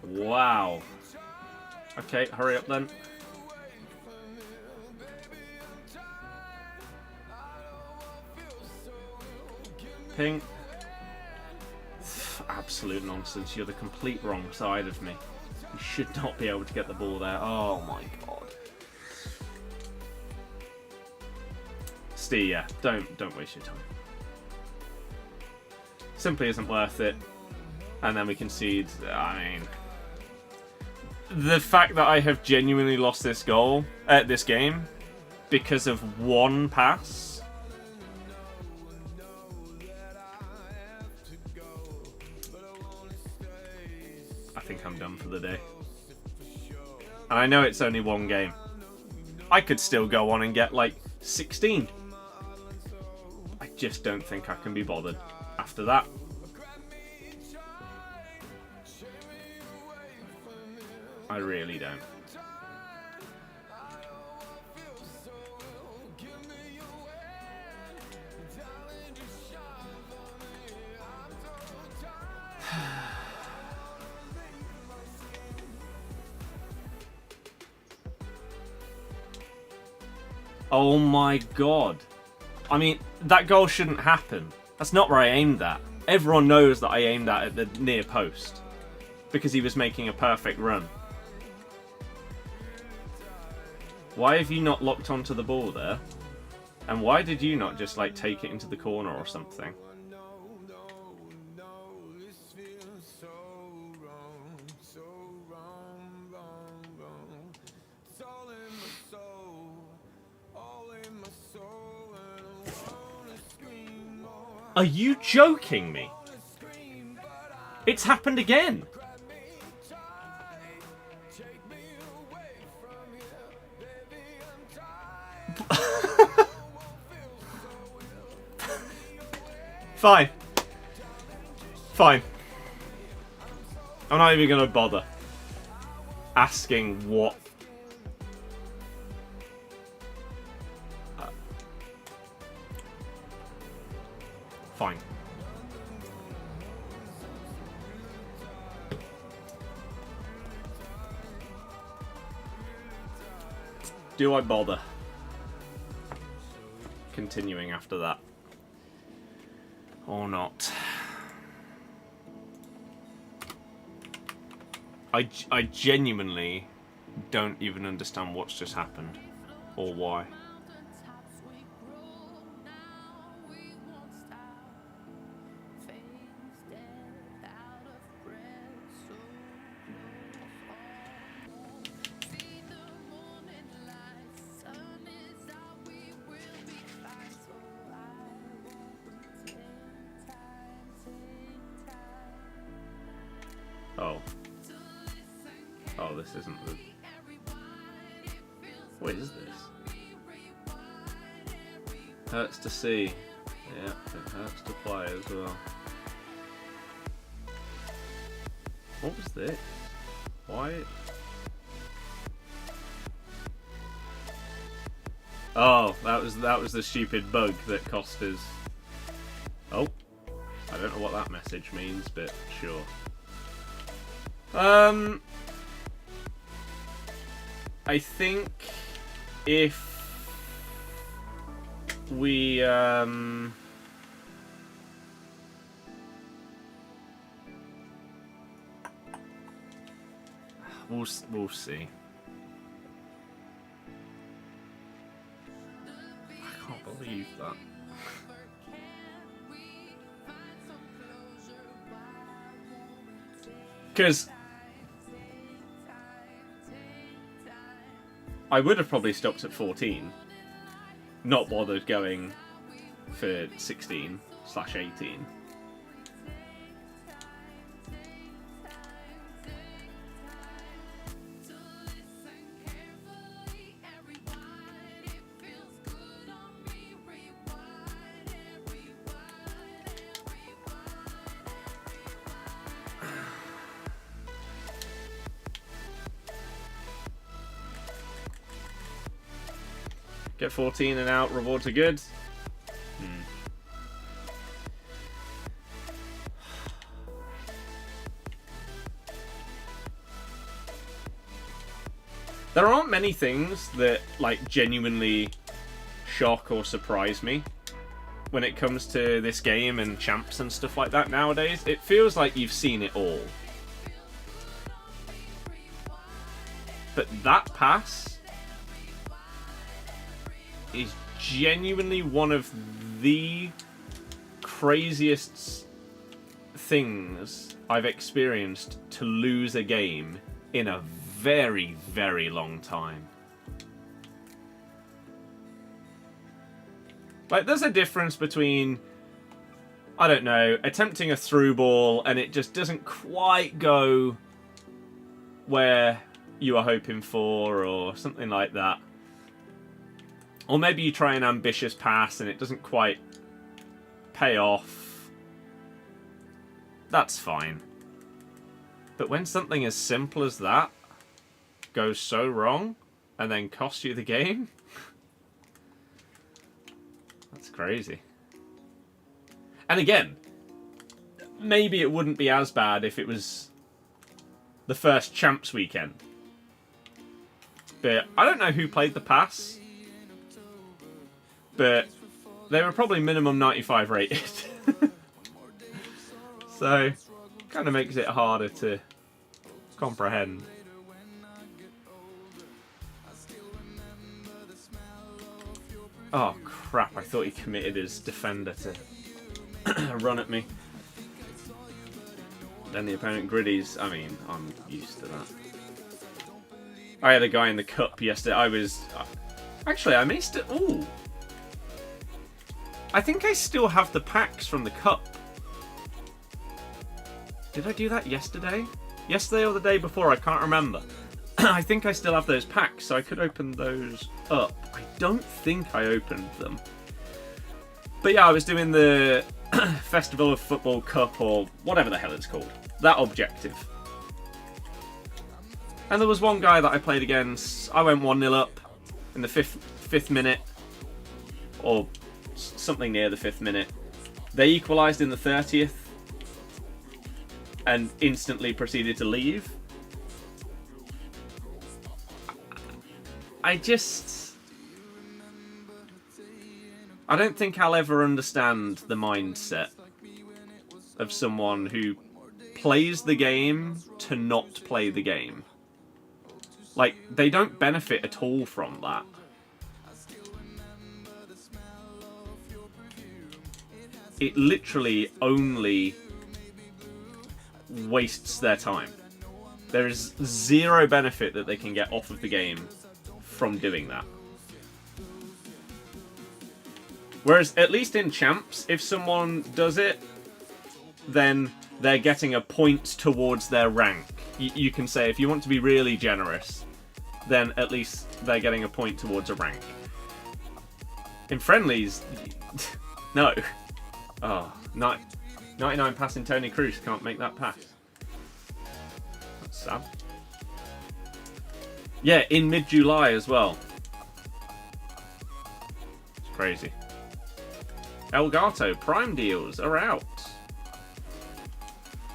Wow. Okay, hurry up then. Ping. Absolute nonsense. You're the complete wrong side of me. You should not be able to get the ball there. Oh my god. Steve, yeah, don't waste your time. Simply isn't worth it. And then we concede. I mean, the fact that I have genuinely lost this goal at this game because of one pass. I think I'm done for the day. And I know it's only one game. I could still go on and get like 16. I just don't think I can be bothered after that. I really don't. Oh my god. I mean, that goal shouldn't happen. That's not where I aimed at. Everyone knows that I aimed at the near post. Because he was making a perfect run. Why have you not locked onto the ball there? And why did you not just like take it into the corner or something? Are you joking me? It's happened again. Fine. Fine. I'm not even going to bother asking what... Fine. Do I bother continuing after that? Or not? I genuinely don't even understand what's just happened. Or why. Oh. Oh, this isn't the... What is this? Hurts to see. Yeah, it hurts to play as well. What was this? Why? Oh, that was the stupid bug that cost us... Oh. I don't know what that message means, but sure. I think if we we'll see. I can't believe that. Because I would have probably stopped at 14, not bothered going for 16/18. Get 14 and out, rewards are good. There aren't many things that like genuinely shock or surprise me when it comes to this game and champs and stuff like that nowadays. It feels like you've seen it all. But that pass is genuinely one of the craziest things I've experienced to lose a game in a very, very long time. Like, there's a difference between, I don't know, attempting a through ball and it just doesn't quite go where you are hoping for or something like that. Or maybe you try an ambitious pass and it doesn't quite pay off. That's fine. But when something as simple as that goes so wrong and then costs you the game, that's crazy. And again, maybe it wouldn't be as bad if it was the first champs weekend. But I don't know who played the pass. But they were probably minimum 95 rated. So, kind of makes it harder to comprehend. Oh crap, I thought he committed his defender to run at me. Then the opponent griddies. I mean, I'm used to that. I had a guy in the cup yesterday. Actually, I may still... Ooh. I think I still have the packs from the cup. Did I do that yesterday? Yesterday or the day before? I can't remember. I think I still have those packs, so I could open those up. I don't think I opened them. But yeah, I was doing the Festival of Football Cup, or whatever the hell it's called. That objective. And there was one guy that I played against. I went 1-0 up in the fifth minute. Or something near the 5th minute. They equalised in the 30th and instantly proceeded to leave. I don't think I'll ever understand the mindset of someone who plays the game to not play the game. Like, they don't benefit at all from that. It literally only wastes their time. There is zero benefit that they can get off of the game from doing that. Whereas, at least in Champs, if someone does it, then they're getting a point towards their rank. You can say, if you want to be really generous, then at least they're getting a point towards a rank. In friendlies, no. Oh, 99 passing Tony Cruz can't make that pass. That's sad. Yeah, in mid-July as well. It's crazy. Elgato Prime deals are out.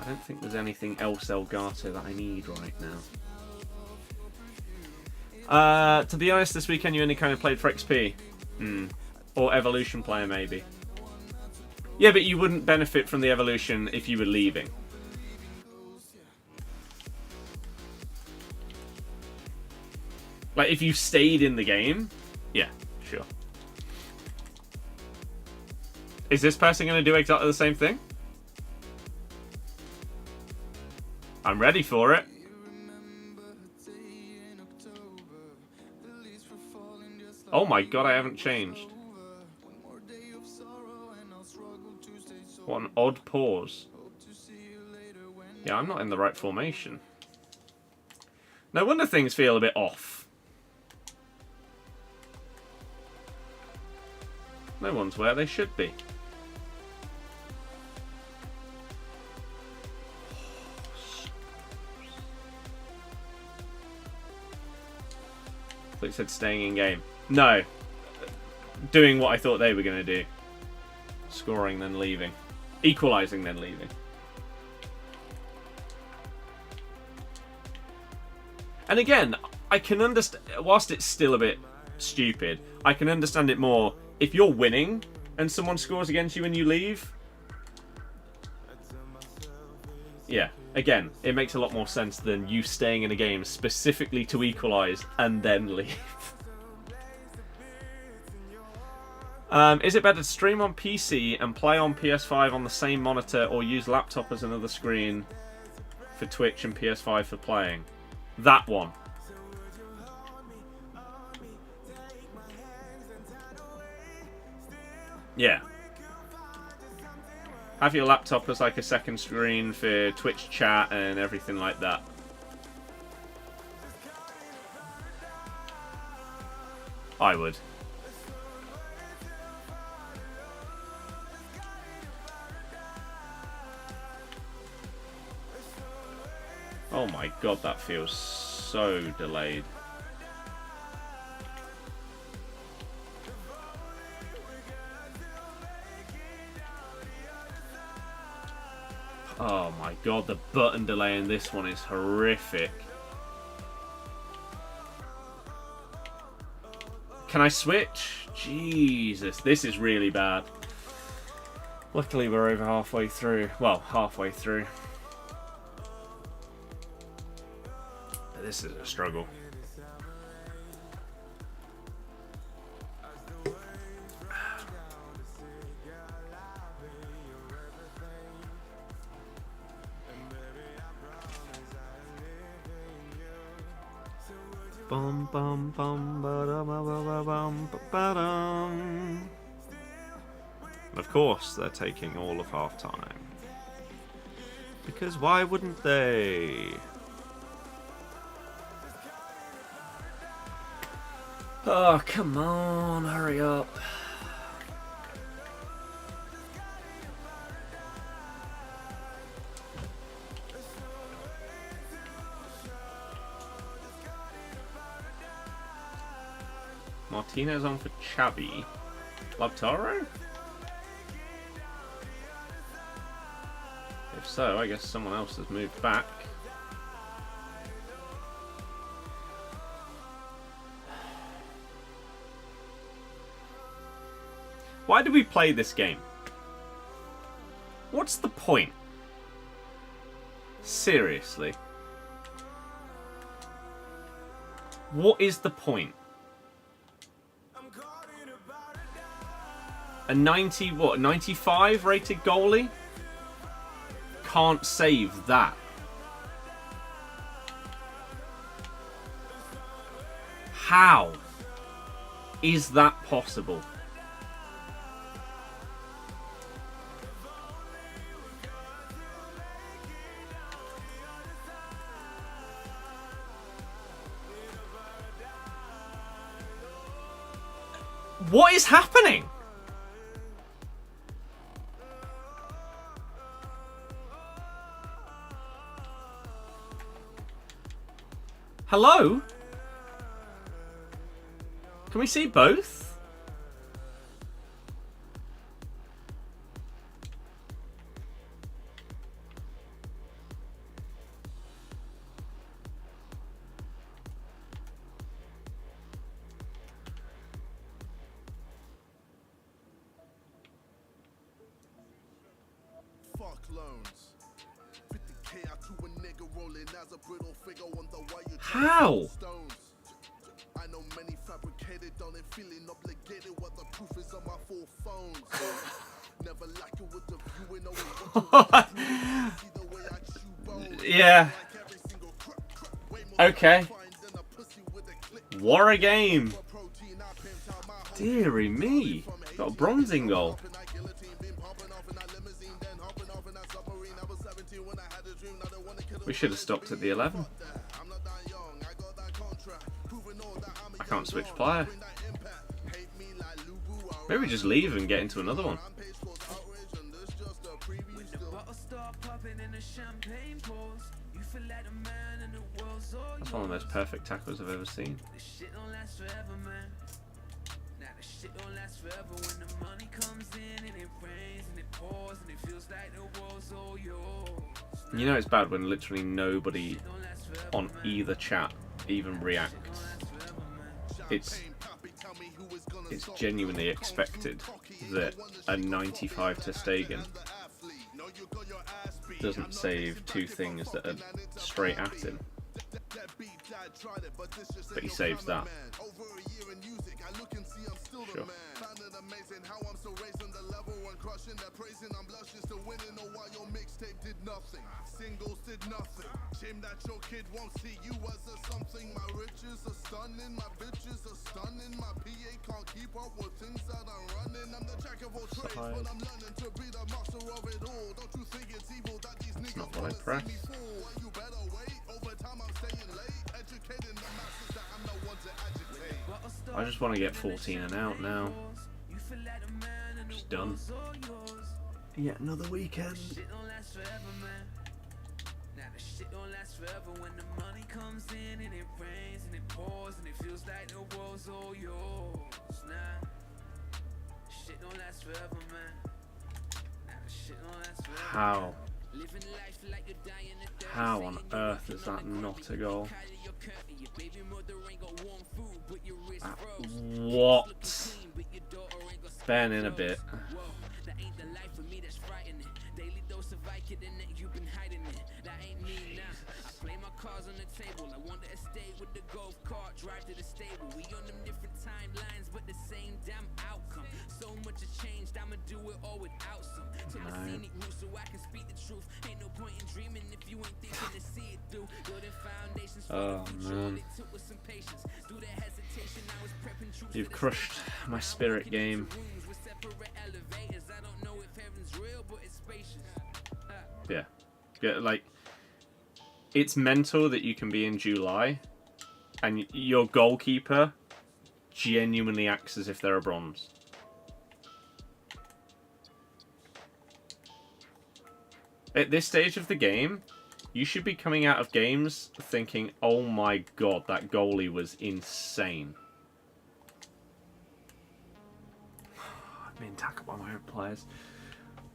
I don't think there's anything else Elgato that I need right now. To be honest, this weekend you only kind of played for XP. Or Evolution player, maybe. Yeah, but you wouldn't benefit from the Evolution if you were leaving. Like, if you stayed in the game, yeah, sure. Is this person going to do exactly the same thing? I'm ready for it. Oh my god, I haven't changed. What an odd pause. Yeah, I'm not in the right formation. No wonder things feel a bit off. No one's where they should be. It said staying in game. No. Doing what I thought they were going to do. Scoring, then leaving. Equalising, then leaving. And again, I can understand, whilst it's still a bit stupid, I can understand it more if you're winning and someone scores against you and you leave. Yeah, again, it makes a lot more sense than you staying in a game specifically to equalise and then leave. Is it better to stream on PC and play on PS5 on the same monitor, or use laptop as another screen for Twitch and PS5 for playing? That one. Yeah. Have your laptop as like a second screen for Twitch chat and everything like that. I would. Oh my god, that feels so delayed. Oh my god, the button delay in this one is horrific. Can I switch? Jesus, this is really bad. Luckily we're over halfway through. Well, halfway through. But this is a struggle. Bum bum bum ba ba bum ba dum. And of course, they're taking all of half time. Because why wouldn't they? Oh, come on, hurry up. Martinez on for Xavi. Lautaro? If so, I guess someone else has moved back. Why do we play this game? What's the point? Seriously. What is the point? A 95 rated goalie can't save that. How is that possible? What is happening? Hello? Can we see both? How? I know many fabricated on it, feeling obligated what the proof is on my 4 phones. Never like it with the viewing, yeah. Okay. What a game. Deary me. Got a bronzing goal. We should have stopped at the 11. I can't switch player. Maybe just leave and get into another one. That's one of the most perfect tackles I've ever seen. You know it's bad when literally nobody on either chat even reacts. It's genuinely expected that a 95 to Stegen doesn't save 2 things that are straight at him. But he saves that. Sure. Singles did nothing. Shame that your kid won't see you as a something. My riches are stunning, my bitches are stunning. My PA can't keep up with things that I'm running. I'm the jack of all trades, but I'm learning to be the master of it all. Don't you think it's evil that these niggas wanna see me fall? You better wait. Over time I'm staying late, educating the masses that I'm the one to agitate. I just want to get 14 and out now. Just done. Yet another weekend. Shit don't last forever when the money comes in and it rains and it pours and it feels like the world's all yours. Nah, shit don't last forever, man. Nah, shit don't last forever. How? How on earth is that not a goal? What? Ben in a bit. Cars on the table. I want to stay with the golf cart, drive to the stable. We on them different timelines, but the same damn outcome. So much has changed, I'ma do it all without some. Took the scenic route so I can speak the truth. Ain't no point in dreaming if you ain't thinking to see it through. Building foundations for the future. All it took was some patience. Through the hesitation, I was prepping troops. You've crushed my spirit game. With separate elevators, I don't know if heaven's real, but it's spacious. Yeah. Yeah, like. It's mental that you can be in July and your goalkeeper genuinely acts as if they're a bronze. At this stage of the game, you should be coming out of games thinking, oh my god, that goalie was insane. I'm being tackled by my own players.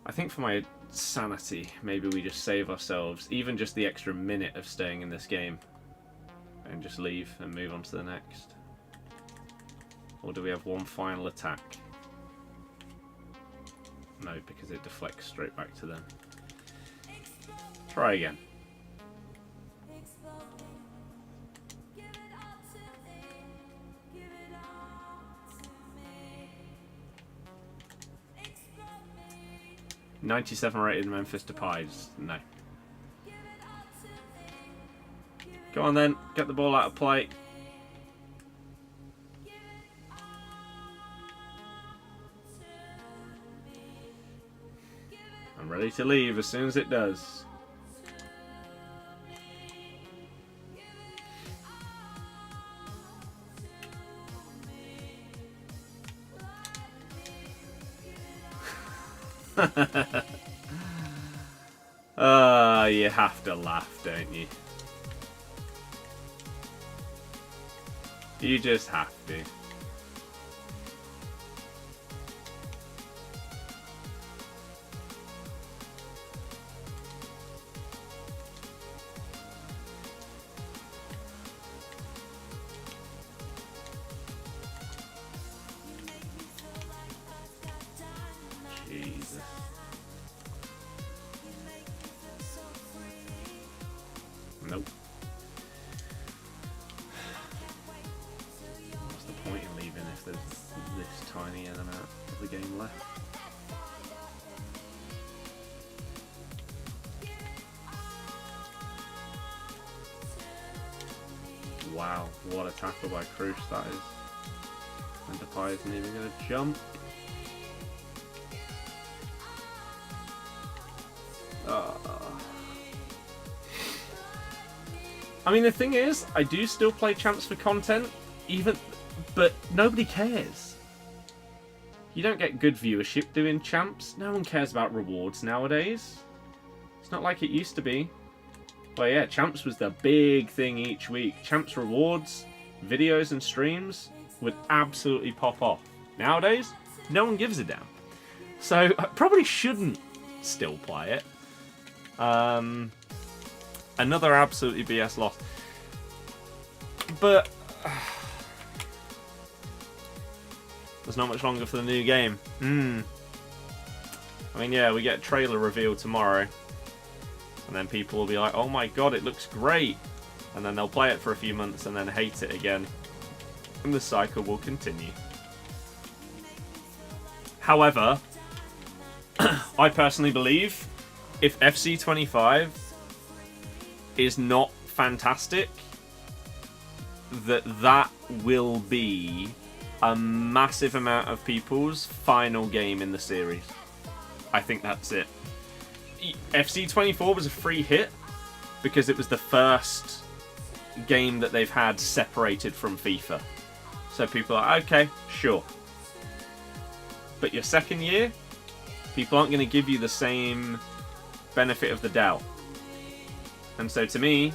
I think for my sanity, maybe we just save ourselves even just the extra minute of staying in this game and just leave and move on to the next. Or do we have one final attack? No, because it deflects straight back to them. Try again. .97 rated Memphis Depies. No. Go on then, get the ball out of play. I'm ready to leave as soon as it does. You have to laugh, don't you? You just have to. Jesus. Nope. What's the point in leaving if there's this tiny amount of the game left? Wow, what a tackle by Cruz that is. And Depay isn't even going to jump. I mean, the thing is, I do still play champs for content, but nobody cares. You don't get good viewership doing champs. No one cares about rewards nowadays. It's not like it used to be. But yeah, champs was the big thing each week. Champs rewards, videos and streams would absolutely pop off. Nowadays, no one gives a damn. So I probably shouldn't still play it. Another absolutely BS loss. But there's not much longer for the new game. I mean, yeah, we get a trailer reveal tomorrow. And then people will be like, oh my god, it looks great. And then they'll play it for a few months and then hate it again. And the cycle will continue. However, I personally believe if FC25 is not fantastic, that will be a massive amount of people's final game in the series. I think that's it. FC24 was a free hit because it was the first game that they've had separated from FIFA. So people are like, okay, sure. But your second year, people aren't going to give you the same benefit of the doubt. And so to me,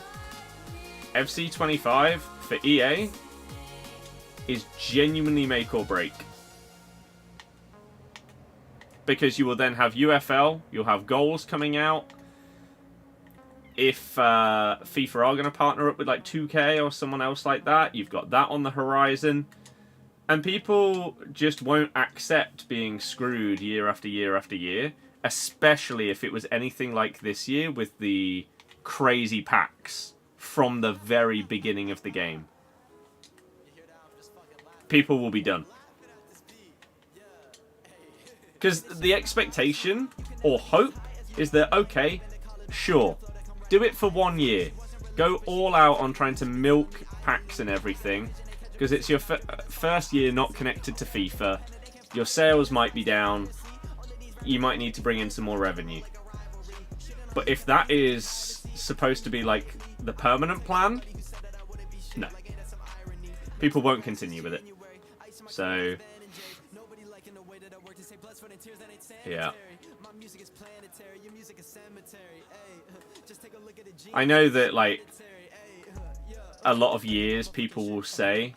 FC25 for EA is genuinely make or break. Because you will then have UFL, you'll have goals coming out. If FIFA are going to partner up with like 2K or someone else like that, you've got that on the horizon. And people just won't accept being screwed year after year after year. Especially if it was anything like this year with the crazy packs from the very beginning of the game. People will be done. Because the expectation or hope is that, okay, sure, do it for 1 year. Go all out on trying to milk packs and everything. Because it's your first year not connected to FIFA. Your sales might be down. You might need to bring in some more revenue. But if that is supposed to be like the permanent plan, no. People won't continue with it. So, yeah. I know that, like, a lot of years people will say,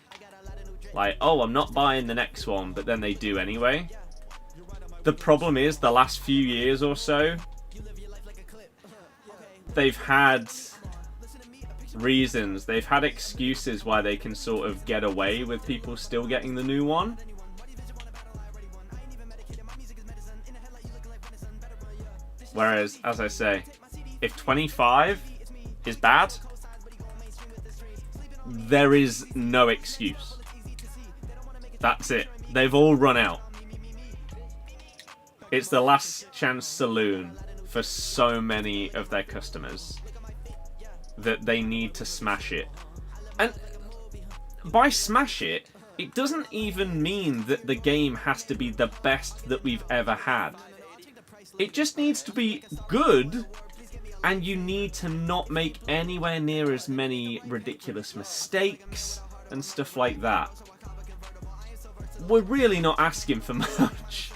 like, oh, I'm not buying the next one, but then they do anyway. The problem is, the last few years or so, they've had reasons, they've had excuses why they can sort of get away with people still getting the new one. Whereas, as I say, if 25 is bad, there is no excuse. That's it. They've all run out. It's the last chance saloon for so many of their customers that they need to smash it. And by smash it, it doesn't even mean that the game has to be the best that we've ever had. It just needs to be good, and you need to not make anywhere near as many ridiculous mistakes and stuff like that. We're really not asking for much.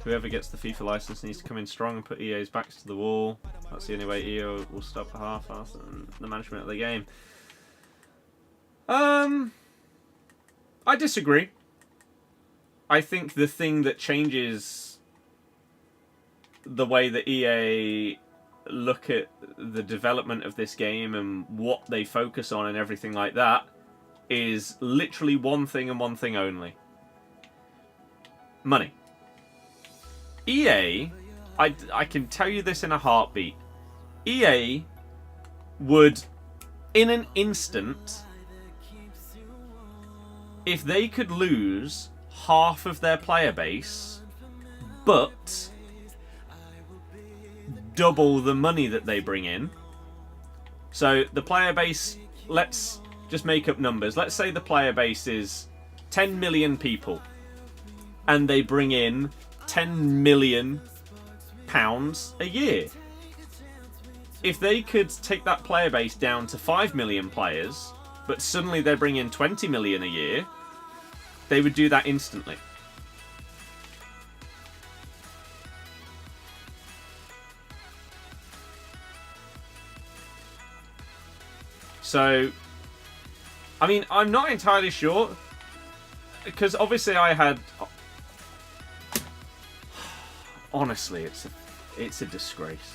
Whoever gets the FIFA license needs to come in strong and put EA's backs to the wall. That's the only way EA will stop a half-ass and the management of the game. I disagree. I think the thing that changes the way that EA look at the development of this game and what they focus on and everything like that is literally one thing and one thing only. Money. EA, I can tell you this in a heartbeat. EA would, in an instant, if they could lose half of their player base, but double the money that they bring in. So the player base, let's just make up numbers. Let's say the player base is 10 million people, and they bring in £10 million a year. If they could take that player base down to 5 million players, but suddenly they bring in 20 million a year, they would do that instantly. So, I mean, I'm not entirely sure, because obviously I had... Honestly, it's a disgrace.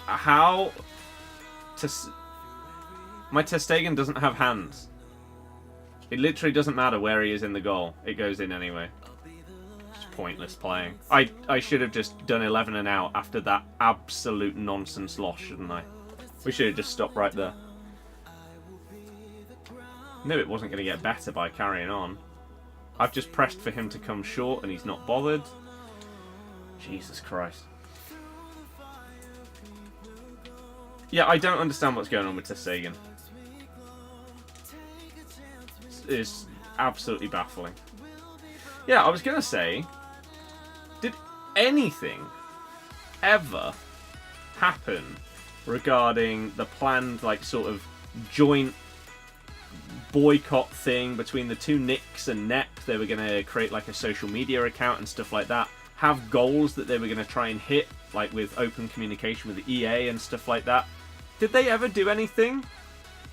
How... My Ter Stegen doesn't have hands. It literally doesn't matter where he is in the goal. It goes in anyway. It's pointless playing. I should have just done 11 and out after that absolute nonsense loss, shouldn't I? We should have just stopped right there. Knew it wasn't going to get better by carrying on. I've just pressed for him to come short and he's not bothered. Jesus Christ. Yeah, I don't understand what's going on with Ter Stegen. It's absolutely baffling. Yeah, I was going to say, did anything ever happen regarding the planned, like, sort of joint boycott thing between the two Nicks and Nep? They were going to create, like, a social media account and stuff like that. Have goals that they were going to try and hit, like, with open communication with the EA and stuff like that. Did they ever do anything?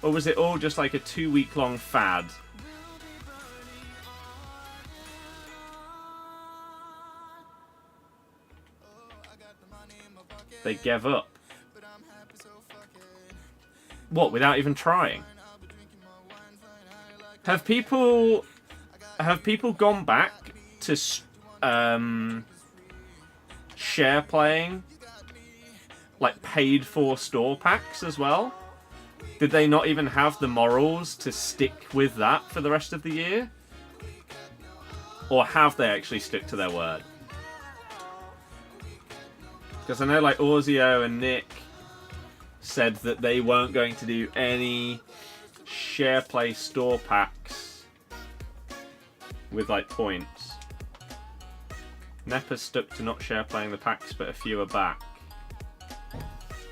Or was it all just, like, a 2-week-long fad? They gave up. What, without even trying? Have people gone back to share playing, like, paid for store packs as well? Did they not even have the morals to stick with that for the rest of the year? Or have they actually stuck to their word? Because I know, like, Orzio and Nick said that they weren't going to do any share play store packs with, like, points. Nepa stuck to not share playing the packs, but a few are back.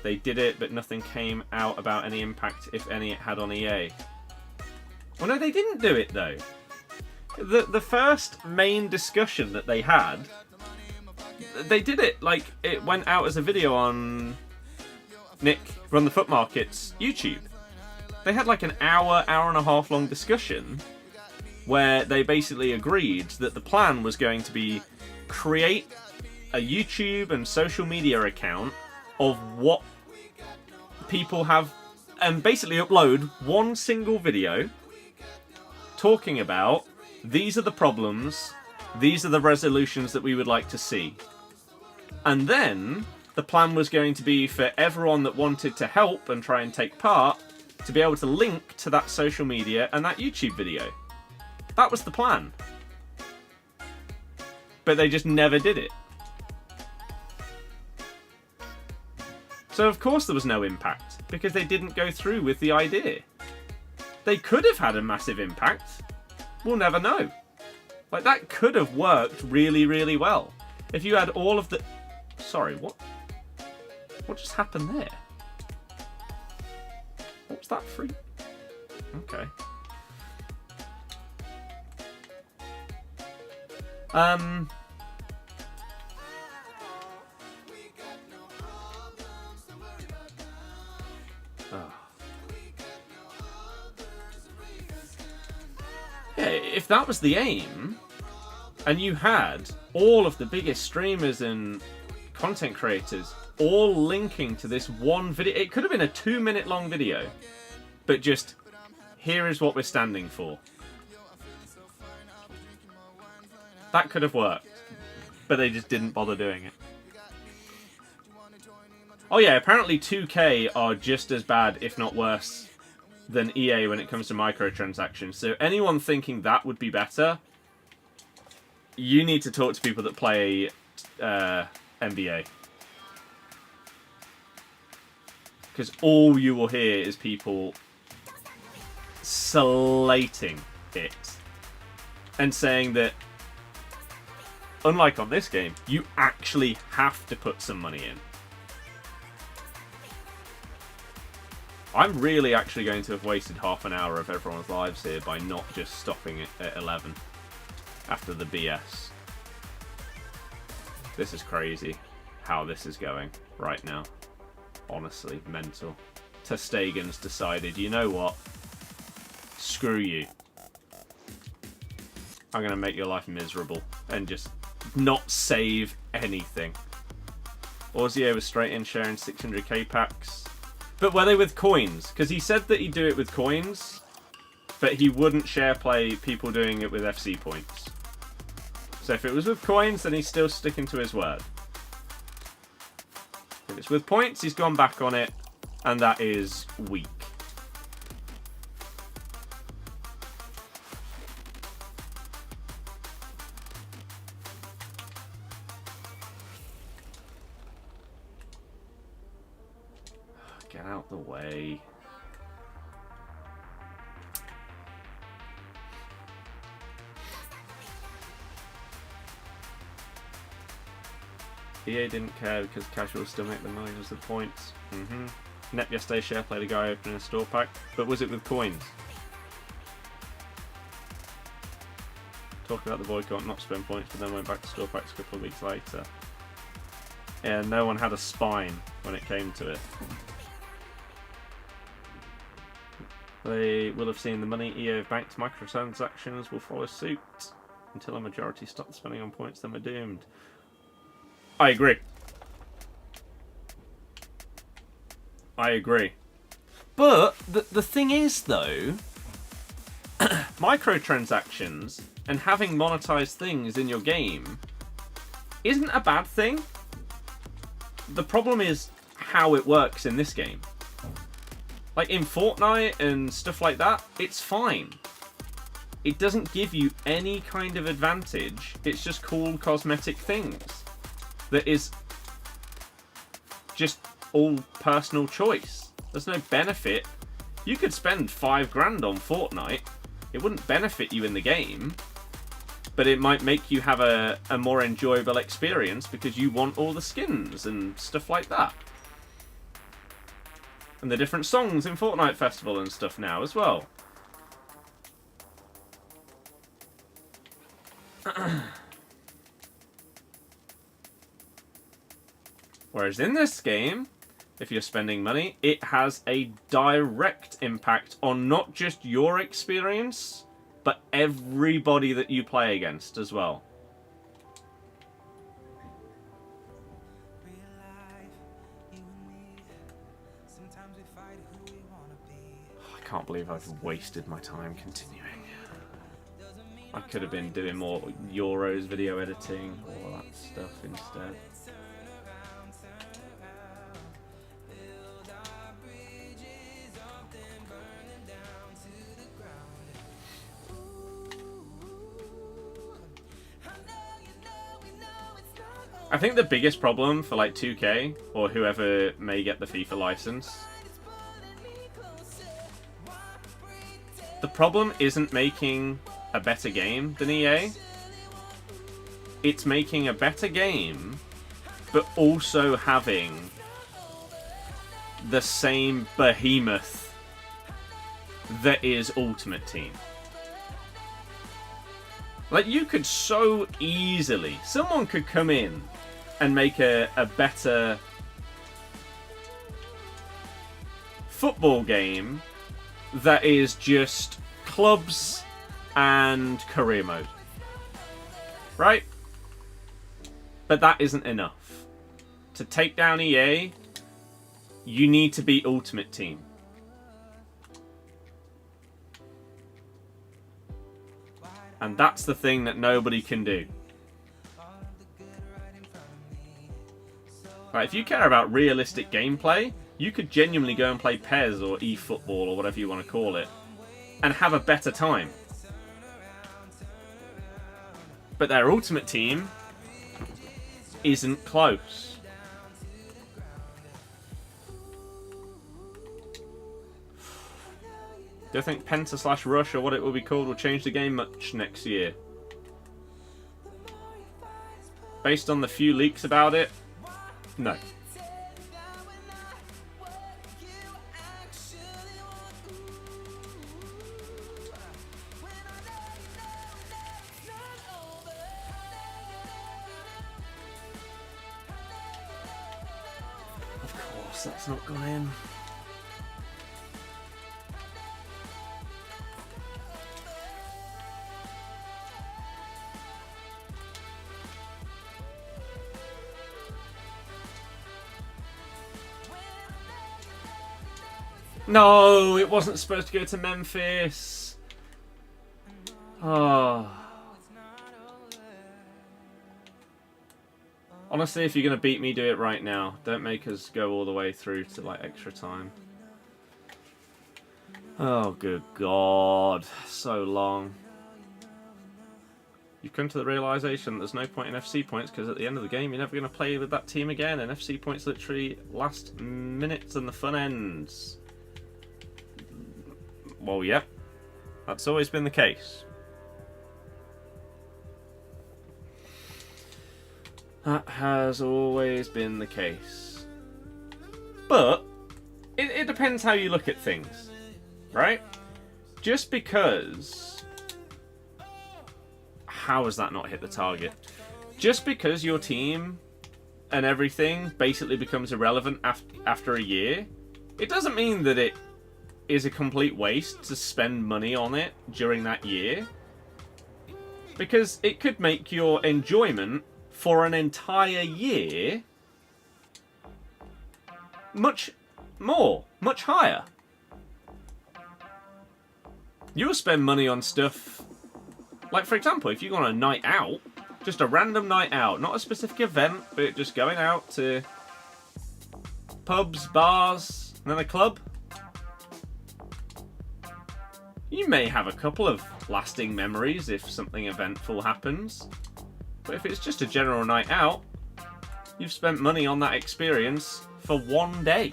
They did it, but nothing came out about any impact, if any, it had on EA. Well, no, they didn't do it, though. The first main discussion that they had, they did it, like, it went out as a video on Nick Run the Foot Market's YouTube. They had like an hour and a half long discussion where they basically agreed that the plan was going to be create a YouTube and social media account of what people have, and basically upload one single video talking about these are the problems, these are the resolutions that we would like to see. And then the plan was going to be for everyone that wanted to help and try and take part to be able to link to that social media and that YouTube video. That was the plan. But they just never did it. So of course there was no impact, because they didn't go through with the idea. They could have had a massive impact. We'll never know. Like, that could have worked really, really well. If you had all of the... Sorry, what? What just happened there? What's that free? Okay. Oh. Yeah, if that was the aim, and you had all of the biggest streamers and content creators all linking to this one video, it could have been a 2-minute long video, but just, here is what we're standing for. That could have worked, but they just didn't bother doing it. Oh yeah, apparently 2K are just as bad, if not worse, than EA when it comes to microtransactions. So anyone thinking that would be better, you need to talk to people that play NBA. Because all you will hear is people slating it. And saying that, unlike on this game, you actually have to put some money in. I'm really actually going to have wasted half an hour of everyone's lives here by not just stopping it at 11 after the BS. This is crazy how this is going right now. Honestly, mental. ter Stegen's decided, you know what? Screw you. I'm going to make your life miserable and just not save anything. Orzio was straight in sharing 600k packs. But were they with coins? Because he said that he'd do it with coins, but he wouldn't share play people doing it with FC points. So if it was with coins, then he's still sticking to his word. If it's with points, he's gone back on it, and that is weak. Get out the way. EA didn't care because casuals still make the millions of points. Nep yesterday share played a guy opening a store pack, but was it with coins? Talk about the boycott, not spend points, but then went back to store packs a couple of weeks later. Yeah, no one had a spine when it came to it. They will have seen the money EA have banked microtransactions will follow suit. Until a majority stop spending on points, then we're doomed. I agree. I agree. But the thing is, though, microtransactions and having monetized things in your game isn't a bad thing. The problem is how it works in this game. Like in Fortnite and stuff like that, it's fine. It doesn't give you any kind of advantage. It's just cool cosmetic things. That is just all personal choice. There's no benefit. You could spend $5 on Fortnite. It wouldn't benefit you in the game. But it might make you have a more enjoyable experience because you want all the skins and stuff like that. And the different songs in Fortnite Festival and stuff now as well. Whereas in this game, if you're spending money, it has a direct impact on not just your experience, but everybody that you play against as well. can't believe I've wasted my time continuing. I could have been doing more Euros video editing, all that stuff instead. I think the biggest problem for like 2K or whoever may get the FIFA license, the problem isn't making a better game than EA. It's making a better game, but also having the same behemoth that is Ultimate Team. Like, you could so easily, someone could come in and make a better football game that is just clubs and career mode. Right? But that isn't enough. To take down EA, you need to beat Ultimate Team. And that's the thing that nobody can do. Right, if you care about realistic gameplay, you could genuinely go and play PES or eFootball or whatever you want to call it, and have a better time. But their Ultimate Team isn't close. Do you think Penta / Rush, or what it will be called, will change the game much next year? Based on the few leaks about it, no. Of course, that's not gone in. No, it wasn't supposed to go to Memphis. Oh. Honestly, if you're going to beat me, do it right now. Don't make us go all the way through to like extra time. Oh, good God. So long. You've come to the realisation that there's no point in FC points because at the end of the game, you're never going to play with that team again. And FC points literally last minutes and the fun ends. Well, yeah, that's always been the case. That has always been the case. But it depends how you look at things, right? Just because... How has that not hit the target? Just because your team and everything basically becomes irrelevant after a year, it doesn't mean that it is a complete waste to spend money on it during that year, because it could make your enjoyment for an entire year much higher. You'll spend money on stuff like, for example, if you go on a night out, just a random night out, not a specific event, but just going out to pubs, bars, and then a club. You may have a couple of lasting memories if something eventful happens. But if it's just a general night out, you've spent money on that experience for one day.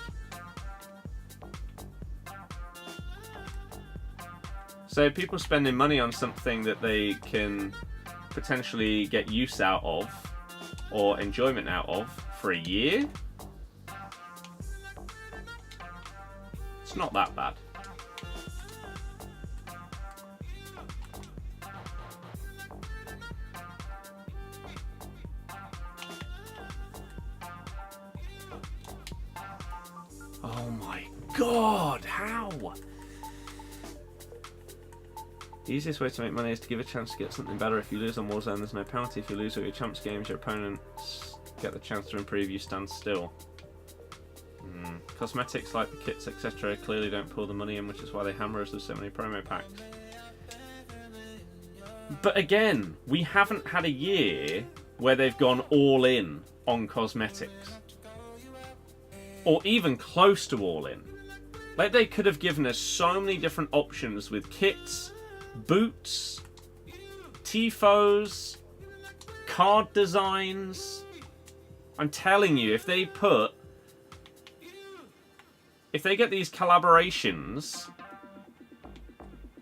So people spending money on something that they can potentially get use out of or enjoyment out of for a year, it's not that bad. Oh my God, how? The easiest way to make money is to give a chance to get something better. If you lose on Warzone, there's no penalty. If you lose all your champs games, your opponents get the chance to improve, you stand still. Cosmetics like the kits, etc. clearly don't pull the money in, which is why they hammer us with so many promo packs. But again, we haven't had a year where they've gone all in on cosmetics. Or even close to all in. Like, they could have given us so many different options with kits, boots, tifos, card designs. I'm telling you, if they get these collaborations,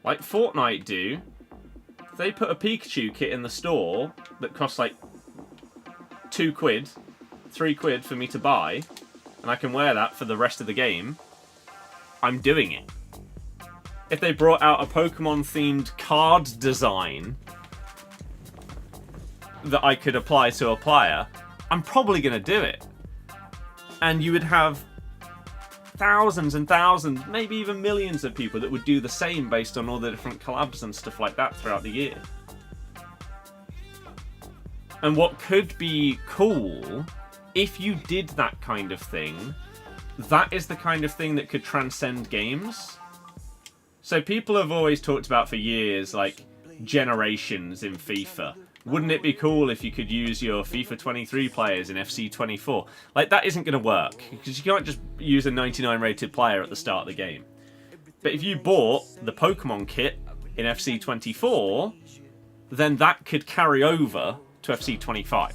like Fortnite do, if they put a Pikachu kit in the store that costs like £2, £3 for me to buy, and I can wear that for the rest of the game, I'm doing it. If they brought out a Pokemon-themed card design that I could apply to a player, I'm probably going to do it. And you would have thousands and thousands, maybe even millions of people that would do the same based on all the different collabs and stuff like that throughout the year. And what could be cool, if you did that kind of thing, that is the kind of thing that could transcend games. So people have always talked about for years, like, generations in FIFA. Wouldn't it be cool if you could use your FIFA 23 players in FC 24? Like, that isn't going to work, because you can't just use a 99 rated player at the start of the game. But if you bought the Pokemon kit in FC 24, then that could carry over to FC 25.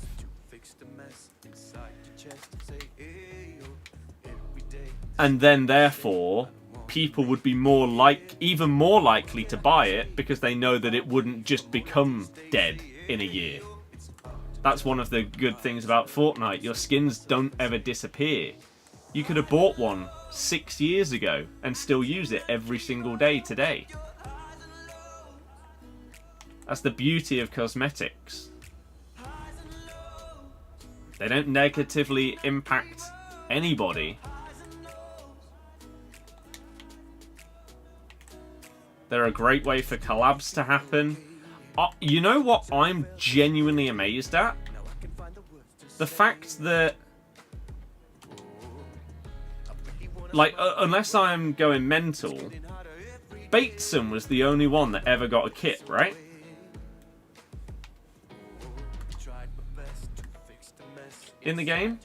And then, therefore, people would be even more likely to buy it because they know that it wouldn't just become dead in a year. That's one of the good things about Fortnite. Your skins don't ever disappear. You could have bought one 6 years ago and still use it every single day today. That's the beauty of cosmetics. They don't negatively impact anybody. They're a great way for collabs to happen. You know what I'm genuinely amazed at? The fact that, like, unless I'm going mental, Bateson was the only one that ever got a kit, right? In the game?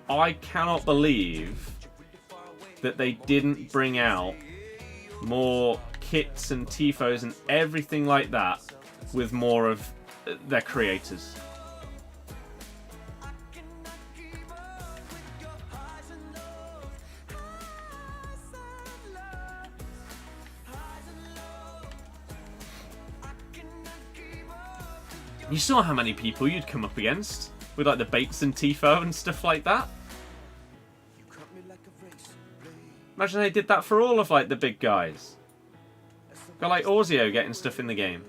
I cannot believe that they didn't bring out more kits and tifos and everything like that with more of their creators. You saw how many people you'd come up against with like the Bates and tifo and stuff like that. Imagine they did that for all of like the big guys. Got like Orzio getting stuff in the game.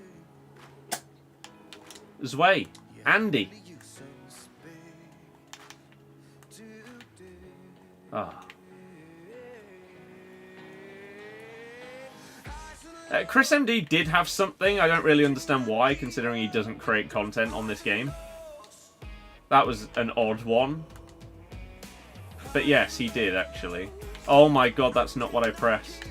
Zwei, Andy. Ah. Chris MD did have something. I don't really understand why, considering he doesn't create content on this game. That was an odd one. But yes, he did actually. Oh my god, that's not what I pressed.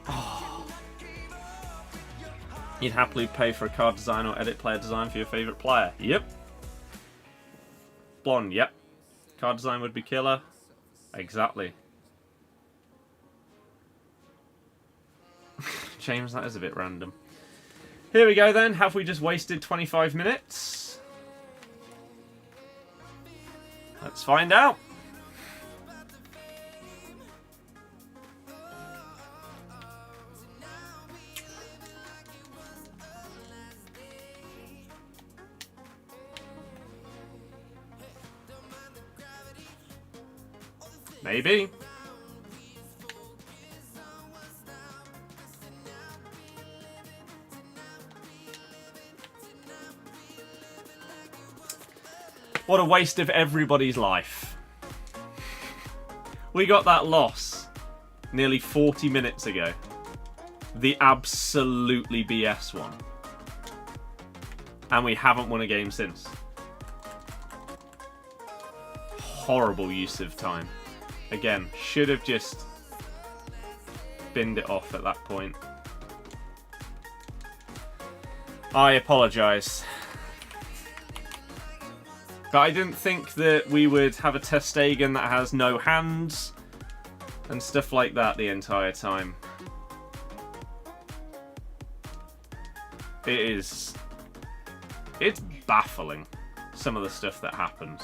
Oh. You'd happily pay for a card design or edit player design for your favourite player. Yep. Blonde, yep. Card design would be killer. Exactly. James, that is a bit random. Here we go then. Have we just wasted 25 minutes? Let's find out. Maybe. What a waste of everybody's life. We got that loss nearly 40 minutes ago. The absolutely BS one. And we haven't won a game since. Horrible use of time. Again, should have just binned it off at that point. I apologise. But I didn't think that we would have a ter Stegen that has no hands and stuff like that the entire time. It's baffling, some of the stuff that happens.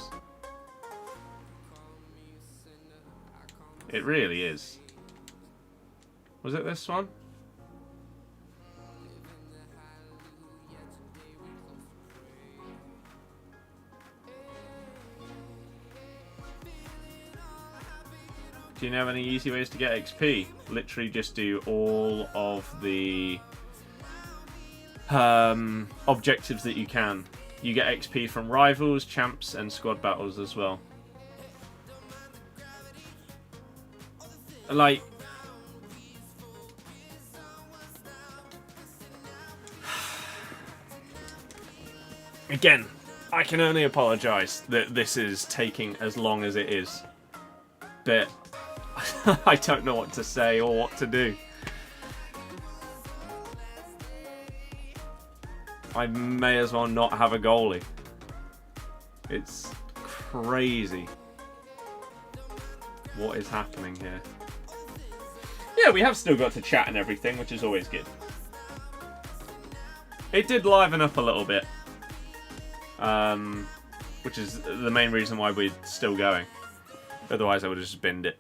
It really is. Was it this one? Do you know of any easy ways to get XP? Literally just do all of the objectives that you can. You get XP from rivals, champs, and squad battles as well. Like, again, I can only apologise that this is taking as long as it is. But I don't know what to say or what to do. I may as well not have a goalie. It's crazy what is happening here. Yeah, we have still got to chat and everything, which is always good. It did liven up a little bit, which is the main reason why we're still going. Otherwise, I would have just binned it.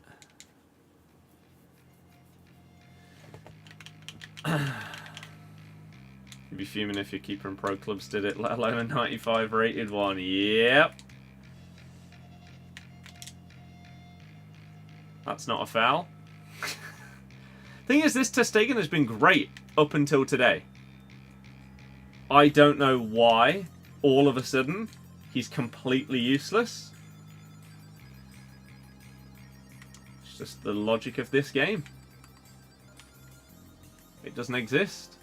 You'd be fuming if your keeper in pro clubs did it, let alone a 95 rated one. Yep. That's not a foul. Thing is, this ter Stegen has been great up until today. I don't know why, all of a sudden, he's completely useless. It's just the logic of this game. It doesn't exist.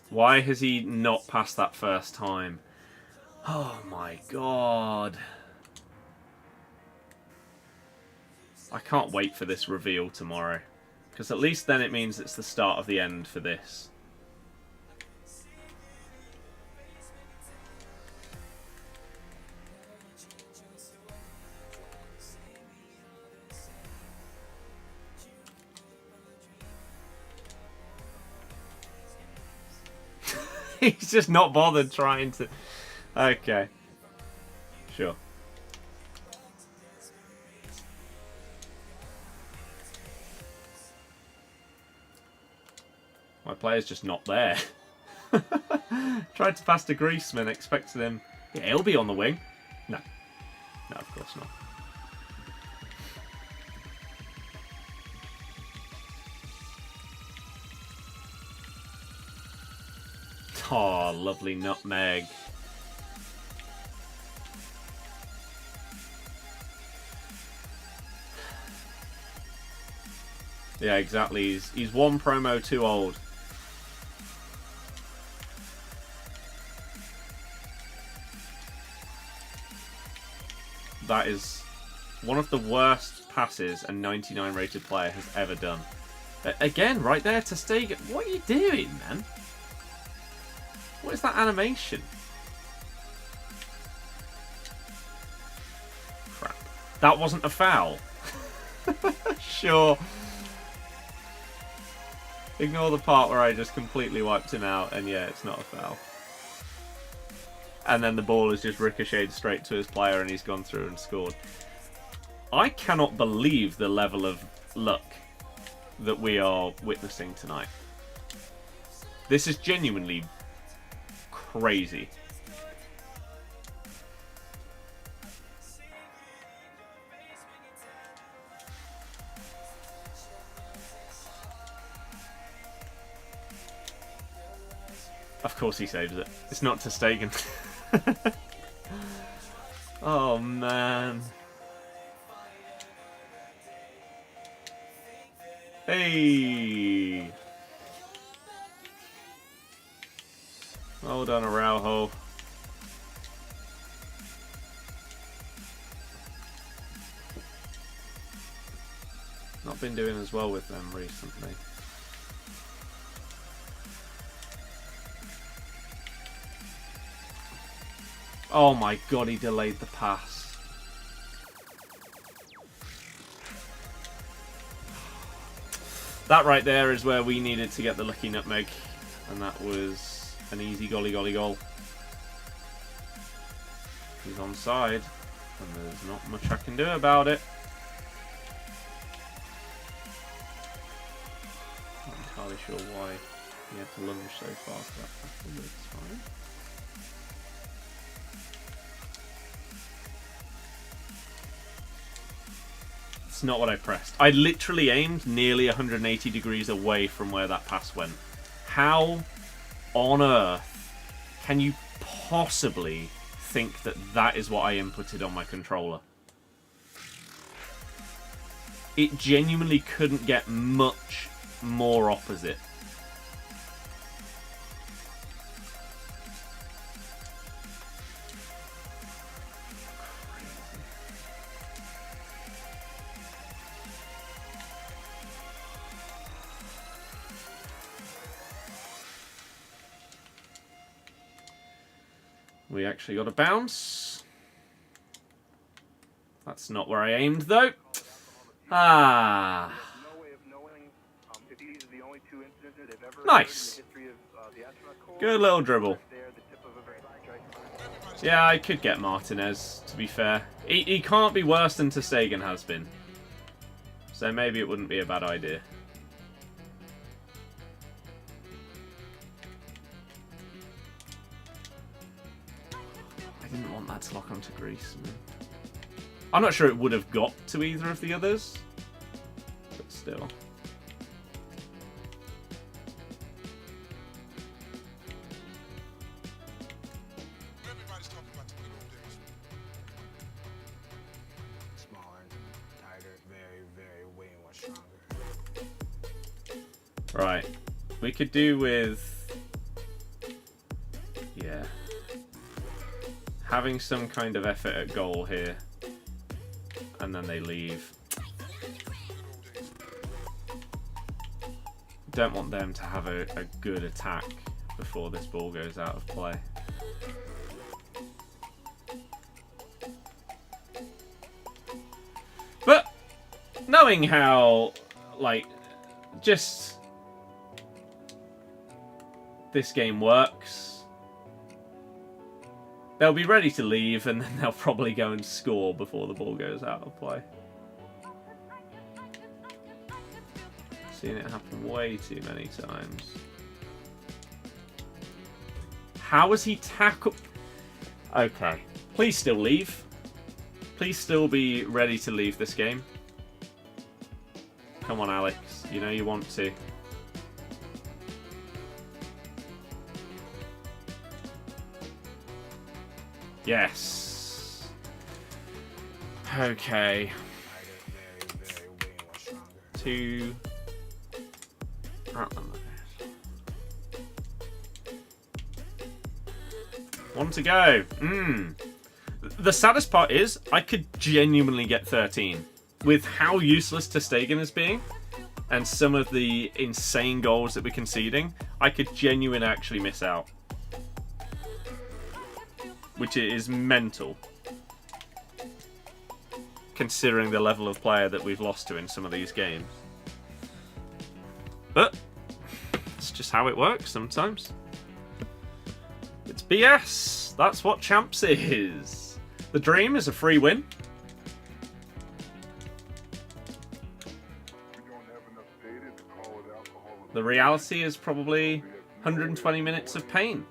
Why has he not passed that first time? Oh my god. I can't wait for this reveal tomorrow. Because at least then it means it's the start of the end for this. He's just not bothered trying to... Okay. Sure. My player's just not there. Tried to pass to Griezmann, expected him... Yeah, he'll be on the wing. No. No, of course not. Oh, lovely nutmeg. Yeah, exactly. He's one promo too old. That is one of the worst passes a 99 rated player has ever done. Again, right there, ter Stegen. What are you doing, man? What is that animation? Crap. That wasn't a foul. Sure. Ignore the part where I just completely wiped him out, and yeah, it's not a foul. And then the ball has just ricocheted straight to his player and he's gone through and scored. I cannot believe the level of luck that we are witnessing tonight. This is genuinely crazy. Of course he saves it. It's not to Stegen. Oh, man. Hey! Well done, Araujo. Not been doing as well with them recently. Oh my god, he delayed the pass. That right there is where we needed to get the lucky nutmeg. And that was an easy golly goal. He's onside. And there's not much I can do about it. Not entirely sure why he had to lunge so far for that tackle, but it's fine. It's not what I pressed. I literally aimed nearly 180 degrees away from where that pass went. How on earth can you possibly think that that is what I inputted on my controller? It genuinely couldn't get much more opposite. We actually got a bounce. That's not where I aimed, though. Ah. Nice. Good little dribble. Yeah, I could get Martinez, to be fair. He can't be worse than ter Stegen has been. So maybe it wouldn't be a bad idea. I didn't want that to lock onto Greece. I'm not sure it would have got to either of the others, but still. Right, we could do with, yeah, having some kind of effort at goal here, and then they leave. Don't want them to have a good attack before this ball goes out of play. But knowing how, like, just this game works, they'll be ready to leave and then they'll probably go and score before the ball goes out of play. Seen it happen way too many times. How was he tackled? Okay, please still leave. Please still be ready to leave this game. Come on, Alex, you know you want to. Yes. Okay. 2. One to go. The saddest part is I could genuinely get 13 with how useless ter Stegen is being and some of the insane goals that we're conceding. I could genuinely actually miss out, which is mental, considering the level of player that we've lost to in some of these games. But it's just how it works sometimes. It's BS. That's what Champs is. The dream is a free win. The reality is probably 120 minutes of pain.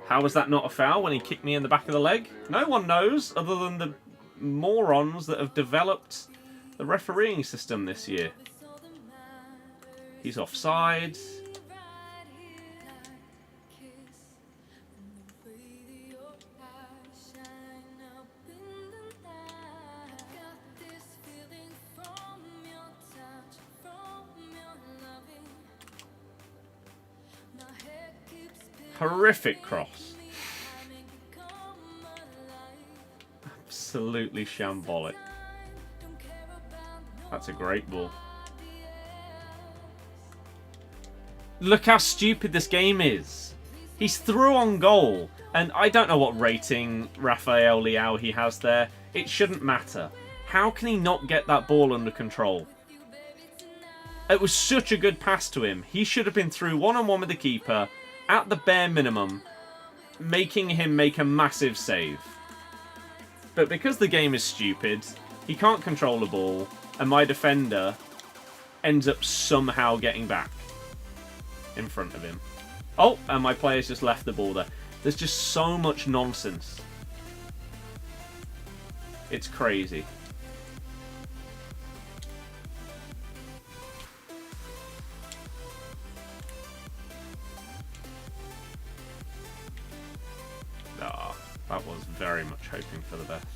How was that not a foul when he kicked me in the back of the leg? No one knows, other than the morons that have developed the refereeing system this year. He's offside. Horrific cross. Absolutely shambolic. That's a great ball. Look how stupid this game is. He's through on goal, and I don't know what rating Rafael Leao he has there. It shouldn't matter. How can he not get that ball under control? It was such a good pass to him. He should have been through one-on-one with the keeper, at the bare minimum, making him make a massive save. But because the game is stupid, he can't control the ball, and my defender ends up somehow getting back in front of him. Oh, and my player's just left the ball there. There's just so much nonsense. It's crazy. Ah, that was very much hoping for the best.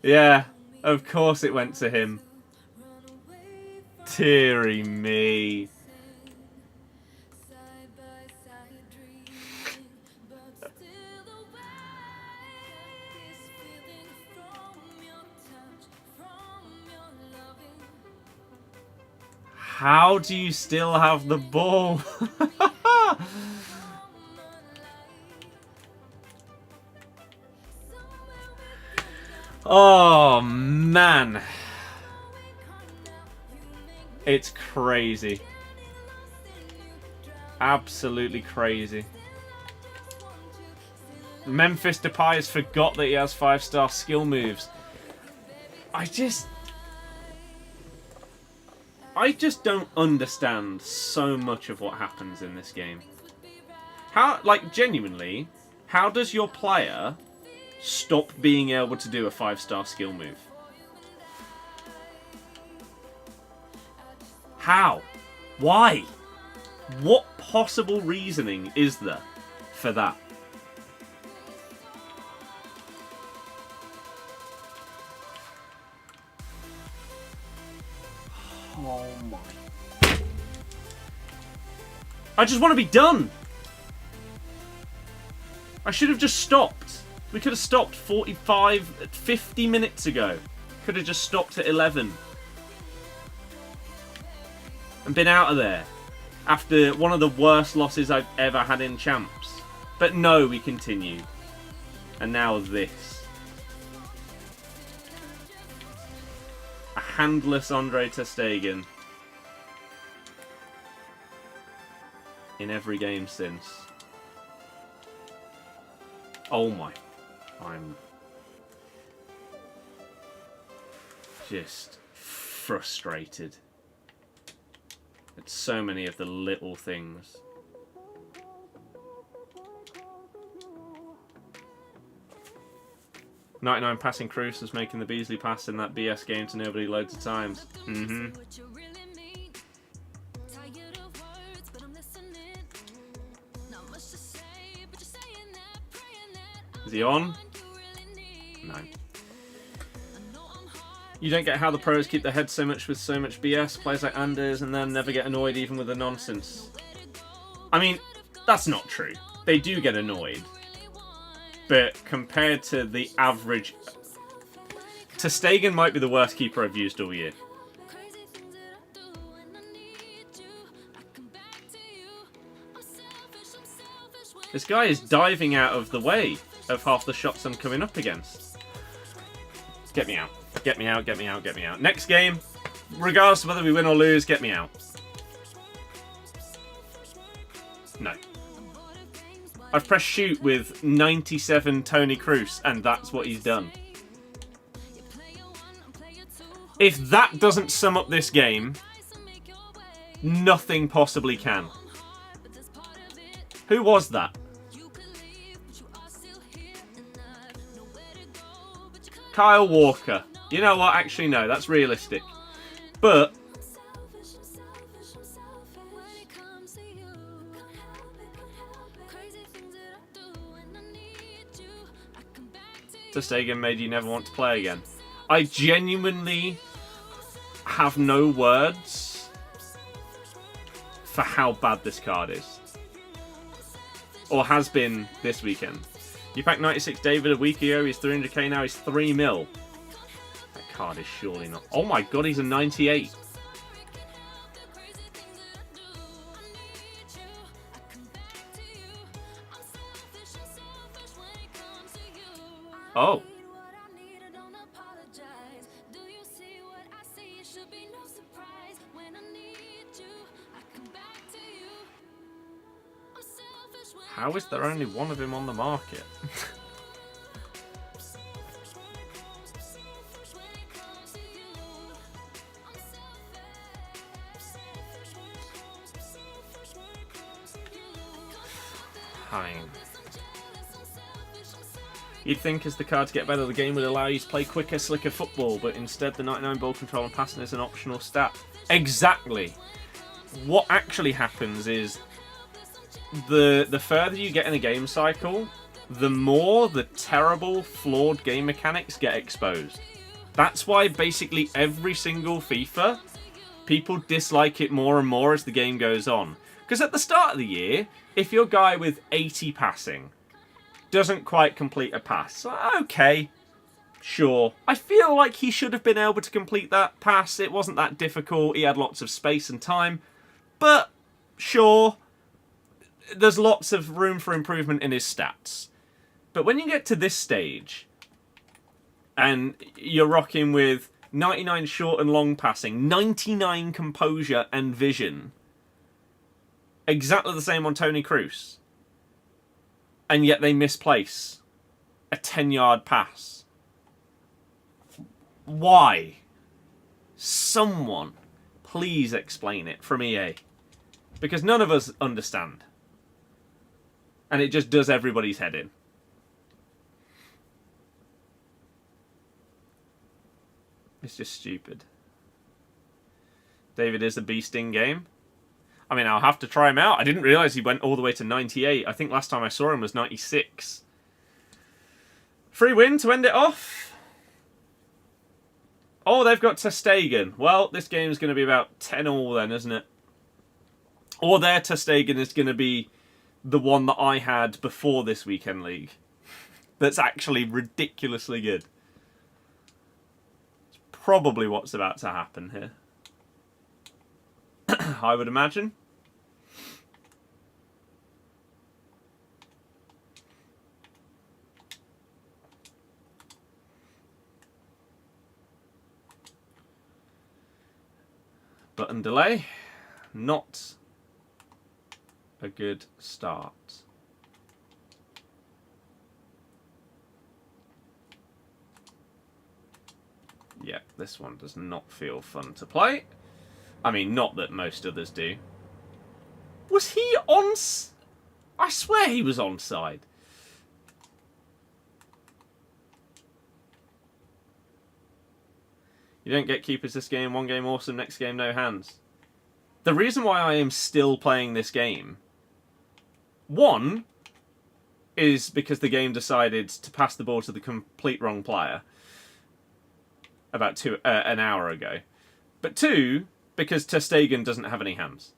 Yeah, of course it went to him. Deary me. How do you still have the ball? Oh, man. It's crazy. Absolutely crazy. Memphis Depay has forgot that he has 5-star skill moves. I just don't understand so much of what happens in this game. How, like, genuinely, how does your player stop being able to do a 5-star skill move? How? Why? What possible reasoning is there for that? Oh my. I just want to be done. I should have just stopped. We could have stopped 50 minutes ago. Could have just stopped at 11. And been out of there. After one of the worst losses I've ever had in champs. But no, we continued. And now this. A handless Andre ter Stegen. In every game since. Oh my. I'm just frustrated at so many of the little things. .99 passing Cruz was making the Beasley pass in that BS game to nobody loads of times. Is he on? No. You don't get how the pros keep their heads so much with so much BS. Players like Anders and them never get annoyed even with the nonsense. I mean, that's not true. They do get annoyed. But compared to the average... ter Stegen might be the worst keeper I've used all year. This guy is diving out of the way of half the shots I'm coming up against. Get me out. Get me out, get me out, get me out. Next game, regardless of whether we win or lose, get me out. No. I've pressed shoot with 97 Toni Kroos, and that's what he's done. If that doesn't sum up this game, nothing possibly can. Who was that? Kyle Walker. You know what? Actually, no, that's realistic. But Ter Stegen made you never want to play again. I genuinely have no words for how bad this card is. Or has been this weekend. You packed 96 David a week ago, he's 300k now, he's 3 mil. That card is surely not... Oh my god, he's a 98. Oh. How is there only one of him on the market? Fine. You'd think as the cards get better, the game would allow you to play quicker, slicker football, but instead the 99 ball control and passing is an optional stat. Exactly. What actually happens is the further you get in a game cycle, the more the terrible, flawed game mechanics get exposed. That's why basically every single FIFA, people dislike it more and more as the game goes on. Because at the start of the year, if your guy with 80 passing doesn't quite complete a pass, okay, sure. I feel like he should have been able to complete that pass. It wasn't that difficult. He had lots of space and time. But, sure, there's lots of room for improvement in his stats. But when you get to this stage, and you're rocking with 99 short and long passing, 99 composure and vision, exactly the same on Toni Kroos, and yet they misplace a 10-yard pass. Why? Someone, please explain it from EA. Because none of us understand. And it just does everybody's head in. It's just stupid. David is a beast in game. I mean, I'll have to try him out. I didn't realise he went all the way to 98. I think last time I saw him was 96. Free win to end it off. Oh, they've got Ter Stegen. Well, this game's going to be about 10-all then, isn't it? Or their Ter Stegen is going to be the one that I had before this weekend league. That's actually ridiculously good. It's probably what's about to happen here. I would imagine. Button delay. Not a good start. Yeah, this one does not feel fun to play. I mean, not that most others do. Was he on... I swear he was onside. You don't get keepers this game. One game awesome, next game no hands. The reason why I am still playing this game, one, is because the game decided to pass the ball to the complete wrong player about an hour ago. But two, because Ter Stegen doesn't have any hands.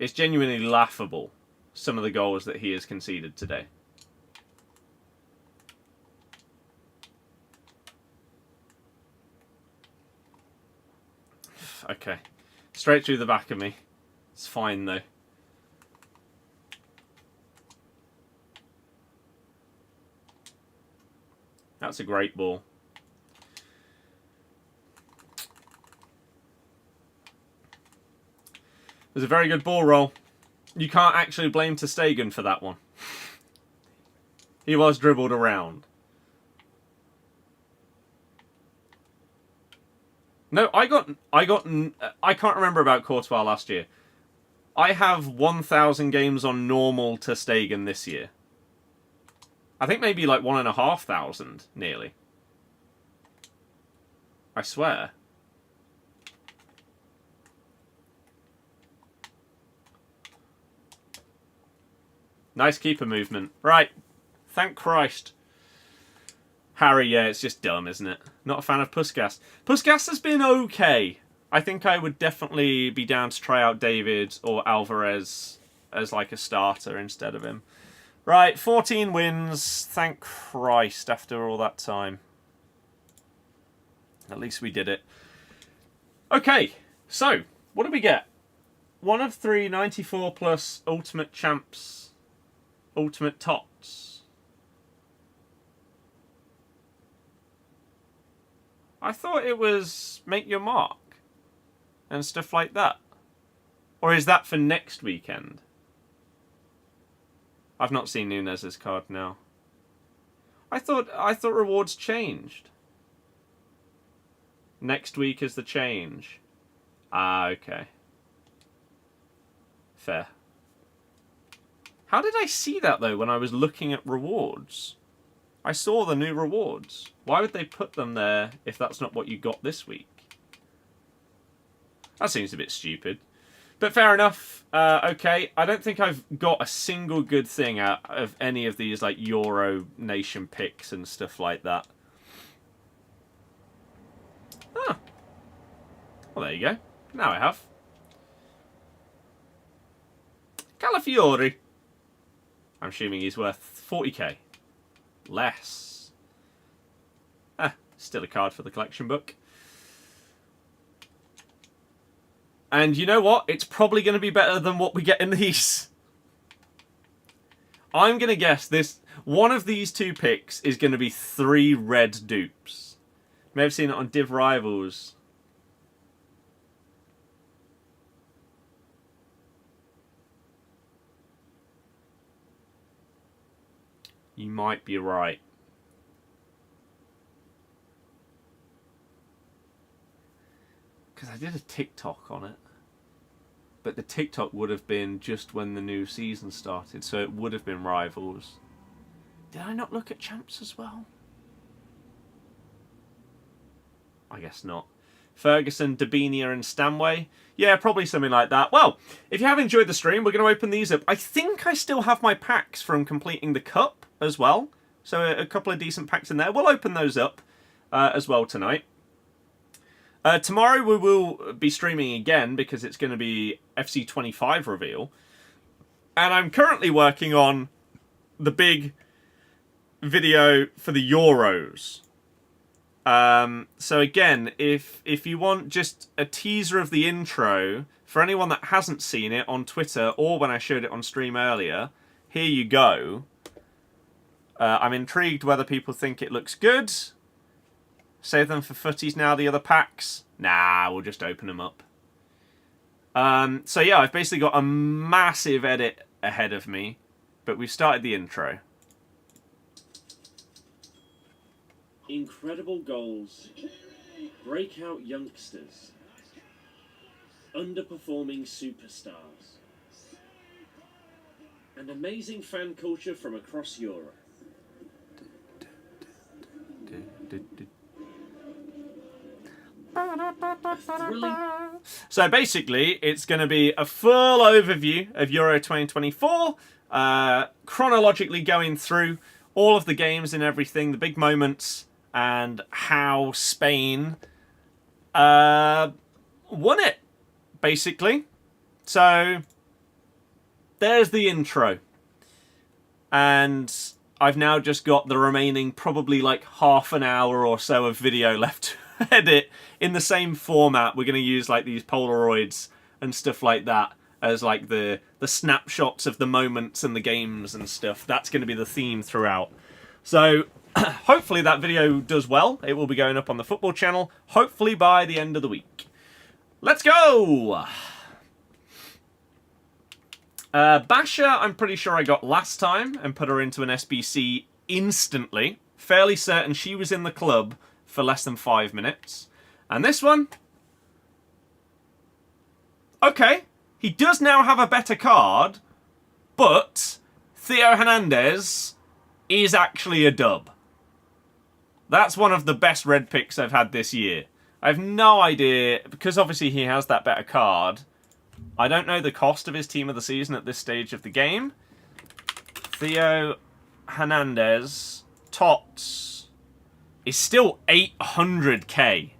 It's genuinely laughable, some of the goals that he has conceded today. Okay. Straight through the back of me. It's fine, though. That's a great ball. It was a very good ball roll. You can't actually blame Ter Stegen for that one. He was dribbled around. No, I can't remember about Courtois last year. I have 1,000 games on normal Ter Stegen this year. I think maybe like 1,500 nearly. I swear. Nice keeper movement. Right. Thank Christ. Harry, yeah, it's just dumb, isn't it? Not a fan of Putellas. Putellas has been okay. I think I would definitely be down to try out David or Alvarez as like a starter instead of him. Right, 14 wins. Thank Christ after all that time. At least we did it. Okay, so what did we get? 1 of 3 94 plus Ultimate Champs, Ultimate Tots. I thought it was Make Your Mark and stuff like that. Or is that for next weekend? I've not seen Nunez's card now. I thought rewards changed. Next week is the change. Ah, okay. Fair. How did I see that, though, when I was looking at rewards? I saw the new rewards. Why would they put them there if that's not what you got this week? That seems a bit stupid. But fair enough. Okay, I don't think I've got a single good thing out of any of these like Euro nation picks and stuff like that. Ah. Well, there you go. Now I have. Calafiori. I'm assuming he's worth 40k. Less. Ah, still a card for the collection book. And you know what? It's probably going to be better than what we get in these. I'm going to guess this. One of these two picks is going to be 3 red dupes. May have seen it on Div Rivals. You might be right. Because I did a TikTok on it. But the TikTok would have been just when the new season started. So it would have been Rivals. Did I not look at Champs as well? I guess not. Ferguson, Dabinia and Stanway. Yeah, probably something like that. Well, if you have enjoyed the stream, we're going to open these up. I think I still have my packs from completing the Cup as well. So a couple of decent packs in there. We'll open those up as well tonight. Tomorrow we will be streaming again because it's going to be FC25 reveal. And I'm currently working on the big video for the Euros. So again, if you want just a teaser of the intro, for anyone that hasn't seen it on Twitter or when I showed it on stream earlier, here you go. I'm intrigued whether people think it looks good. Save them for footies now, the other packs. Nah, we'll just open them up. So yeah, I've basically got a massive edit ahead of me, but we've started the intro. Incredible goals. Breakout youngsters. Underperforming superstars. And amazing fan culture from across Europe. So basically, it's going to be a full overview of Euro 2024, chronologically going through all of the games and everything, the big moments, and how Spain won it, basically. So there's the intro. And I've now just got the remaining probably like half an hour or so of video left to edit in the same format. We're going to use like these Polaroids and stuff like that as like the snapshots of the moments and the games and stuff. That's going to be the theme throughout. So hopefully that video does well. It will be going up on the football channel, hopefully by the end of the week. Let's go! Basha, I'm pretty sure I got last time and put her into an SBC instantly. Fairly certain she was in the club for less than 5 minutes. And this one? Okay, he does now have a better card, but Theo Hernandez is actually a dub. That's one of the best red picks I've had this year. I have no idea, because obviously he has that better card. I don't know the cost of his team of the season at this stage of the game. Theo Hernandez, Tots, is still 800k.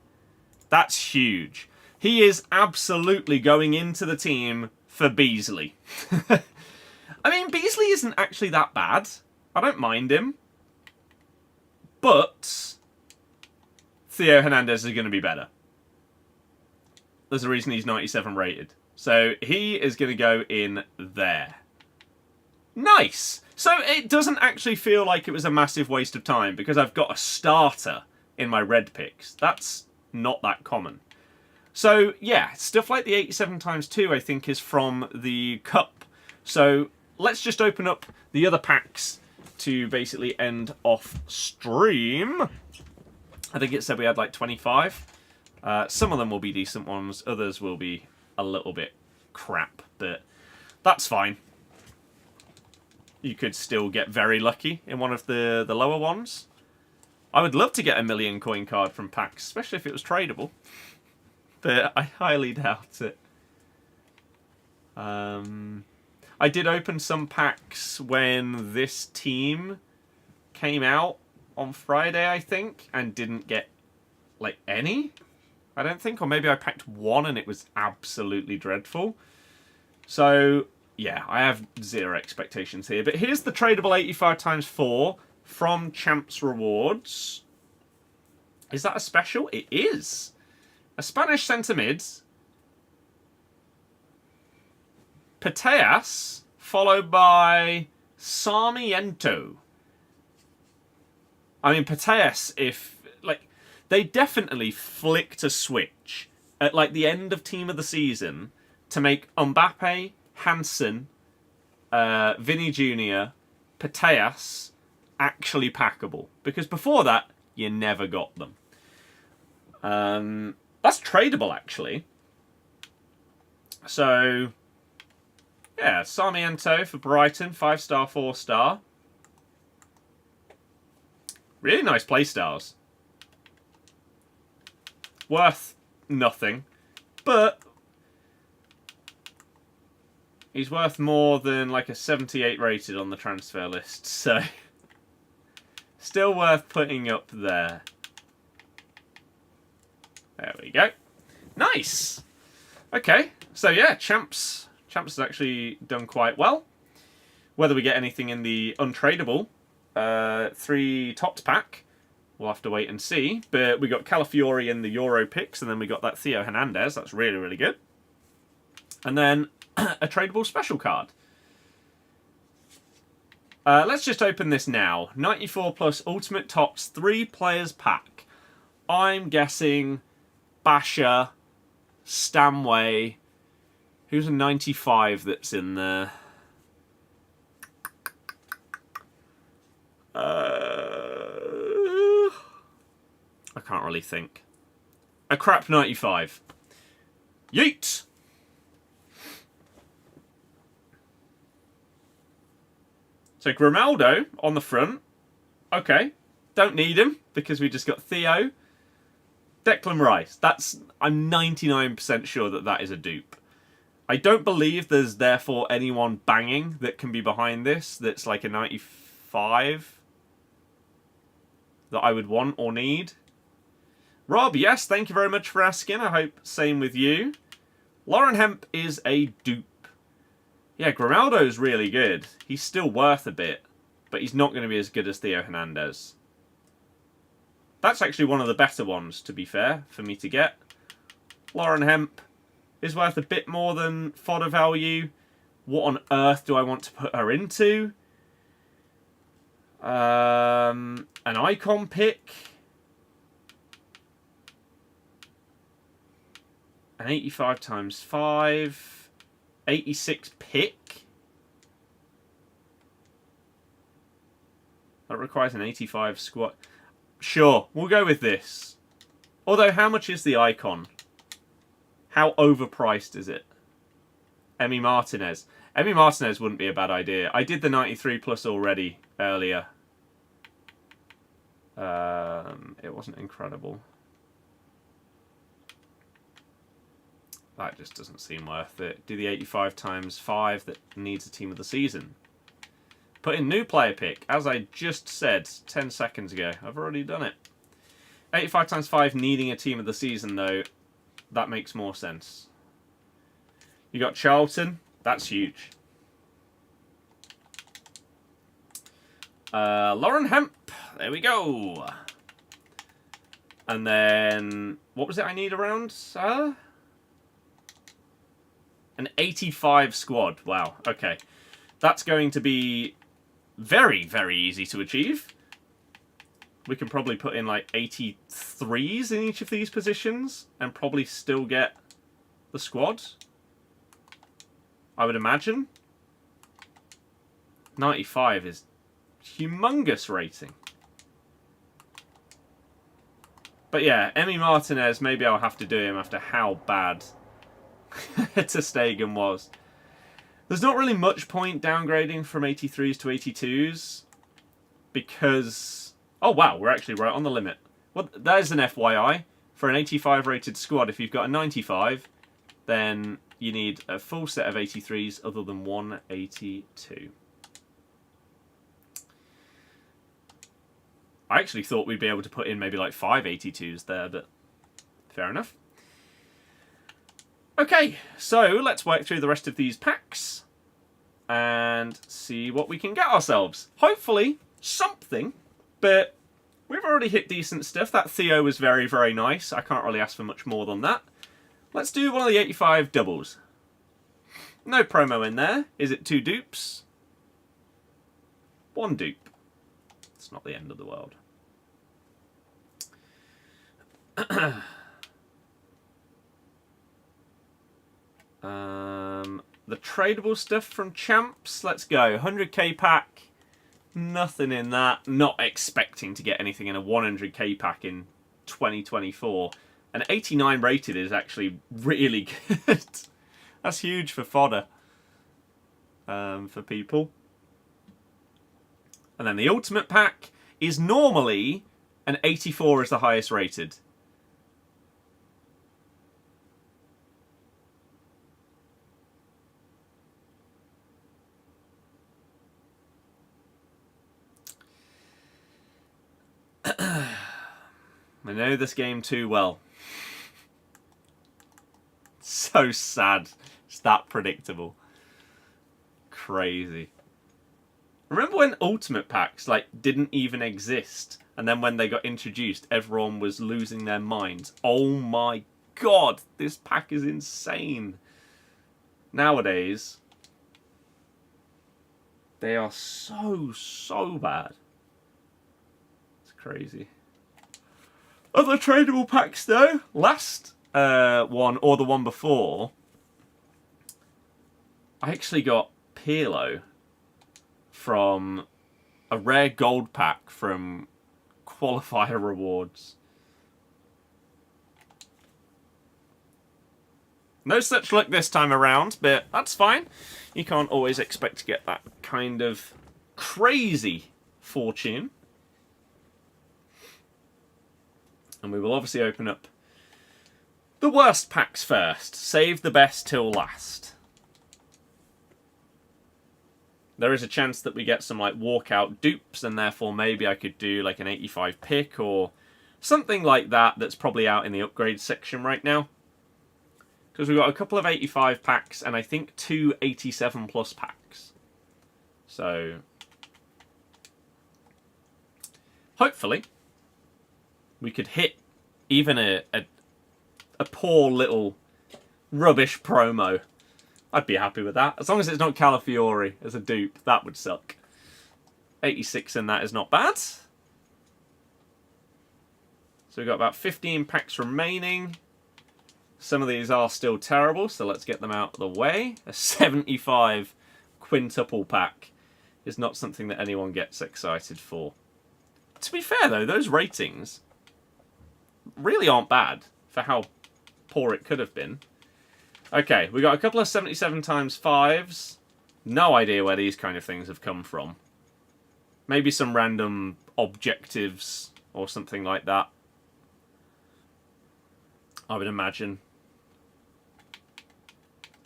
That's huge. He is absolutely going into the team for Beasley. I mean, Beasley isn't actually that bad. I don't mind him. But Theo Hernandez is going to be better. There's a reason he's 97 rated. So he is going to go in there. Nice! So it doesn't actually feel like it was a massive waste of time because I've got a starter in my red picks. That's not that common. So yeah, stuff like the 87 times 2 I think is from the Cup. So let's just open up the other packs to basically end off stream. I think it said we had like 25. Some of them will be decent ones, others will be a little bit crap, but that's fine. You could still get very lucky in one of the lower ones. I would love to get a 1,000,000 coin card from packs, especially if it was tradable. But I highly doubt it. I did open some packs when this team came out on Friday, I think, and didn't get, like, any, I don't think. Or maybe I packed one and it was absolutely dreadful. So, yeah, I have zero expectations here. But here's the tradable 85 times 4 from Champs Rewards. Is that a special? It is. A Spanish centre mid. Putellas, followed by Sarmiento. I mean, Putellas, if, like, they definitely flicked a switch at, like, the end of Team of the Season to make Mbappe, Hansen, Vinny Jr., Putellas actually packable. Because before that, you never got them. That's tradable, actually. So, yeah, Sarmiento for Brighton, 5-star, 4-star. Really nice playstyles. Worth nothing, but he's worth more than like a 78 rated on the transfer list, so still worth putting up there. There we go. Nice! Okay, so yeah, Champs has actually done quite well. Whether we get anything in the untradable 3 tops pack, we'll have to wait and see. But we got Calafiori in the Euro picks, and then we got that Theo Hernandez. That's really, really good. And then a tradable special card. Let's just open this now. 94 plus Ultimate Tops 3 players pack. I'm guessing Basha, Stanway. Who's a 95 that's in there? I can't really think. A crap 95. Yeet! So Grimaldo on the front. Okay. Don't need him because we just got Theo. Declan Rice. I'm 99% sure that is a dupe. I don't believe there's therefore anyone banging that can be behind this that's like a 95 that I would want or need. Rob, yes, thank you very much for asking. I hope same with you. Lauren Hemp is a dupe. Yeah, Grimaldo's really good. He's still worth a bit, but he's not going to be as good as Theo Hernandez. That's actually one of the better ones, to be fair, for me to get. Lauren Hemp is worth a bit more than fodder value. What on earth do I want to put her into? An icon pick. An 85 times 5. 86 pick. That requires an 85 squat. Sure, we'll go with this. Although, how much is the icon? How overpriced is it? Emi Martinez. Emi Martinez wouldn't be a bad idea. I did the 93 plus already earlier. It wasn't incredible. That just doesn't seem worth it. Do the 85 times 5 that needs a team of the season. Put in new player pick, as I just said 10 seconds ago. I've already done it. 85 times 5 needing a team of the season, though, that makes more sense. You got Charlton. That's huge. Lauren Hemp. There we go. And then, what was it I need around? An 85 squad. Wow, okay. That's going to be very, very easy to achieve. We can probably put in like 83s in each of these positions and probably still get the squad, I would imagine. 95 is humongous rating. But yeah, Emi Martinez, maybe I'll have to do him after how bad Ter Stegen was. There's not really much point downgrading from 83s to 82s because... Oh wow, we're actually right on the limit. Well, there's an FYI. For an 85 rated squad, if you've got a 95, then you need a full set of 83s other than 182. I actually thought we'd be able to put in maybe like 5 82s there, but fair enough. Okay, so let's work through the rest of these packs and see what we can get ourselves. Hopefully, something, but we've already hit decent stuff. That Theo was very, very nice. I can't really ask for much more than that. Let's do one of the 85 doubles. No promo in there. Is it 2 dupes? 1 dupe. It's not the end of the world. The tradable stuff from Champs. Let's go. 100k pack. Nothing in that. Not expecting to get anything in a 100k pack in 2024. An 89 rated is actually really good. That's huge for fodder. For people. And then the ultimate pack is normally an 84 is the highest rated. I know this game too well. So sad. It's that predictable. Crazy. Remember when Ultimate Packs didn't even exist, and then when they got introduced, everyone was losing their minds. Oh my god, this pack is insane. Nowadays, they are so bad. It's crazy. Other tradable packs though. Last one, or the one before, I actually got Pirlo from a rare gold pack from qualifier rewards. No such luck this time around, but that's fine. You can't always expect to get that kind of crazy fortune. And we will obviously open up the worst packs first. Save the best till last. There is a chance that we get some walkout dupes, and therefore maybe I could do an 85 pick or something like that that's probably out in the upgrade section right now. Because we've got a couple of 85 packs and I think 2 87 plus packs. So hopefully we could hit even a poor little rubbish promo. I'd be happy with that. As long as it's not Calafiori as a dupe, that would suck. 86 in that is not bad. So we've got about 15 packs remaining. Some of these are still terrible, so let's get them out of the way. A 75 quintuple pack is not something that anyone gets excited for. To be fair though, those ratings really aren't bad for how poor it could have been. Okay, we got a couple of 77 times 5s. No idea where these kind of things have come from. Maybe some random objectives or something like that. I would imagine.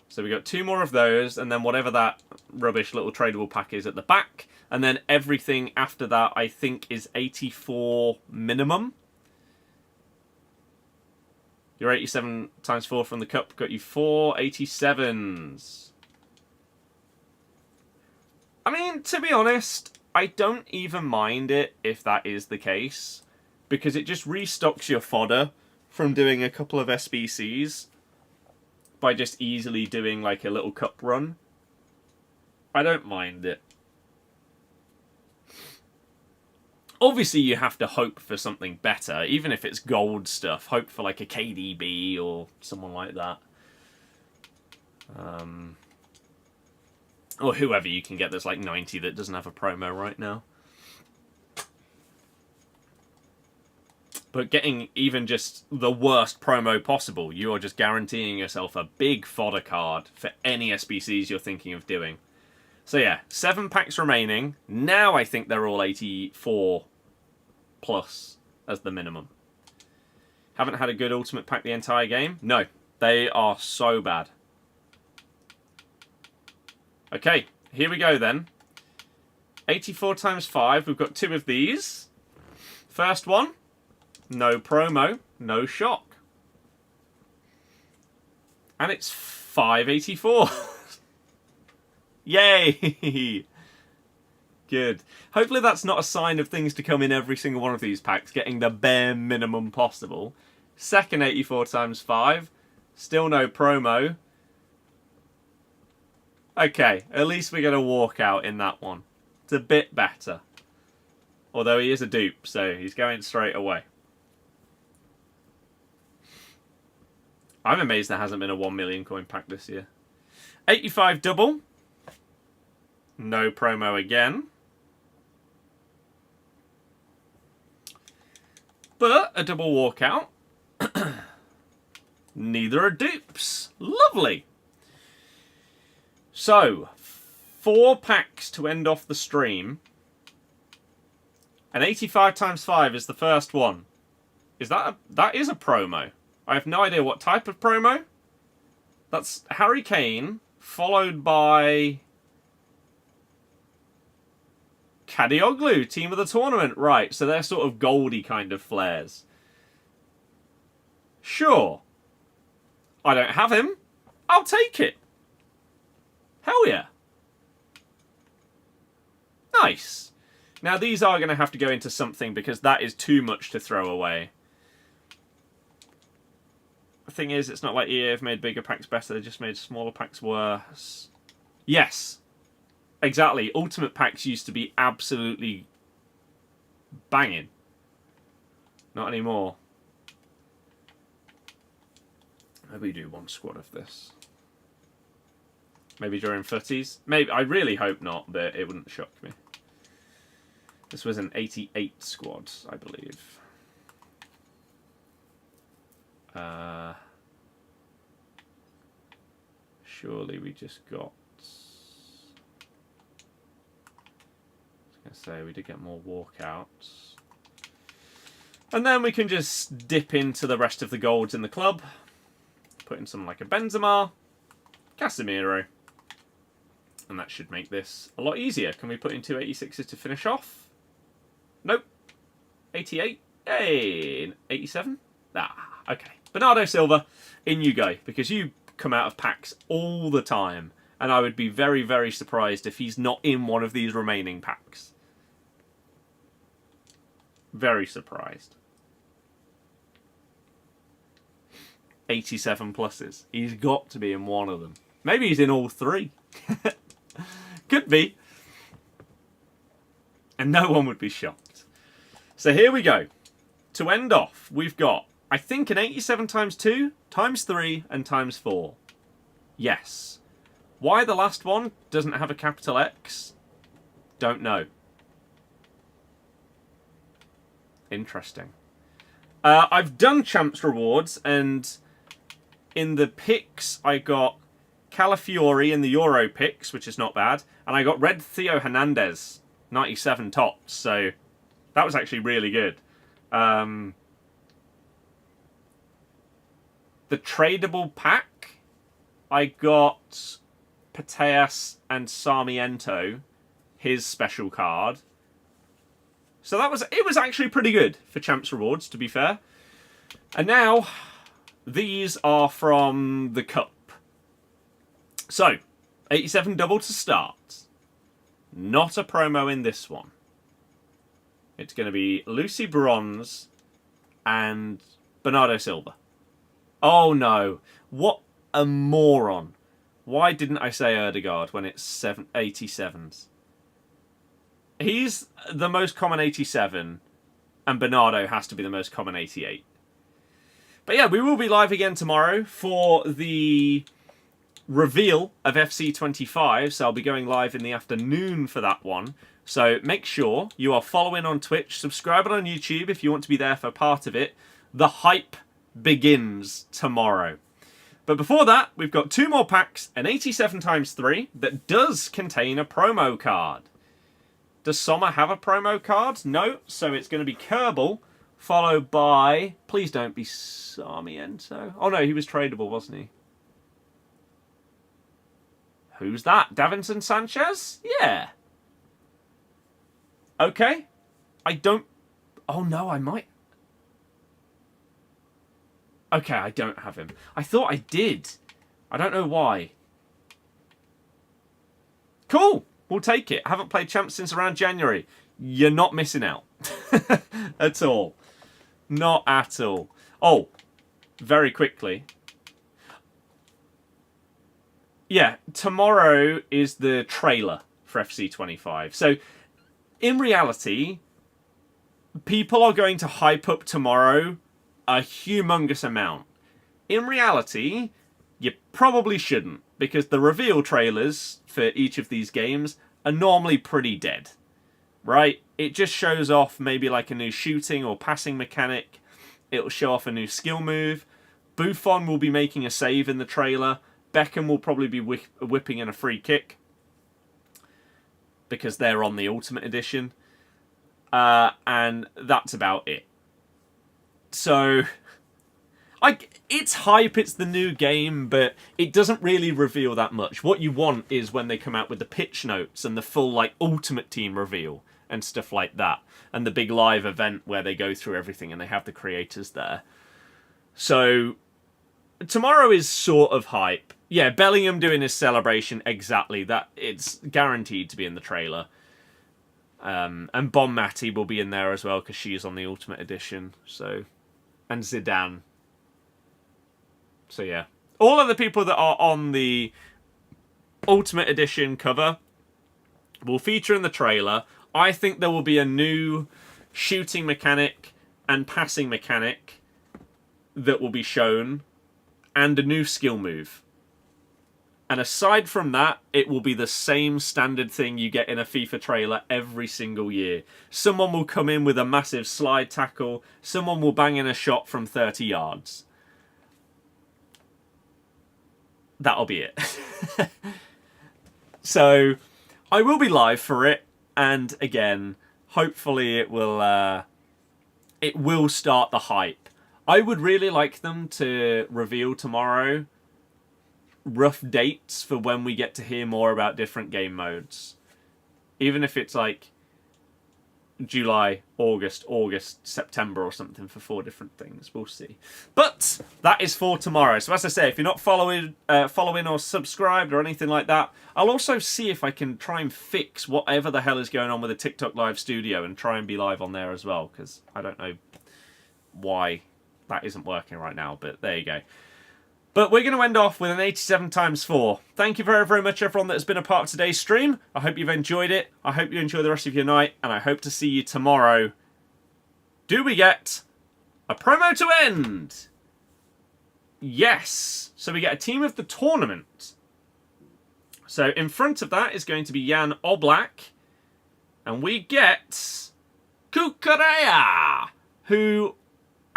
So we got 2 more of those, and then whatever that rubbish little tradable pack is at the back. And then everything after that, I think, is 84 minimum. Your 87 times 4 from the cup got you 4 87s. I mean, to be honest, I don't even mind it if that is the case, because it just restocks your fodder from doing a couple of SBCs by just easily doing like a little cup run. I don't mind it. Obviously, you have to hope for something better, even if it's gold stuff. Hope for like a KDB or someone like that. Or whoever you can get that's like 90 that doesn't have a promo right now. But getting even just the worst promo possible, you are just guaranteeing yourself a big fodder card for any SBCs you're thinking of doing. So yeah, 7 packs remaining. Now I think they're all 84 plus as the minimum. Haven't had a good ultimate pack the entire game? No, they are so bad. Okay, here we go then. 84 times 5, we've got 2 of these. First one, no promo, no shock. And it's 584. Yay! Good. Hopefully that's not a sign of things to come in every single one of these packs, getting the bare minimum possible. Second 84 times 5, still no promo. Okay, at least we get a walkout in that one. It's a bit better. Although he is a dupe, so he's going straight away. I'm amazed there hasn't been a 1 million coin pack this year. 85 double. No promo again. But a double walkout. Neither are dupes. Lovely. So, 4 packs to end off the stream. And 85 times 5 is the first one. That is a promo. I have no idea what type of promo. That's Harry Kane, followed by Kadioglu, team of the tournament. Right, so they're sort of goldy kind of flares. Sure. I don't have him. I'll take it. Hell yeah. Nice. Now these are going to have to go into something because that is too much to throw away. The thing is, it's not like EA have made bigger packs better, they just made smaller packs worse. Yes. Exactly. Ultimate packs used to be absolutely banging. Not anymore. Maybe do 1 squad of this. Maybe during footies. Maybe. I really hope not, but it wouldn't shock me. This was an 88 squad, I believe. Surely we just got... I was going to say, we did get more walkouts. And then we can just dip into the rest of the golds in the club. Put in something like a Benzema, Casemiro. And that should make this a lot easier. Can we put in 2 86s to finish off? Nope. 88. Hey, 87? Ah, okay. Bernardo Silva, in you go. Because you come out of packs all the time. And I would be very, very surprised if he's not in one of these remaining packs. Very surprised. 87 pluses. He's got to be in one of them. Maybe he's in all 3. Could be. And no one would be shocked. So here we go. To end off, we've got, I think, an 87 times 2, times 3, and times 4. Yes. Why the last one doesn't have a capital X? Don't know. Interesting. I've done Champs Rewards, and in the picks, I got Calafiori in the Euro picks, which is not bad, and I got Red Theo Hernandez, 97 tops, so that was actually really good. The tradable pack, I got Putellas and Sarmiento, his special card. So it was actually pretty good for Champs Rewards, to be fair. And now, these are from the Cup. So, 87 double to start. Not a promo in this one. It's going to be Lucy Bronze and Bernardo Silva. Oh no. What a moron. Why didn't I say Erdegaard when it's 87s? He's the most common 87, and Bernardo has to be the most common 88. But yeah, we will be live again tomorrow for the reveal of FC25, so I'll be going live in the afternoon for that one. So make sure you are following on Twitch, subscribing on YouTube if you want to be there for part of it. The hype begins tomorrow. But before that, we've got 2 more packs, an 87x3 that does contain a promo card. Does Sommer have a promo card? No, so it's going to be Kerbal, followed by... Please don't be Sarmiento. Oh no, he was tradable, wasn't he? Who's that? Davinson Sanchez? Yeah. Okay. I don't... Oh no, I might... Okay, I don't have him. I thought I did. I don't know why. Cool. We'll take it. I haven't played Champs since around January. You're not missing out. At all. Not at all. Oh, very quickly. Yeah, tomorrow is the trailer for FC25. So, in reality, people are going to hype up tomorrow a humongous amount. In reality, you probably shouldn't, because the reveal trailers for each of these games are normally pretty dead. Right? It just shows off maybe like a new shooting or passing mechanic. It'll show off a new skill move. Buffon will be making a save in the trailer. Beckham will probably be whipping in a free kick, because they're on the Ultimate Edition. And that's about it. So, it's hype, it's the new game, but it doesn't really reveal that much. What you want is when they come out with the pitch notes and the full like Ultimate Team reveal and stuff like that. And the big live event where they go through everything and they have the creators there. So, tomorrow is sort of hype. Yeah, Bellingham doing his celebration, exactly. That it's guaranteed to be in the trailer. And Bonmati will be in there as well, because she's on the Ultimate Edition. So, and Zidane. So yeah, all of the people that are on the Ultimate Edition cover will feature in the trailer. I think there will be a new shooting mechanic and passing mechanic that will be shown, and a new skill move. And aside from that, it will be the same standard thing you get in a FIFA trailer every single year. Someone will come in with a massive slide tackle. Someone will bang in a shot from 30 yards. That'll be it. So, I will be live for it. And again, hopefully it will start the hype. I would really like them to reveal tomorrow rough dates for when we get to hear more about different game modes. Even if it's like July, August, September or something for 4 different things. We'll see. But that is for tomorrow. So as I say, if you're not following or subscribed or anything like that, I'll also see if I can try and fix whatever the hell is going on with the TikTok Live Studio and try and be live on there as well, because I don't know why that isn't working right now, but there you go. But we're going to end off with an 87x4. Thank you very, very much, everyone that has been a part of today's stream. I hope you've enjoyed it. I hope you enjoy the rest of your night. And I hope to see you tomorrow. Do we get a promo to end? Yes. So we get a team of the tournament. So in front of that is going to be Jan Oblak. And we get Cucurella, who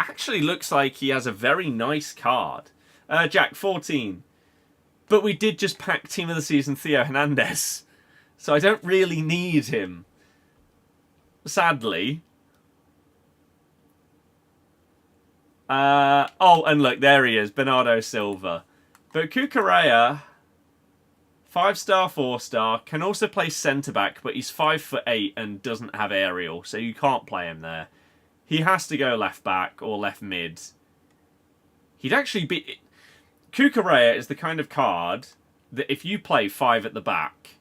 actually looks like he has a very nice card. Jack, 14. But we did just pack Team of the Season Theo Hernandez. So I don't really need him. Sadly. Oh, and look, there he is, Bernardo Silva. But Cucurella, 5-star, 4-star, can also play centre-back, but he's 5'8" and doesn't have aerial, so you can't play him there. He has to go left-back or left-mid. He'd actually be... Cucurella is the kind of card that if you play 5 at the back,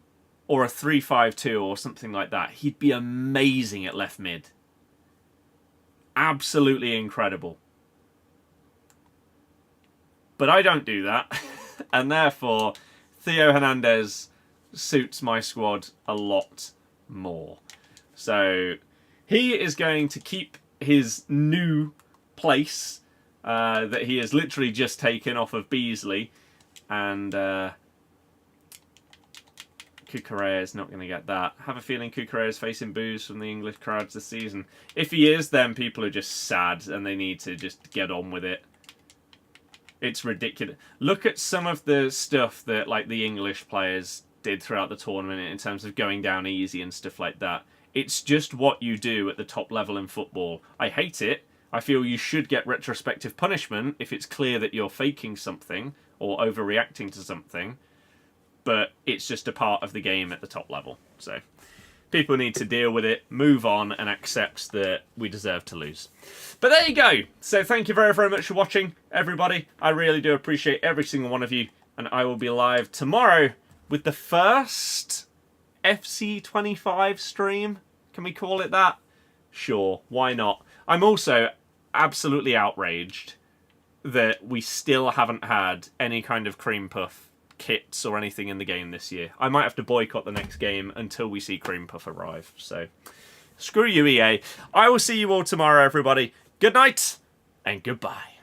or a 3-5-2 or something like that, he'd be amazing at left-mid. Absolutely incredible. But I don't do that, and therefore Theo Hernandez suits my squad a lot more. So he is going to keep his new place that he has literally just taken off of Beasley, and Cucurella is not going to get that. I have a feeling Cucurella is facing boos from the English crowds this season. If he is, then people are just sad and they need to just get on with it. It's ridiculous. Look at some of the stuff that like the English players did throughout the tournament in terms of going down easy and stuff like that. It's just what you do at the top level in football. I hate it. I feel you should get retrospective punishment if it's clear that you're faking something or overreacting to something. But it's just a part of the game at the top level. So people need to deal with it, move on, and accept that we deserve to lose. But there you go. So thank you very, very much for watching, everybody. I really do appreciate every single one of you. And I will be live tomorrow with the first FC25 stream. Can we call it that? Sure, why not? I'm also absolutely outraged that we still haven't had any kind of cream puff kits or anything in the game this year. I might have to boycott the next game until we see cream puff arrive. So, screw you, EA. I will see you all tomorrow, everybody. Good night and goodbye.